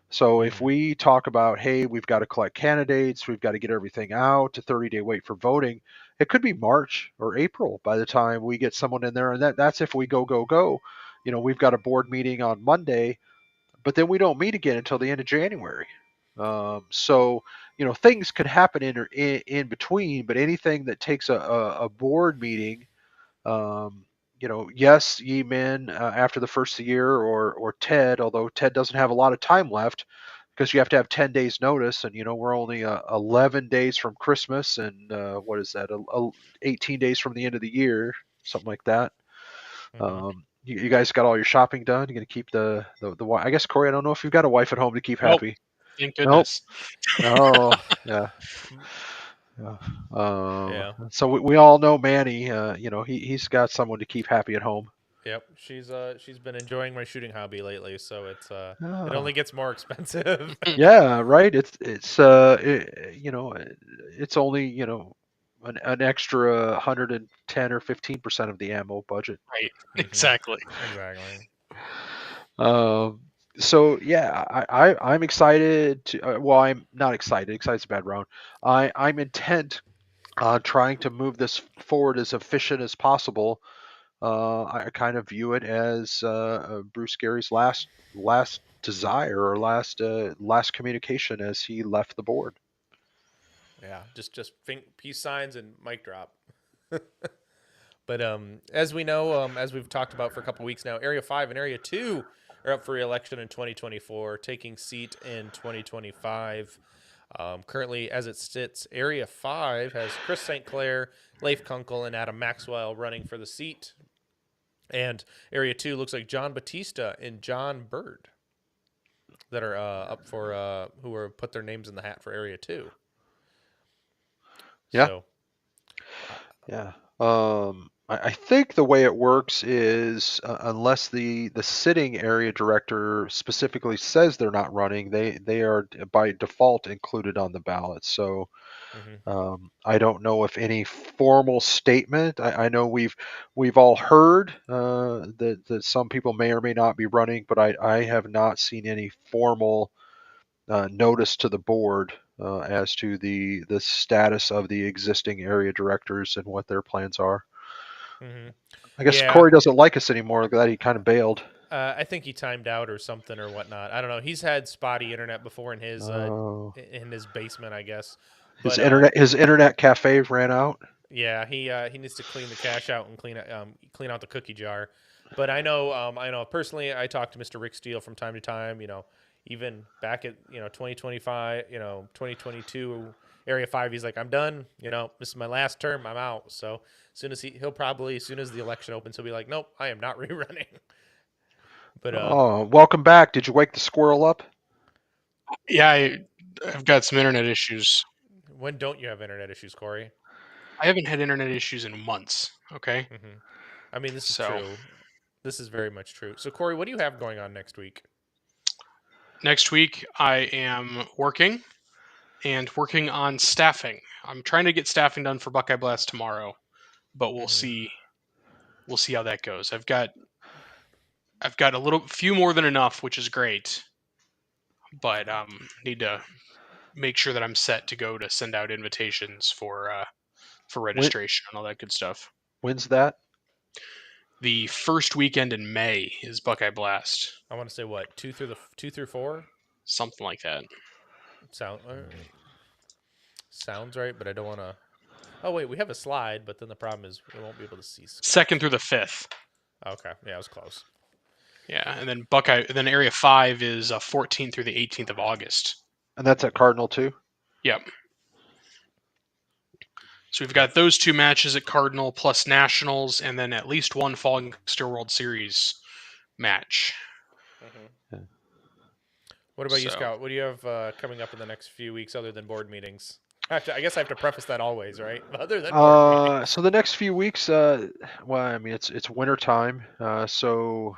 [SPEAKER 3] So if
[SPEAKER 1] Mhm.
[SPEAKER 3] we talk about, hey, we've got to collect candidates, we've got to get everything out, a 30-day wait for voting, it could be March or April by the time we get someone in there, and that's if we go go go. We've got a board meeting on Monday, but then we don't meet again until the end of January. So things could happen in between, but anything that takes a board meeting, yes, ye men after the first year, or Ted, although Ted doesn't have a lot of time left because you have to have 10 days notice, and we're only 11 days from Christmas, and what is that, 18 days from the end of the year, something like that.
[SPEAKER 1] Mhm.
[SPEAKER 3] You guys got all your shopping done? You gonna keep the I guess, Corey, I don't know if you've got a wife at home to keep
[SPEAKER 2] Nope.
[SPEAKER 3] happy.
[SPEAKER 2] Thank
[SPEAKER 3] Nope.
[SPEAKER 2] goodness.
[SPEAKER 3] Oh, yeah.
[SPEAKER 1] Mm,
[SPEAKER 3] Yeah.
[SPEAKER 1] yeah.
[SPEAKER 3] So we all know Manny. He's got someone to keep happy at home.
[SPEAKER 1] Yep. She's been enjoying my shooting hobby lately, so it
[SPEAKER 3] Oh,
[SPEAKER 1] only gets more expensive.
[SPEAKER 3] yeah, right. It's only an extra 110 or 15% of the ammo budget.
[SPEAKER 2] Right.
[SPEAKER 1] Mhm.
[SPEAKER 2] Exactly.
[SPEAKER 1] Exactly.
[SPEAKER 3] Um, so yeah, I'm excited to. Well, I'm not excited. Excited's a bad round. I'm intent on trying to move this forward as efficient as possible. I kind of view it as Bruce Gary's last desire, or last communication as he left the board.
[SPEAKER 1] Yeah. Just peace signs and mic drop. But as we know, as we've talked about for a couple weeks now, Area 5 and Area 2 are up for re-election in 2024, taking seat in 2025. Currently, as it sits, Area 5 has Chris St. Clair, Leif Kunkel, and Adam Maxwell running for the seat. And Area 2 looks like John Batista and John Bird that are up for, who are put their names in the hat for Area 2.
[SPEAKER 3] Yeah,
[SPEAKER 1] So, uh,
[SPEAKER 3] yeah. I think the way it works is, unless the sitting area director specifically says they're not running, they are by default included on the ballot. So
[SPEAKER 1] mhm.
[SPEAKER 3] I don't know if any formal statement. I know we've all heard that some people may or may not be running, but I have not seen any formal notice to the board as to the status of the existing area directors and what their plans are.
[SPEAKER 1] Mhm.
[SPEAKER 3] I guess
[SPEAKER 1] Yeah,
[SPEAKER 3] Corey doesn't like us anymore. Glad he kind of bailed.
[SPEAKER 1] I think he timed out or something or whatnot. I don't know. He's had spotty internet before
[SPEAKER 3] Uh,
[SPEAKER 1] in his basement, I guess.
[SPEAKER 3] his
[SPEAKER 1] But
[SPEAKER 3] internet cafe ran out.
[SPEAKER 1] yeah, he needs to clean the cache out and clean out the cookie jar. But I know personally. I talk to Mr. Rick Steele from time to time. Even back at 2025, 2022 Area 5. He's like, I'm done. This is my last term. I'm out. So as soon as the election opens, he'll be like, nope, I am not rerunning. But
[SPEAKER 3] Oh, welcome back. Did you wake the squirrel up?
[SPEAKER 2] Yeah, I've got some internet issues.
[SPEAKER 1] when don't you have internet issues, Corey?
[SPEAKER 2] I haven't had internet issues in months. Okay.
[SPEAKER 1] hmm I mean, this is
[SPEAKER 2] So
[SPEAKER 1] true. This is very much true. So, Corey, what do you have going on next week?
[SPEAKER 2] next week I am working on staffing. I'm trying to get staffing done for Buckeye Blast tomorrow, but we'll
[SPEAKER 1] hmm
[SPEAKER 2] see. We'll see how that goes. I've got a little few more than enough, which is great, but need to make sure that I'm set to go to send out invitations for
[SPEAKER 3] When
[SPEAKER 2] registration and all that good stuff.
[SPEAKER 3] when's that?
[SPEAKER 2] The first weekend in May is Buckeye Blast,
[SPEAKER 1] I want to say what 2 through 4
[SPEAKER 2] something like that.
[SPEAKER 1] sound sounds right, but I don't want to. Oh wait, we have a slide, but then the problem is we won't be able to see
[SPEAKER 2] Second
[SPEAKER 1] Scott.
[SPEAKER 2] through the fifth.
[SPEAKER 1] Okay, yeah, it was close.
[SPEAKER 2] Yeah, and then Area 5 is 14th through the 18th of August.
[SPEAKER 3] And that's at Cardinal too.
[SPEAKER 2] Yep. So we've
[SPEAKER 1] Yep.
[SPEAKER 2] got those two matches at Cardinal plus Nationals, and then at least one Falling Steel World Series match.
[SPEAKER 1] hmm
[SPEAKER 3] Yeah.
[SPEAKER 1] What about you,
[SPEAKER 2] So
[SPEAKER 1] Scott? What do you have coming up in the next few weeks other than board meetings? I guess I have to preface that always, right? Other than board meetings.
[SPEAKER 3] So the next few weeks, well, I mean, it's winter time. So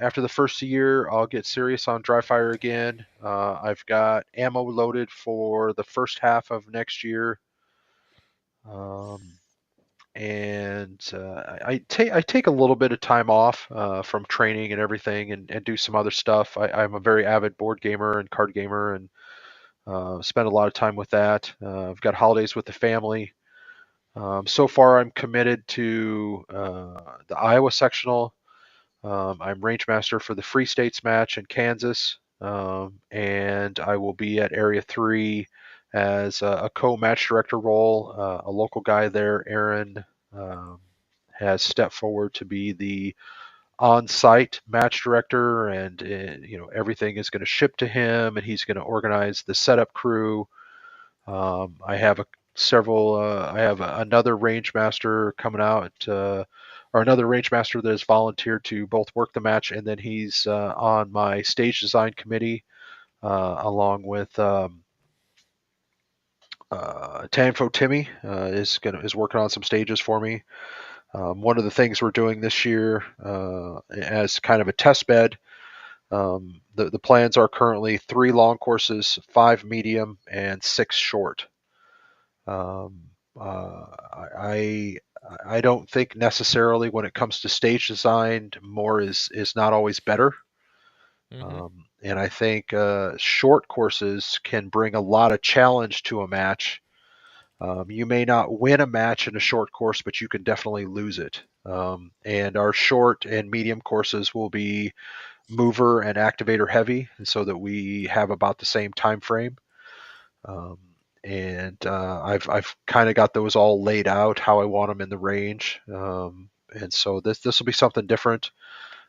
[SPEAKER 3] after the first year, I'll get serious on dry fire again. I've got ammo loaded for the first half of next year. Um, and I take a little bit of time off from training and everything, and do some other stuff. I'm a very avid board gamer and card gamer, and spend a lot of time with that. I've got holidays with the family. So far, I'm committed to the Iowa sectional. I'm range master for the Free States match in Kansas, and I will be at Area 3 as a co-match director role. A local guy there, Aaron, um, has stepped forward to be the on-site match director, and everything is going to ship to him, and he's going to organize the setup crew. I have several. I have another range master coming out, or another range master that has volunteered to both work the match, and then he's on my stage design committee, along with Tanfo Timmy is working on some stages for me. One of the things we're doing this year, as kind of a test bed. The plans are currently 3 long courses, 5 medium, and 6 short. Um, I I don't think necessarily when it comes to stage design, more is not always better.
[SPEAKER 1] Mm-hmm.
[SPEAKER 3] And I think short courses can bring a lot of challenge to a match. You may not win a match in a short course, but you can definitely lose it. And our short and medium courses will be mover and activator heavy, so that we have about the same time frame. Um, and I've kind of got those all laid out how I want them in the range. And so this will be something different.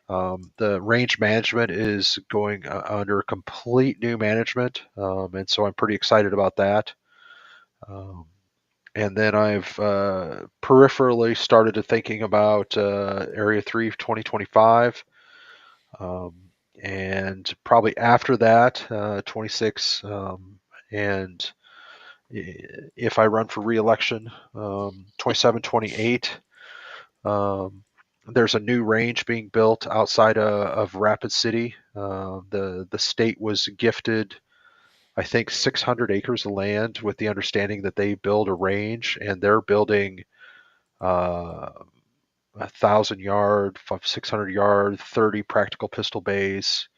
[SPEAKER 3] The range management is going under complete new management, and so I'm pretty excited about that. Um, and then I've peripherally started to thinking about Area 3 2025. Um, and probably after that, 26, and if I run for reelection, 27, 28. There's a new range being built outside of Rapid City. The state was gifted, I think, 600 acres of land with the understanding that they build a range, and they're building 1,000 yard, 600 yard, 30 practical pistol bays.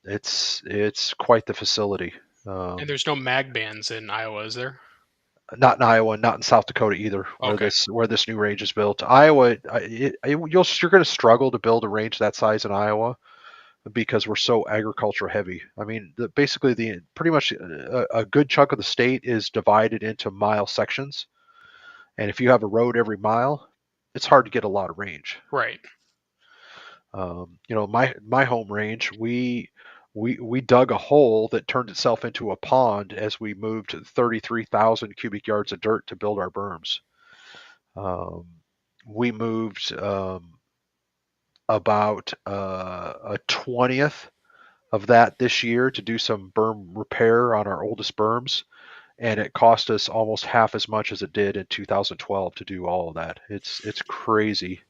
[SPEAKER 3] It's quite the facility.
[SPEAKER 2] And
[SPEAKER 3] Um,
[SPEAKER 2] there's no mag bands in Iowa, is there?
[SPEAKER 3] Not in Iowa, not in South Dakota either,
[SPEAKER 2] Okay.
[SPEAKER 3] where this new range is built. Iowa, you're going to struggle to build a range that size in Iowa because we're so agriculture heavy. I mean, basically the pretty much a good chunk of the state is divided into mile sections, and if you have a road every mile, it's hard to get a lot of range.
[SPEAKER 2] Right.
[SPEAKER 3] My home range, we dug a hole that turned itself into a pond as we moved 33,000 cubic yards of dirt to build our berms. Um, we moved about a 20th of that this year to do some berm repair on our oldest berms, and it cost us almost half as much as it did in 2012 to do all of that. It's crazy.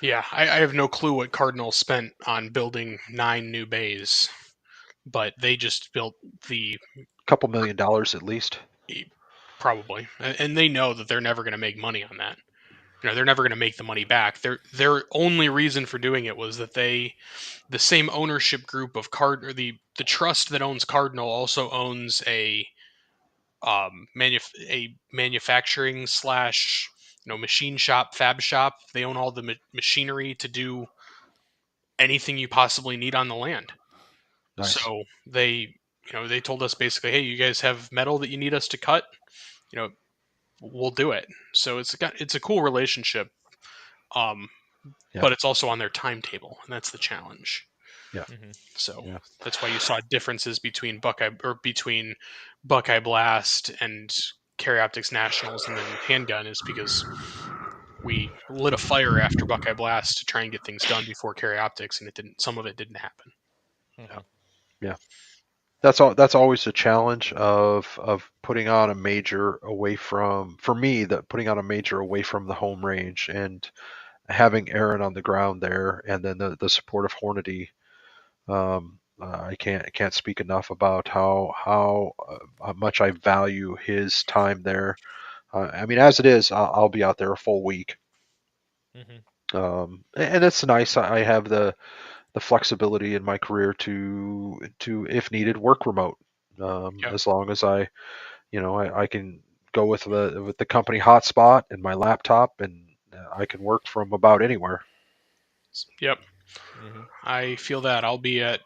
[SPEAKER 2] Yeah, I have no clue what Cardinal spent on building 9 new bays, but they just built the
[SPEAKER 3] Couple $1 million at least.
[SPEAKER 2] probably, and they know that they're never going to make money on that. They're never going to make the money back. Their only reason for doing it was that the same ownership group of Card or the trust that owns Cardinal also owns a manufacturing slash machine shop, fab shop. They own all the machinery to do anything you possibly need on the land.
[SPEAKER 3] Nice.
[SPEAKER 2] So they told us basically, hey, you guys have metal that you need us to cut, you know, we'll do it. So it's a cool relationship. Um,
[SPEAKER 3] Yeah.
[SPEAKER 2] but it's also on their timetable, and that's the challenge.
[SPEAKER 3] Yeah.
[SPEAKER 1] Mm-hmm.
[SPEAKER 2] So
[SPEAKER 3] Yeah.
[SPEAKER 2] that's why you saw differences between Buckeye Blast and Carry Optics Nationals and then Handgun is because we lit a fire after Buckeye Blast to try and get things done before Carry Optics, and it didn't. Some of it didn't happen.
[SPEAKER 3] Yeah.
[SPEAKER 1] Mm-hmm.
[SPEAKER 3] Yeah. That's always the challenge of putting on a major away from, for me, that putting on a major away from the home range and having Aaron on the ground there, and then the support of Hornady. I can't speak enough about how much I value his time there. I mean, as it is, I'll be out there a full week,
[SPEAKER 1] Hmm.
[SPEAKER 3] and it's nice. I have the flexibility in my career to if needed work remote,
[SPEAKER 2] Yep.
[SPEAKER 3] as long as I can go with the company hotspot and my laptop, and I can work from about anywhere.
[SPEAKER 2] Yep.
[SPEAKER 1] Hmm.
[SPEAKER 2] I feel that I'll be at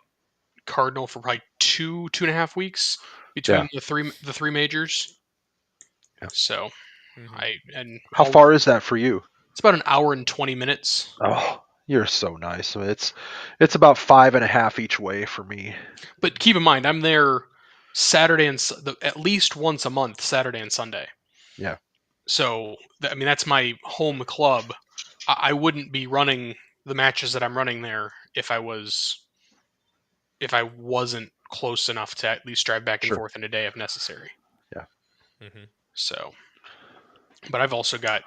[SPEAKER 2] Cardinal for probably 2.5 weeks
[SPEAKER 3] Yeah,
[SPEAKER 2] between the three majors.
[SPEAKER 3] yeah.
[SPEAKER 2] So
[SPEAKER 1] Hmm.
[SPEAKER 2] and
[SPEAKER 3] How far is that for you?
[SPEAKER 2] it's about an hour and 20 minutes.
[SPEAKER 3] Oh, you're so nice. It's about 5.5 each way for me.
[SPEAKER 2] But keep in mind, I'm there Saturday and at least once a month, Saturday and Sunday.
[SPEAKER 3] Yeah,
[SPEAKER 2] So I mean, that's my home club. I wouldn't be running the matches that I'm running there if I wasn't close enough to at least drive back and
[SPEAKER 3] sure.
[SPEAKER 2] forth in a day if necessary.
[SPEAKER 3] Yeah,
[SPEAKER 1] Hmm.
[SPEAKER 2] So, but I've also got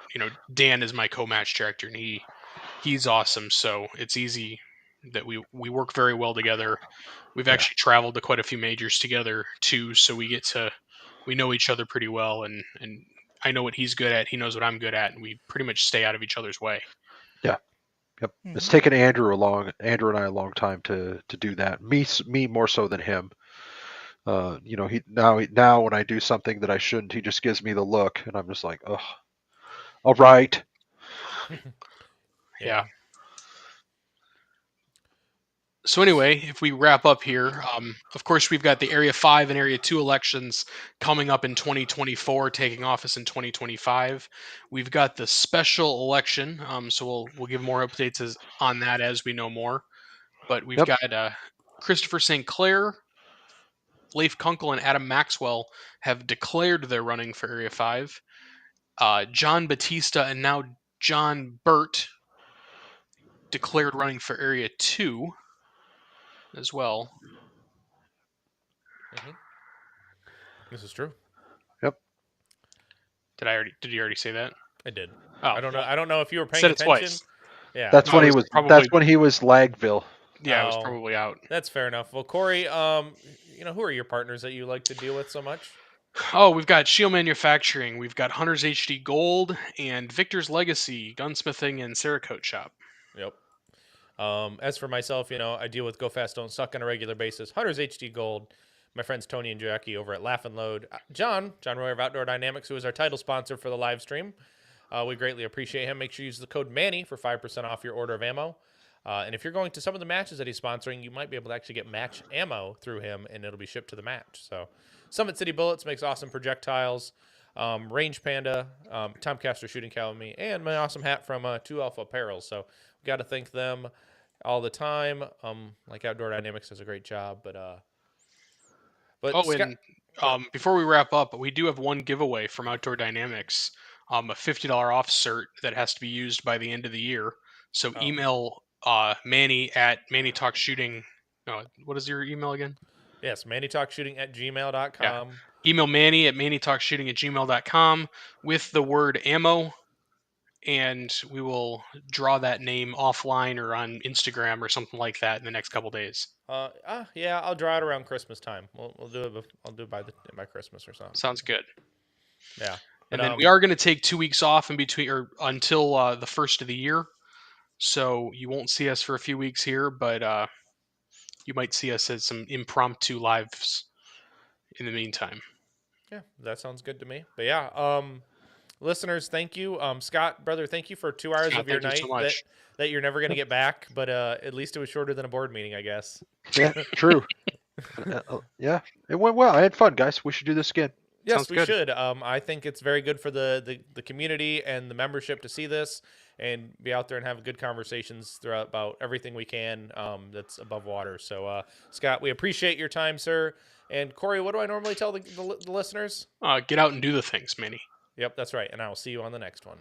[SPEAKER 2] Dan is my co-match director, and he's awesome. So it's easy that we work very well together. We've
[SPEAKER 3] yeah,
[SPEAKER 2] actually traveled to quite a few majors together too, so we know each other pretty well, and I know what he's good at, he knows what I'm good at, and we pretty much stay out of each other's way.
[SPEAKER 3] yeah. Yep. It's
[SPEAKER 1] Hmm.
[SPEAKER 3] taken Andrew and I a long time to do that. Me more so than him. Now when I do something that I shouldn't, he just gives me the look, and I'm just like, oh, all right.
[SPEAKER 2] Yeah.
[SPEAKER 1] Yeah.
[SPEAKER 2] So anyway, if we wrap up here, of course we've got the Area 5 and Area 2 elections coming up in 2024, taking office in 2025. We've got the special election, so we'll give more updates on that as we know more. But we've
[SPEAKER 3] Yep.
[SPEAKER 2] got Christopher St. Clair, Leif Kunkel, and Adam Maxwell have declared they're running for Area 5. John Batista and now John Burt declared running for Area 2 as well.
[SPEAKER 1] Hmm. This is true.
[SPEAKER 3] Yep.
[SPEAKER 2] Did you already say that?
[SPEAKER 1] I did.
[SPEAKER 2] Oh,
[SPEAKER 1] I don't know.
[SPEAKER 2] well,
[SPEAKER 1] I don't know if you were paying
[SPEAKER 2] said it
[SPEAKER 1] attention.
[SPEAKER 2] twice.
[SPEAKER 1] Yeah.
[SPEAKER 3] That's
[SPEAKER 2] No, it
[SPEAKER 3] when he
[SPEAKER 2] was
[SPEAKER 3] was. That's
[SPEAKER 2] probably
[SPEAKER 3] when he was Lagville.
[SPEAKER 2] yeah, it was
[SPEAKER 1] Oh,
[SPEAKER 2] probably out.
[SPEAKER 1] that's fair enough. Well, Corey, who are your partners that you like to deal with so much?
[SPEAKER 2] Oh, we've got Shield Manufacturing, we've got Hunter's HD Gold, and Victor's Legacy Gunsmithing and Cerakote Shop.
[SPEAKER 1] Yep. As for myself, I deal with Go Fast Don't Suck on a regular basis. Hunter's HD Gold, my friends Tony and Jackie over at Laugh and Load. John Royer of Outdoor Dynamics, who is our title sponsor for the live stream. We greatly appreciate him. Make sure you use the code Manny for 5% off your order of ammo. And if you're going to some of the matches that he's sponsoring, you might be able to actually get match ammo through him, and it'll be shipped to the match. So, Summit City Bullets makes awesome projectiles. Range Panda, Tom Caster Shooting Academy, and my awesome hat from 2 Alpha Apparel. So, we got to thank them all the time. Like Outdoor Dynamics does a great job, but
[SPEAKER 2] Oh,
[SPEAKER 1] Scott,
[SPEAKER 2] and
[SPEAKER 1] go ahead.
[SPEAKER 2] before we wrap up, we do have one giveaway from Outdoor Dynamics, a $50 off cert that has to be used by the end of the year. So
[SPEAKER 1] Oh,
[SPEAKER 2] email Manny at Manny Talk Shooting. What is your email again?
[SPEAKER 1] yes, MannyTalkShooting at
[SPEAKER 2] Yeah.
[SPEAKER 1] gmail.com.
[SPEAKER 2] Email Manny at mannytalkshooting@gmail.com with the word ammo, and we will draw that name offline or on Instagram or something like that in the next couple days.
[SPEAKER 1] Yeah, I'll draw it around Christmas time. We'll do it. I'll do it by Christmas or something.
[SPEAKER 2] Sounds good.
[SPEAKER 1] Yeah, but
[SPEAKER 2] And then we are going to take 2 weeks off in between or until the first of the year. So you won't see us for a few weeks here, but you might see us at some impromptu lives in the meantime.
[SPEAKER 1] yeah, that sounds good to me. But yeah, listeners, thank you. Scott, brother, thank you for 2 hours
[SPEAKER 2] Yeah,
[SPEAKER 1] of your
[SPEAKER 2] thank you so
[SPEAKER 1] night that
[SPEAKER 2] much.
[SPEAKER 1] that you're never gonna
[SPEAKER 3] Yep.
[SPEAKER 1] get back. But at least it was shorter than a board meeting, I guess.
[SPEAKER 3] Yeah. True. Yeah. It went well. I had fun, guys. We should do this again.
[SPEAKER 1] Yes,
[SPEAKER 2] Sounds
[SPEAKER 1] we
[SPEAKER 2] good.
[SPEAKER 1] should. I think it's very good for the community and the membership to see this and be out there and have good conversations throughout about everything we can that's above water. So, Scott, we appreciate your time, sir. And Corey, what do I normally tell the listeners?
[SPEAKER 2] Get out and do the things, Manny.
[SPEAKER 1] Yep, that's right. And I will see you on the next one.